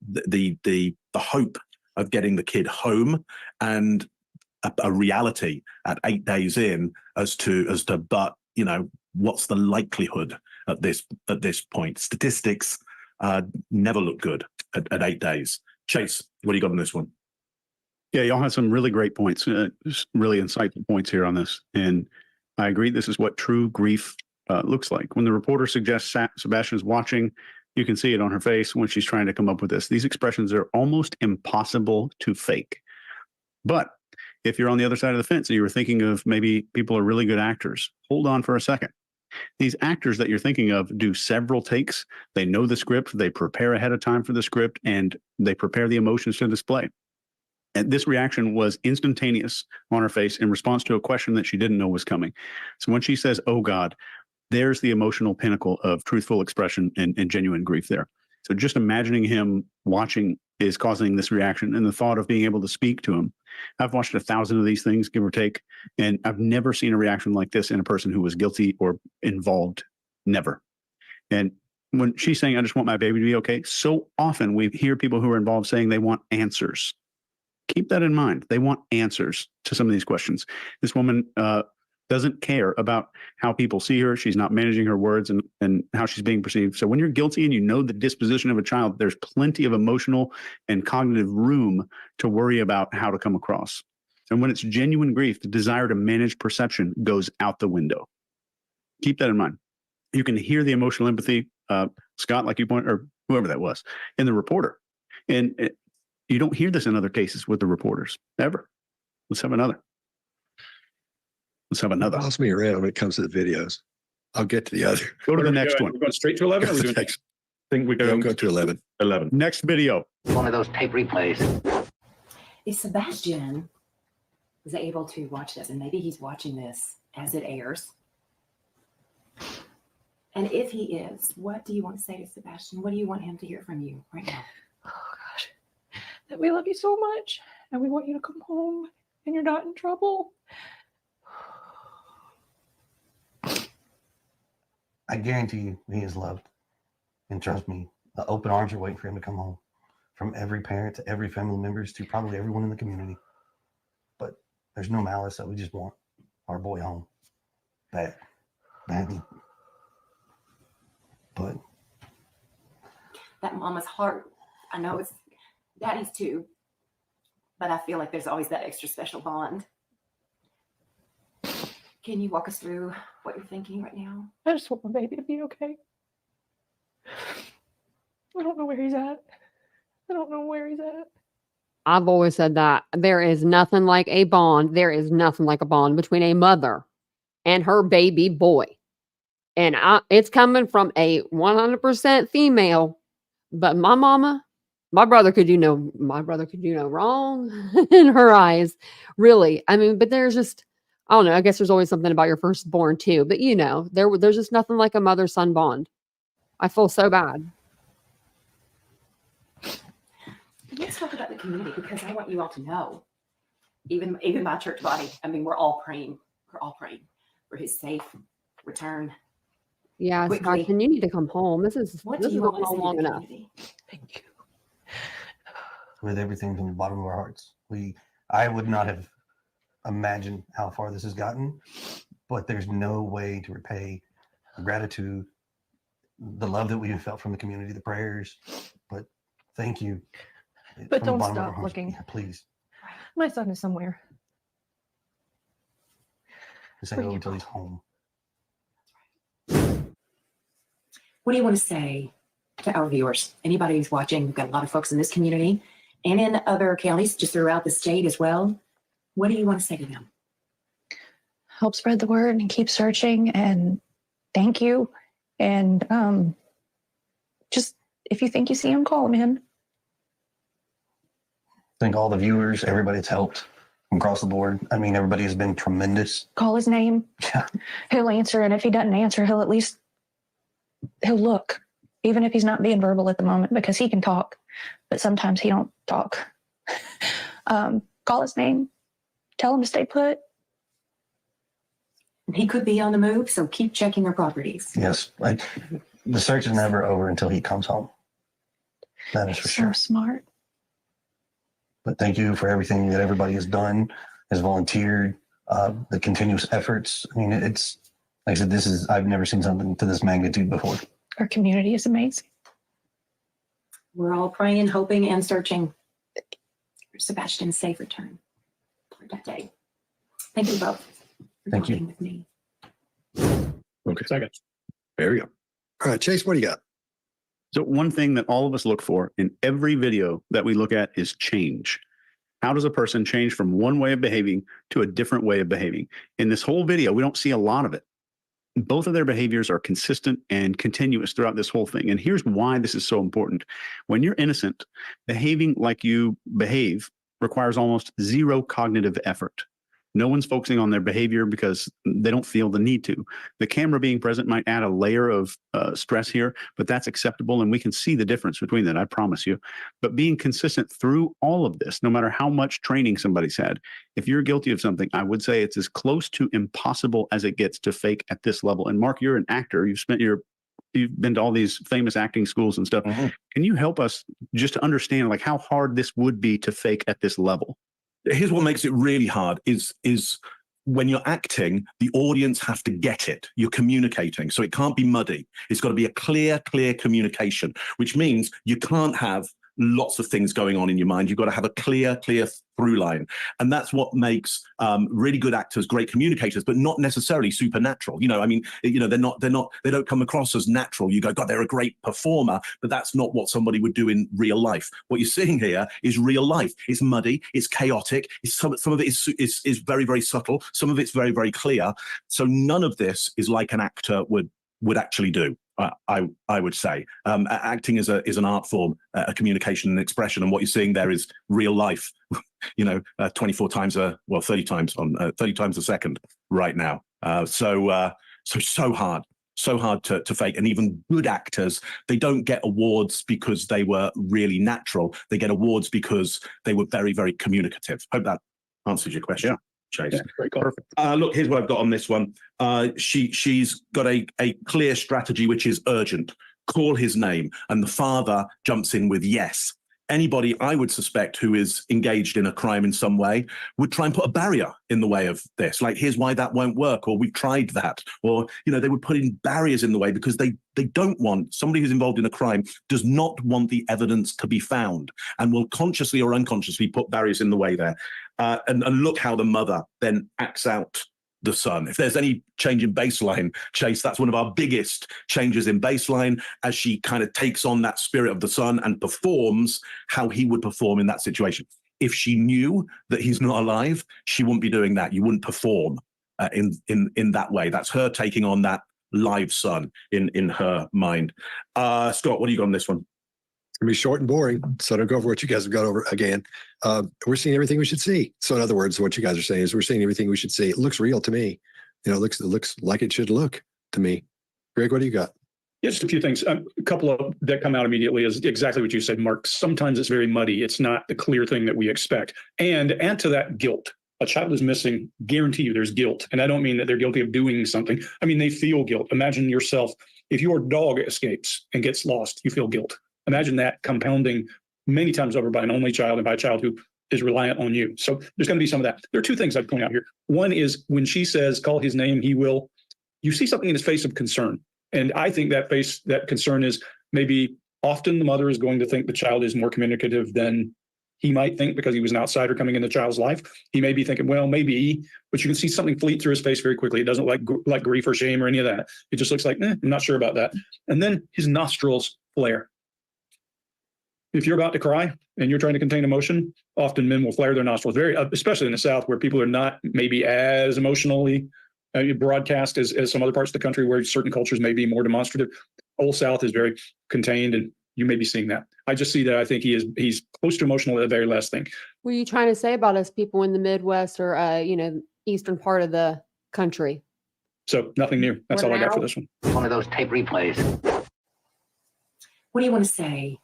the hope of getting the kid home and a reality at 8 days in as to but what's the likelihood at this point? Statistics never look good at 8 days. Chase, what do you got on this one? Yeah, y'all have some really great points, just really insightful points here on this. And I agree, this is what true grief looks like. When the reporter suggests Sebastian's watching, you can see it on her face when she's trying to come up with this. These expressions are almost impossible to fake. But if you're on the other side of the fence and you were thinking of maybe people are really good actors, hold on for a second. These actors that you're thinking of do several takes. They know the script, they prepare ahead of time for the script, and they prepare the emotions to display. And this reaction was instantaneous on her face in response to a question that she didn't know was coming. So when she says, "Oh God," there's the emotional pinnacle of truthful expression and genuine grief there. So just imagining him watching is causing this reaction, and the thought of being able to speak to him. I've watched 1,000 of these things, give or take, and I've never seen a reaction like this in a person who was guilty or involved. Never. And when she's saying, "I just want my baby to be okay," so often we hear people who are involved saying they want answers. Keep that in mind. They want answers to some of these questions. This woman doesn't care about how people see her. She's not managing her words and how she's being perceived. So when you're guilty and you know the disposition of a child, there's plenty of emotional and cognitive room to worry about how to come across. And when it's genuine grief, the desire to manage perception goes out the window. Keep that in mind. You can hear the emotional empathy, Scott, like you pointed, or whoever that was, in the reporter. And you don't hear this in other cases with the reporters, ever. Let's have another. Let's have another. Boss me around when it comes to the videos. I'll get to the other. Go to the next one. We're going straight to 11? Or are we doing think we Go to 11. 11. Next video. One of those tape replays. If Sebastian is able to watch this, and maybe he's watching this as it airs, and if he is, what do you want to say to Sebastian? What do you want him to hear from you right now? Oh gosh, that we love you so much and we want you to come home and you're not in trouble. I guarantee you he is loved. And trust me, the open arms are waiting for him to come home. From every parent to every family members to probably everyone in the community. But there's no malice, that we just want our boy home. Badly. But That mama's heart, I know it's daddy's too, but I feel like there's always that extra special bond. Can you walk us through what you're thinking right now? I just want my baby to be okay. I don't know where he's at. I've always said that there is nothing like a bond. There is nothing like a bond between a mother and her baby boy. And it's coming from a 100% female, but my mama, my brother could do no wrong in her eyes. Really. I mean, but there's just, I don't know. I guess there's always something about your firstborn too, but you know, there's just nothing like a mother-son bond. I feel so bad. Let's talk about the community, because I want you all to know, even my church body, I mean, we're all praying for his safe return. Yeah, quickly. Sebastian, you need to come home. This is What this do is you want to going say on to long the enough. community? Thank you. with everything from the bottom of our hearts. I would not have imagined how far this has gotten, but there's no way to repay the gratitude, the love that we have felt from the community, the prayers. But thank you. But from the don't bottom of our stop hearts. looking. Yeah, please. My son is somewhere. Just hang over until he's home. What do you want to say to our viewers? Anybody who's watching, we've got a lot of folks in this community and in other counties just throughout the state as well. What do you want to say to them? Help spread the word and keep searching, and thank you. And just if you think you see him, call him in. Thank all the viewers, everybody that's helped from across the board. I mean, everybody has been tremendous. Call his name. Yeah. He'll answer, and if he doesn't answer, he'll look, even if he's not being verbal at the moment, because he can talk, but sometimes he don't talk. Call his name. Tell him to stay put. He could be on the move, so keep checking our properties. Yes, like the search is never over until he comes home. That is for So sure. smart. But thank you for everything that everybody has done, has volunteered, the continuous efforts. I mean, it's like I said, I've never seen something to this magnitude before. Our community is amazing. We're all praying, hoping, and searching for Sebastian's safe return for that day. Thank you both for Thank talking you. with me. Okay. Second. There we go. All right, Chase, what do you got? So one thing that all of us look for in every video that we look at is change. How does a person change from one way of behaving to a different way of behaving? In this whole video, we don't see a lot of it. Both of their behaviors are consistent and continuous throughout this whole thing. And here's why this is so important. When you're innocent, behaving like you behave requires almost zero cognitive effort. No one's focusing on their behavior because they don't feel the need to. The camera being present might add a layer of stress here, but that's acceptable, and we can see the difference between that, I promise you. But being consistent through all of this, no matter how much training somebody's had, if you're guilty of something, I would say it's as close to impossible as it gets to fake at this level. And Mark, you're an actor. You've been to all these famous acting schools and stuff. Mm-hmm. Can you help us just to understand like how hard this would be to fake at this level? Here's what makes it really hard is when you're acting, the audience have to get it. You're communicating, so it can't be muddy. It's got to be a clear communication, which means you can't have lots of things going on in your mind. You've got to have a clear through line. And that's what makes really good actors great communicators, but not necessarily supernatural. You know, I mean, you know, they don't come across as natural. You go, God, they're a great performer, but that's not what somebody would do in real life. What you're seeing here is real life. It's muddy, it's chaotic, some of it is very, very subtle. Some of it's very, very clear. So none of this is like an actor would actually do. I would say acting is an art form, a communication and expression, and what you're seeing there is real life. 24 times 30 times on 30 times a second right now. So hard to fake. And even good actors, they don't get awards because they were really natural. They get awards because they were very, very communicative. Hope that answers your question. Yeah. Chase. Yeah, very cool. Perfect. Look, here's what I've got on this one. She's got a clear strategy, which is urgent. Call his name. And the father jumps in with yes. Anybody, I would suspect, who is engaged in a crime in some way would try and put a barrier in the way of this. Like, here's why that won't work, or we've tried that. Or, they would put in barriers in the way because they don't want, somebody who's involved in a crime does not want the evidence to be found and will consciously or unconsciously put barriers in the way there. And look how the mother then acts out the son. If there's any change in baseline, Chase, that's one of our biggest changes in baseline, as she kind of takes on that spirit of the son and performs how he would perform in that situation. If she knew that he's not alive, she wouldn't be doing that. You wouldn't perform in that way. That's her taking on that live son in her mind. Scott, what do you got on this one? It'll be short and boring, so don't go over what you guys have got over again. We're seeing everything we should see. So in other words, what you guys are saying is we're seeing everything we should see. It looks real to me. It looks like it should look to me. Greg, what do you got? Yeah, just a few things. A couple of that come out immediately is exactly what you said, Mark. Sometimes it's very muddy. It's not the clear thing that we expect. And add to that guilt. A child is missing, guarantee you there's guilt. And I don't mean that they're guilty of doing something. I mean, they feel guilt. Imagine yourself, if your dog escapes and gets lost, you feel guilt. Imagine that compounding many times over by an only child and by a child who is reliant on you. So there's going to be some of that. There are two things I'd point out here. One is when she says, call his name, he will, you see something in his face of concern. And I think that concern is maybe often the mother is going to think the child is more communicative than he might think because he was an outsider coming in the child's life. He may be thinking, well, maybe, but you can see something fleet through his face very quickly. It doesn't like grief or shame or any of that. It just looks like, I'm not sure about that. And then his nostrils flare. If you're about to cry and you're trying to contain emotion, often men will flare their nostrils, especially in the South where people are not maybe as emotionally broadcast as some other parts of the country where certain cultures may be more demonstrative. Old South is very contained, and you may be seeing that. I just see that. I think he's close to emotional at the very last thing. What are you trying to say about us people in the Midwest or, eastern part of the country? So nothing new. That's all I got for this one. One of those tape replays. What do you want to say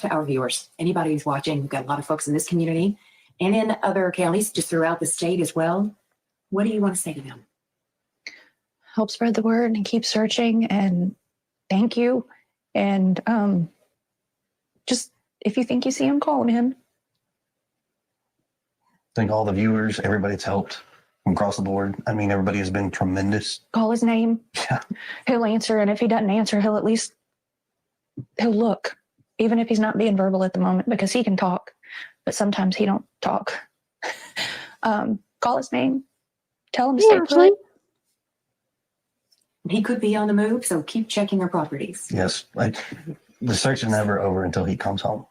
to our viewers? Anybody who's watching, we've got a lot of folks in this community and in other counties just throughout the state as well. What do you want to say to them? Help spread the word and keep searching, and thank you. And just if you think you see him, call him in. Thank all the viewers, everybody that's helped from across the board. I mean, everybody has been tremendous. Call his name. Yeah. He'll answer, and if he doesn't answer, he'll look, even if he's not being verbal at the moment, because he can talk, but sometimes he don't talk. Call his name. Tell him to stay put. He could be on the move, so keep checking our properties. Yes, the search is never over until he comes home.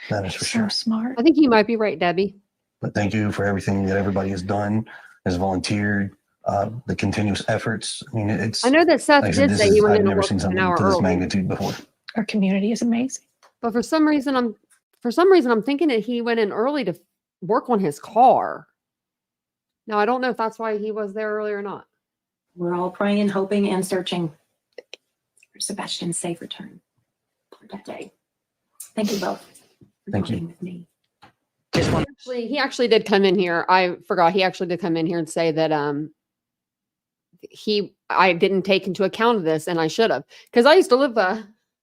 That is for sure. So smart. I think you might be right, Debbie. But thank you for everything that everybody has done, has volunteered, the continuous efforts. I mean, I know that Seth did say he went in I've never seen something to this magnitude before. Our community is amazing. But for some reason, I'm thinking that he went in early to work on his car. Now, I don't know if that's why he was there early or not. We're all praying, hoping, and searching for Sebastian's safe return for that day. Thank you both for talking with me. He actually did come in here. I forgot. He actually did come in here and say that I didn't take into account of this, and I should have, because I used to live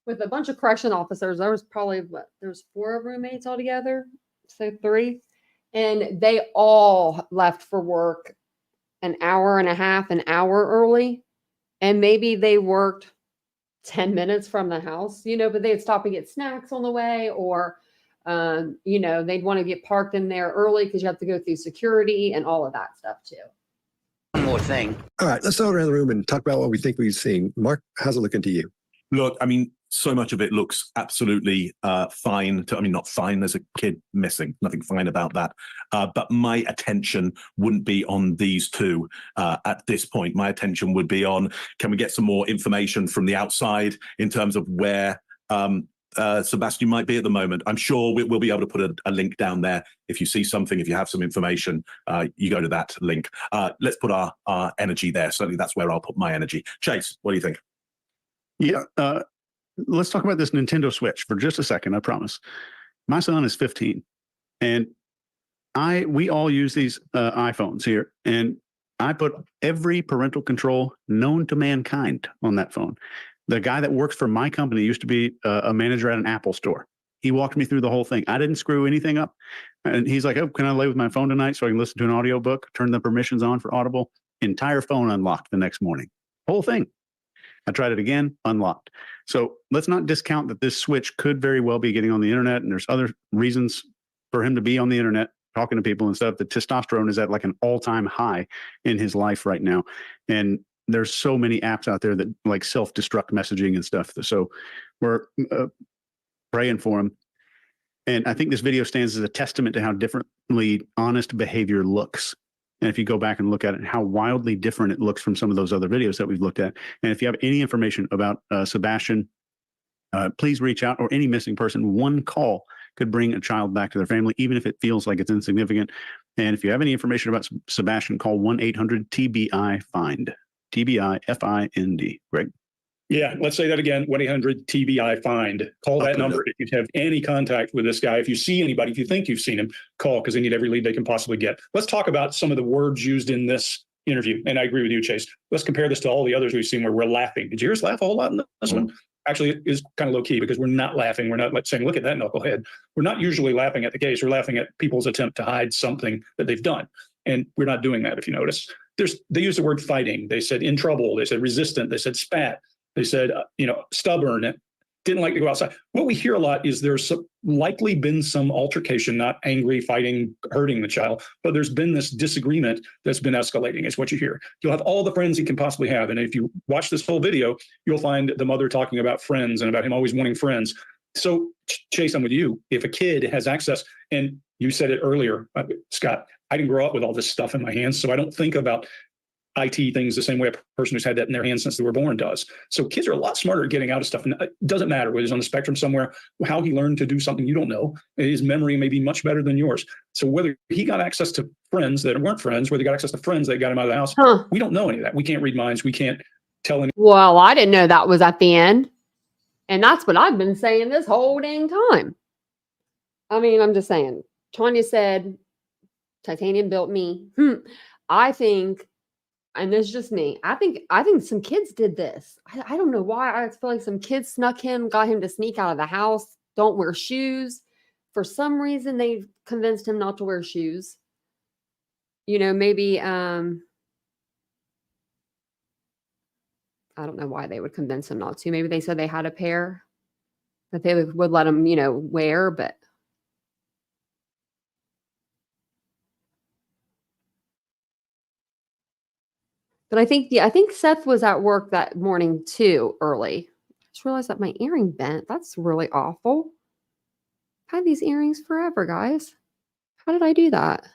with a bunch of correction officers. There was probably there's 4 roommates altogether, so 3, and they all left for work an hour and a half, an hour early, and maybe they worked 10 minutes from the house, but they'd stop and get snacks on the way, or they'd want to get parked in there early because you have to go through security and all of that stuff too. One more thing. All right, let's go around the room and talk about what we think we've seen. Mark, how's it looking to you? Look, I mean, so much of it looks absolutely fine. I mean, not fine. There's a kid missing. Nothing fine about that. But my attention wouldn't be on these two at this point. My attention would be on, can we get some more information from the outside in terms of where Sebastian might be at the moment? I'm sure we'll be able to put a link down there. If you see something, if you have some information, you go to that link. Let's put our energy there. Certainly that's where I'll put my energy. Chase, what do you think? Yeah. Let's talk about this Nintendo Switch for just a second. I promise. My son is 15, and we all use these iPhones here, and I put every parental control known to mankind on that phone. The guy that works for my company used to be a manager at an Apple store. He walked me through the whole thing. I didn't screw anything up, and he's like, "Oh, can I lay with my phone tonight so I can listen to an audiobook?" Turn the permissions on for Audible. Entire phone unlocked the next morning. Whole thing. I tried it again, unlocked. So let's not discount that this switch could very well be getting on the internet, and there's other reasons for him to be on the internet, talking to people and stuff. The testosterone is at like an all-time high in his life right now. And there's so many apps out there that like self-destruct messaging and stuff. So we're praying for him. And I think this video stands as a testament to how differently honest behavior looks. And if you go back and look at it, how wildly different it looks from some of those other videos that we've looked at. And if you have any information about Sebastian, please reach out, or any missing person. One call could bring a child back to their family, even if it feels like it's insignificant. And if you have any information about Sebastian, call 1-800-TBI-FIND. TBI-FIND. Greg? Yeah, let's say that again, 1-800-TBI-FIND. Call that number if you have any contact with this guy. If you see anybody, if you think you've seen him, call, because they need every lead they can possibly get. Let's talk about some of the words used in this interview. And I agree with you, Chase. Let's compare this to all the others we've seen where we're laughing. Did you hear us laugh a whole lot in this one? Actually, it is kind of low key, because we're not laughing. We're not saying, look at that knucklehead. We're not usually laughing at the case. We're laughing at people's attempt to hide something that they've done. And we're not doing that, if you notice. They use the word fighting. They said in trouble. They said resistant. They said spat. They said, stubborn, didn't like to go outside. What we hear a lot is there's likely been some altercation, not angry, fighting, hurting the child, but there's been this disagreement that's been escalating, is what you hear. You'll have all the friends he can possibly have. And if you watch this whole video, you'll find the mother talking about friends and about him always wanting friends. So, Chase, I'm with you. If a kid has access, and you said it earlier, Scott, I didn't grow up with all this stuff in my hands, so I don't think about IT things the same way a person who's had that in their hands since they were born does. So kids are a lot smarter at getting out of stuff. And it doesn't matter whether he's on the spectrum somewhere, how he learned to do something you don't know. His memory may be much better than yours. So whether he got access to friends that weren't friends, whether he got access to friends that got him out of the house, we don't know any of that. We can't read minds. We can't tell any. Well, I didn't know that was at the end. And that's what I've been saying this whole dang time. I mean, I'm just saying. Tanya said, titanium built me. I think, and this is just me, I think some kids did this. I don't know why. I feel like some kids snuck him, got him to sneak out of the house, don't wear shoes. For some reason, they convinced him not to wear shoes. Maybe, I don't know why they would convince him not to. Maybe they said they had a pair that they would let him, wear, but. But I think Seth was at work that morning too, early. I just realized that my earring bent. That's really awful. I've had these earrings forever, guys. How did I do that?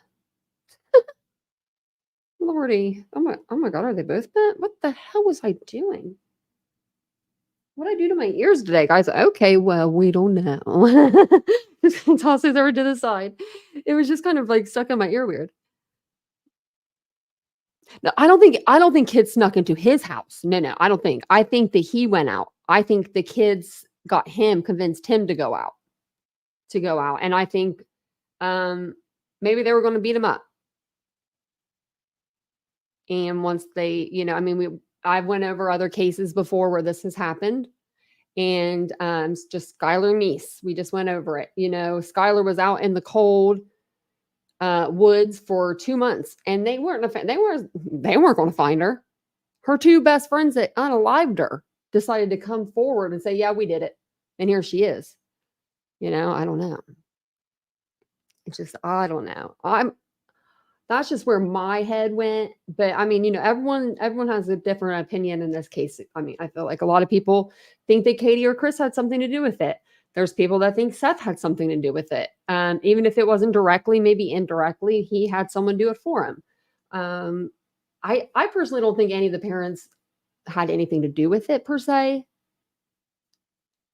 Lordy. Oh my God, are they both bent? What the hell was I doing? What did I do to my ears today, guys? Okay, well, we don't know. Just toss it over to the side. It was just kind of like stuck in my ear weird. No, I don't think kids snuck into his house. No, I don't think. I think that he went out. I think the kids convinced him to go out. And I think maybe they were going to beat him up. And once they, I've went over other cases before where this has happened. And just Skylar niece, we just went over it. Skylar was out in the cold woods for 2 months, and they weren't going to find her. Her two best friends that unalived her decided to come forward and say, yeah, we did it, and here she is. I don't know. It's just, I don't know. That's just where my head went. But I mean, everyone has a different opinion in this case. I mean, I feel like a lot of people think that Katie or Chris had something to do with it. There's people that think Seth had something to do with it. Even if it wasn't directly, maybe indirectly, he had someone do it for him. I personally don't think any of the parents had anything to do with it per se,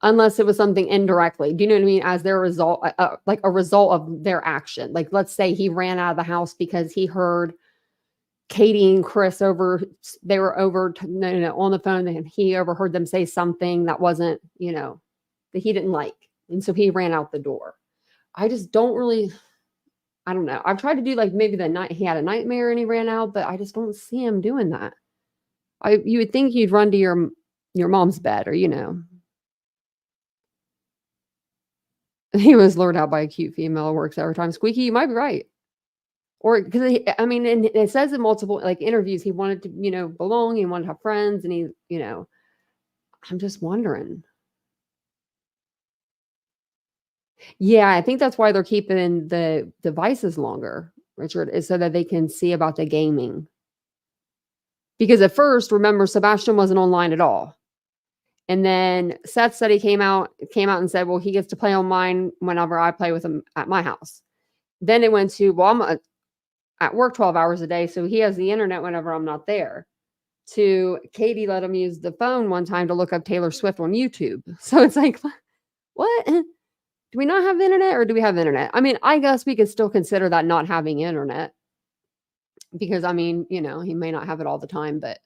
unless it was something indirectly. Do you know what I mean? As their result, like a result of their action. Like, let's say he ran out of the house because he heard Katie and Chris they were over on the phone, and he overheard them say something that wasn't, that he didn't like. And so he ran out the door. I just don't really, I don't know. I've tried to do like maybe the night he had a nightmare and he ran out, but I just don't see him doing that. You would think you'd run to your mom's bed, or he was lured out by a cute female who works every time. Squeaky, you might be right. Or because and it says in multiple like interviews, he wanted to, belong, he wanted to have friends, and he, I'm just wondering. Yeah, I think that's why they're keeping the devices longer, Richard, is so that they can see about the gaming. Because at first, remember, Sebastian wasn't online at all. And then Seth said he came out and said, well, he gets to play online whenever I play with him at my house. Then it went to, well, I'm at work 12 hours a day, so he has the internet whenever I'm not there. To Katie let him use the phone one time to look up Taylor Swift on YouTube. So it's like, what? Do we not have internet, or do we have internet? I mean, I guess we could still consider that not having internet. Because, I mean, he may not have it all the time, but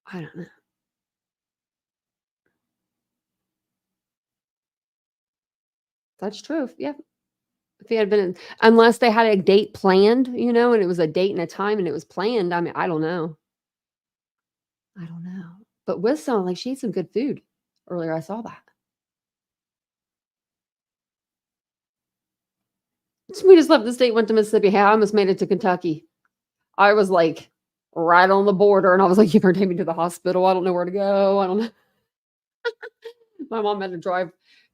I don't know. That's true. Yeah. If he had been, unless they had a date planned, and it was a date and a time and it was planned. I mean, I don't know. But Wiz sounded like she ate some good food earlier. I saw that. We just left the state, went to Mississippi. Hey, I almost made it to Kentucky. I was like right on the border, and I was like, you better take me to the hospital. I don't know where to go. I don't know. My mom had to drive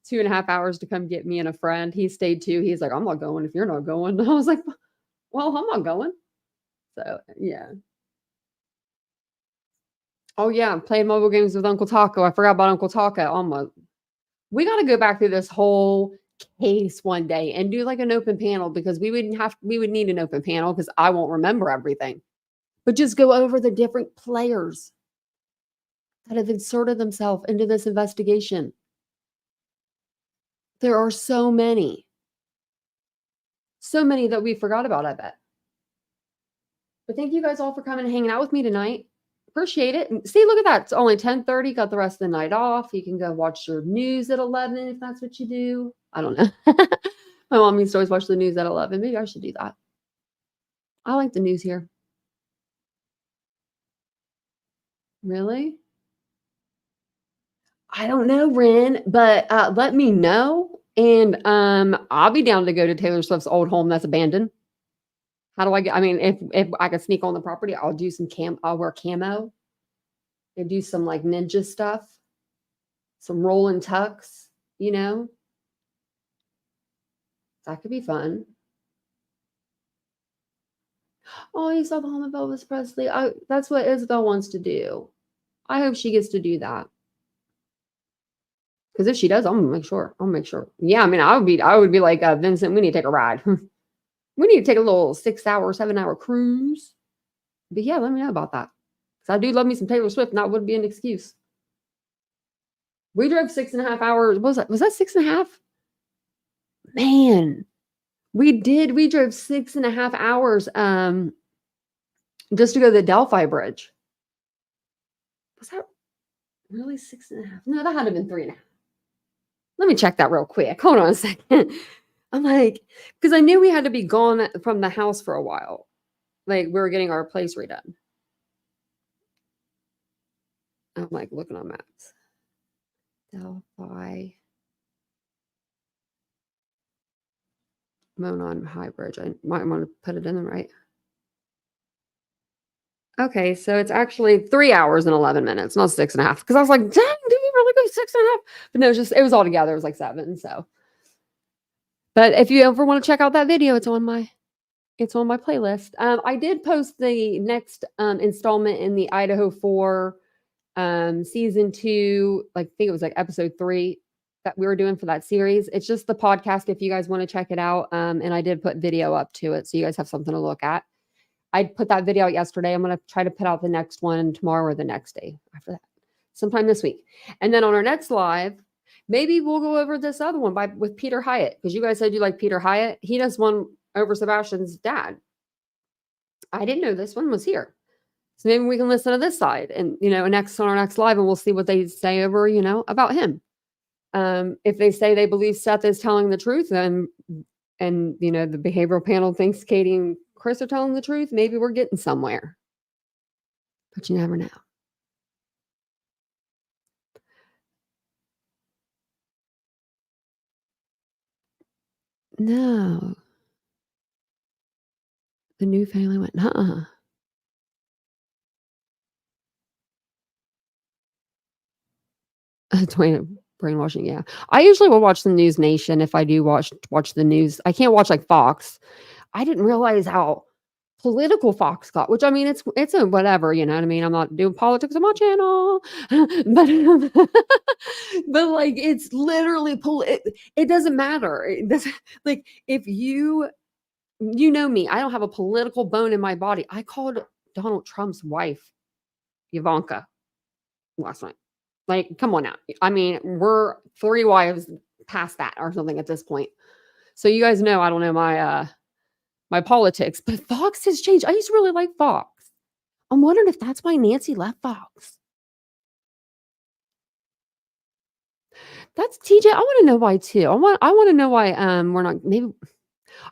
2.5 hours to come get me and a friend. He stayed too. He's like, I'm not going if you're not going. I was like, well, I'm not going. So, yeah. Oh, yeah. Played mobile games with Uncle Taco. I forgot about Uncle Taco. We got to go back through this whole case one day and do like an open panel, because we would need an open panel because I won't remember everything. But just go over the different players that have inserted themselves into this investigation. There are so many that we forgot about, I bet. But thank you guys all for coming and hanging out with me tonight. Appreciate it. And see, look at that. It's only 10:30. Got the rest of the night off. You can go watch your news at 11 if that's what you do. I don't know. My mom used to always watch the news at 11. Maybe I should do that. I like the news here. Really? I don't know, Ren, but let me know. And I'll be down to go to Taylor Swift's old home that's abandoned. How do I get? I mean, if I could sneak on the property, I'll do some I'll wear camo and do some like ninja stuff, some rolling tucks, That could be fun. Oh, you saw the home of Elvis Presley. That's what Isabel wants to do. I hope she gets to do that. Because if she does, I'm gonna make sure. I'll make sure. Yeah, I mean, I would be like, Vincent, we need to take a ride. We need to take a little 6-hour, 7-hour cruise. But yeah, let me know about that. Because I do love me some Taylor Swift, and that would be an excuse. We drove 6.5 hours. Was that 6.5? Man, we did. We drove 6.5 hours just to go to the Delphi Bridge. Was that really 6.5? No, that had to have been 3.5. Let me check that real quick. Hold on a second. I'm like, because I knew we had to be gone from the house for a while. Like, we were getting our place redone. I'm like looking on maps. Delphi. Monon High Bridge. I might want to put it in there, right? Okay, so it's actually 3 hours and 11 minutes, not 6.5. Because I was like, dang, did we really go 6.5? But no, it was all together. It was like 7. So But if you ever want to check out that video, it's on my playlist. I did post the next installment in the Idaho 4 season 2, like I think it was like episode 3 that we were doing for that series. It's just the podcast if you guys want to check it out. And I did put video up to it so you guys have something to look at. I put that video out yesterday. I'm going to try to put out the next one tomorrow or the next day after that, sometime this week. And then on our next live, maybe we'll go over this other one with Peter Hyatt, because you guys said you like Peter Hyatt. He does one over Sebastian's dad. I didn't know this one was here. So maybe we can listen to this side and, on our next live, and we'll see what they say over, about him. If they say they believe Seth is telling the truth and the behavioral panel thinks Katie and Chris are telling the truth, maybe we're getting somewhere. But you never know. No. The new family went, brainwashing, yeah. I usually will watch the News Nation if I do watch the news. I can't watch like Fox. I didn't realize how political Fox got, which I mean, it's a whatever, you know what I mean? I'm not doing politics on my channel, but like, it's literally, it doesn't matter. It doesn't, like, if you know me, I don't have a political bone in my body. I called Donald Trump's wife, Ivanka, last night. Like, come on now. I mean, we're 3 wives past that or something at this point. So you guys know I don't know my politics, but Fox has changed. I used to really like Fox. I'm wondering if that's why Nancy left Fox. That's TJ. I want to know why too. I want to know why we're not, maybe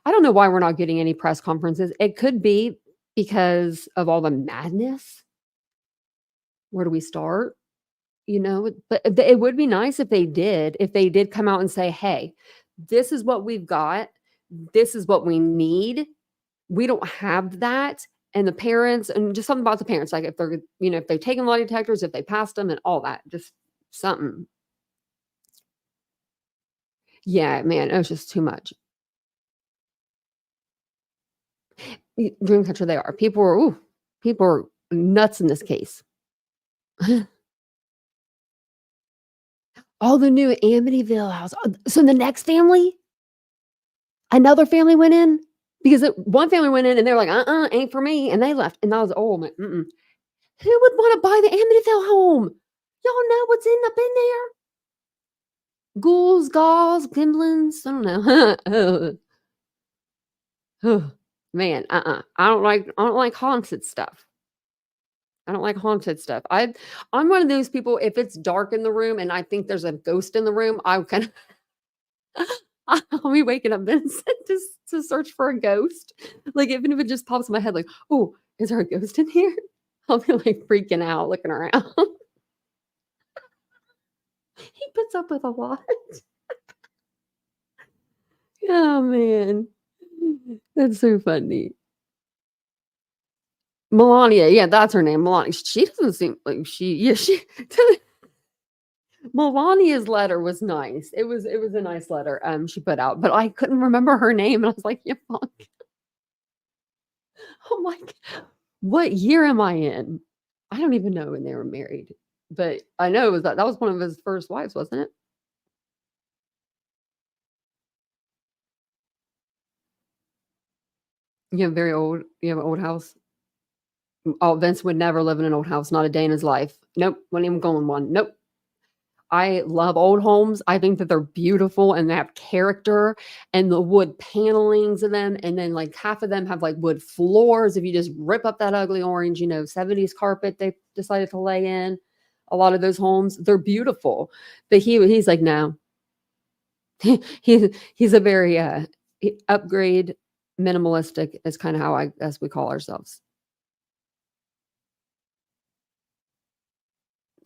I don't know why we're not getting any press conferences. It could be because of all the madness. Where do we start? But it would be nice if they did come out and say, hey, this is what we've got. This is what we need. We don't have that. And the parents, and just something about the parents, like if they're, if they've taken lie detectors, if they passed them and all that, just something. Yeah, man, it was just too much. Dream catcher they are. People are nuts in this case. All the new Amityville house. So the next family, another family went in because one family went in and they were like, ain't for me. And they left. And I was, oh, man, who would want to buy the Amityville home? Y'all know what's up in there? Ghouls, galls, gremlins. I don't know. Man, I don't like haunted stuff. I don't like haunted stuff. I'm one of those people, if it's dark in the room and I think there's a ghost in the room, I'll be waking up Vincent to search for a ghost. Like, even if it just pops in my head, like, oh, is there a ghost in here? I'll be like freaking out, looking around. He puts up with a lot. Oh, man. That's so funny. Melania, yeah, that's her name, Melania. She doesn't seem like she Melania's letter was nice. It was a nice letter she put out, but I couldn't remember her name, and I was like, "Yeah, fuck." I'm like, what year am I in? I don't even know when they were married, but I know it was that was one of his first wives, wasn't it? You have an old house. Oh, Vince would never live in an old house, not a day in his life. Nope, wouldn't even go in one. Nope. I love old homes. I think that they're beautiful and they have character, and the wood panelings of them. And then like half of them have like wood floors. If you just rip up that ugly orange, 70s carpet they decided to lay in, a lot of those homes, they're beautiful. But he's like, no. He's a very upgrade minimalistic is kind of how as we call ourselves.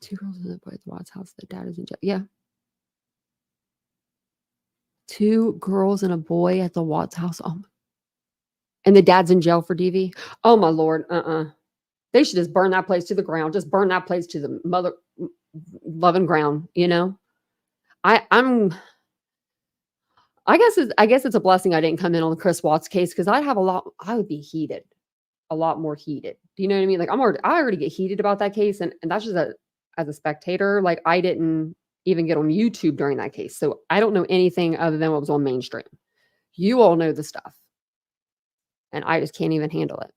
2 girls and a boy at the Watts house. The dad is in jail. Yeah. 2 girls and a boy at the Watts house. Oh, and the dad's in jail for DV. Oh my Lord. They should just burn that place to the ground. Just burn that place to the mother loving ground. I'm I guess it's a blessing I didn't come in on the Chris Watts case because I would be heated, a lot more heated. Do you know what I mean? Like I already get heated about that case, and that's just as a spectator. Like I didn't even get on YouTube during that case, so I don't know anything other than what was on mainstream. You all know the stuff, and I just can't even handle it.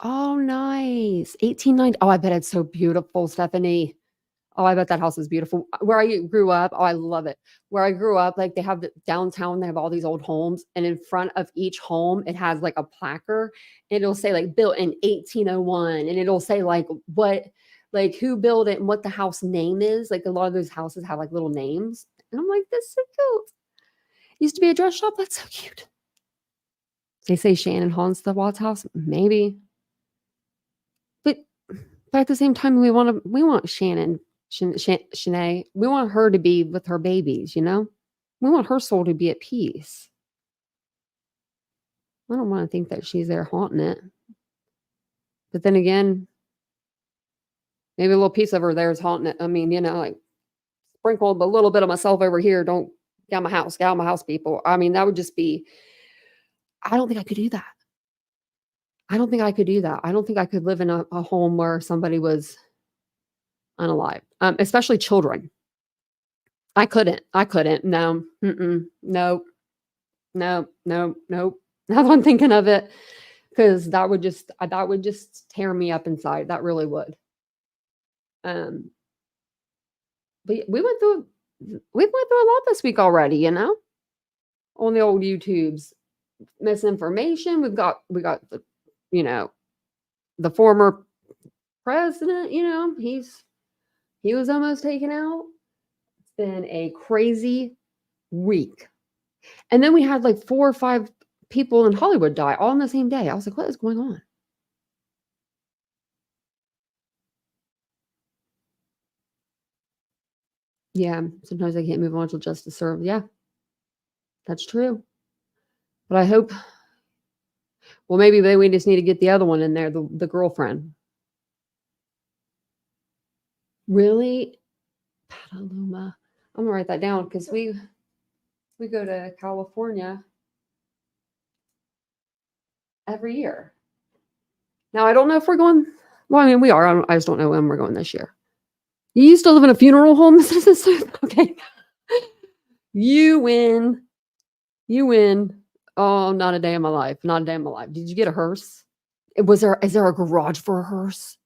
Oh, nice. 1890. Oh, I bet it's so beautiful, Stephanie. Oh, I bet that house is beautiful. Where I grew up, oh, I love it. Where I grew up, like they have the downtown, they have all these old homes, and in front of each home, it has like a placard. And it'll say like built in 1801, and it'll say like who built it and what the house name is. Like a lot of those houses have like little names, and I'm like, that's so cute. Used to be a dress shop. That's so cute. They say Shannon haunts the Watts house. Maybe. But at the same time, we want Shannon, Shanae, we want her to be with her babies, you know? We want her soul to be at peace. I don't want to think that she's there haunting it. But then again, maybe a little piece of her there is haunting it. I mean, you know, like sprinkled a little bit of myself over here. Don't get out of my house, people. I mean, that would just be, I don't think I could do that. I don't think I could do that. I don't think I could live in a home where somebody was unalive, especially children. I couldn't. No. No. No. No. Now that I'm thinking of it, because that would just tear me up inside. That really would. But we went through a lot this week already, you know, on the old YouTubes. Misinformation. We got the, you know, the former president, you know, he was almost taken out. It's been a crazy week. And then we had like 4 or 5 people in Hollywood die all on the same day. I was like, what is going on? Yeah, sometimes I can't move on till justice served. Yeah, that's true. But I hope, well, maybe we just need to get the other one in there, the girlfriend. Really? Petaluma. I'm gonna write that down because we go to California every year. Now I don't know if we're going. Well, I mean we are. I just don't know when we're going this year. You used to live in a funeral home. This is so okay. You win. You win. Oh, not a day in my life. Not a day in my life. Did you get a hearse? Is there a garage for a hearse?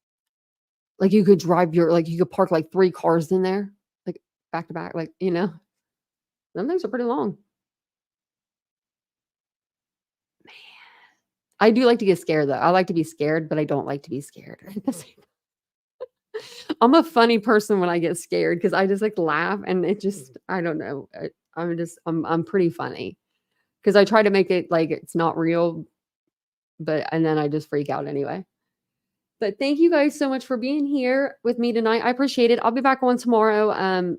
Like you could you could park like 3 cars in there, like back to back, like, you know. Some things are pretty long. Man. I do like to get scared though. I like to be scared, but I don't like to be scared. I'm a funny person when I get scared because I just like laugh and it just, I don't know. I'm pretty funny because I try to make it like it's not real, and then I just freak out anyway. But thank you guys so much for being here with me tonight. I appreciate it. I'll be back on tomorrow,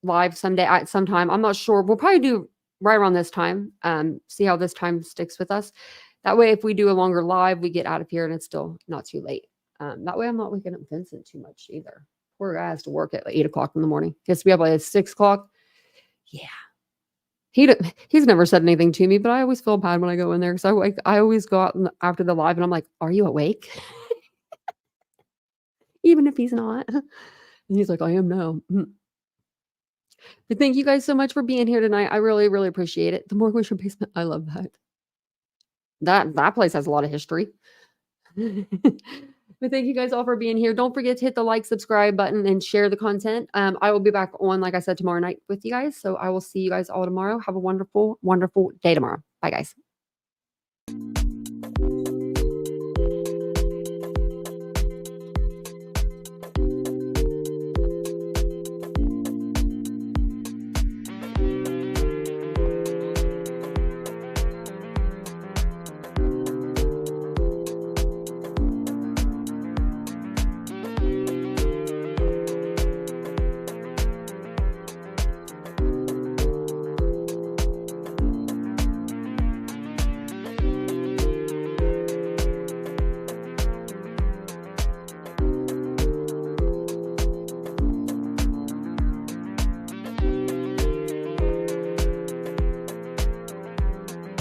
live sometime. I'm not sure. We'll probably do right around this time. See how this time sticks with us. That way, if we do a longer live, we get out of here and it's still not too late. That way I'm not waking up Vincent too much either. Poor guy has to work at like 8 o'clock in the morning. He has to be up like at 6 o'clock. Yeah. He's never said anything to me, but I always feel bad when I go in there because I always go out after the live and I'm like, are you awake? Even if he's not. And he's like, I am now. But thank you guys so much for being here tonight. I really, really appreciate it. The Morguisham Basement, I love that. That place has a lot of history. But thank you guys all for being here. Don't forget to hit the like, subscribe button, and share the content. I will be back on, like I said, tomorrow night with you guys. So I will see you guys all tomorrow. Have a wonderful, wonderful day tomorrow. Bye, guys.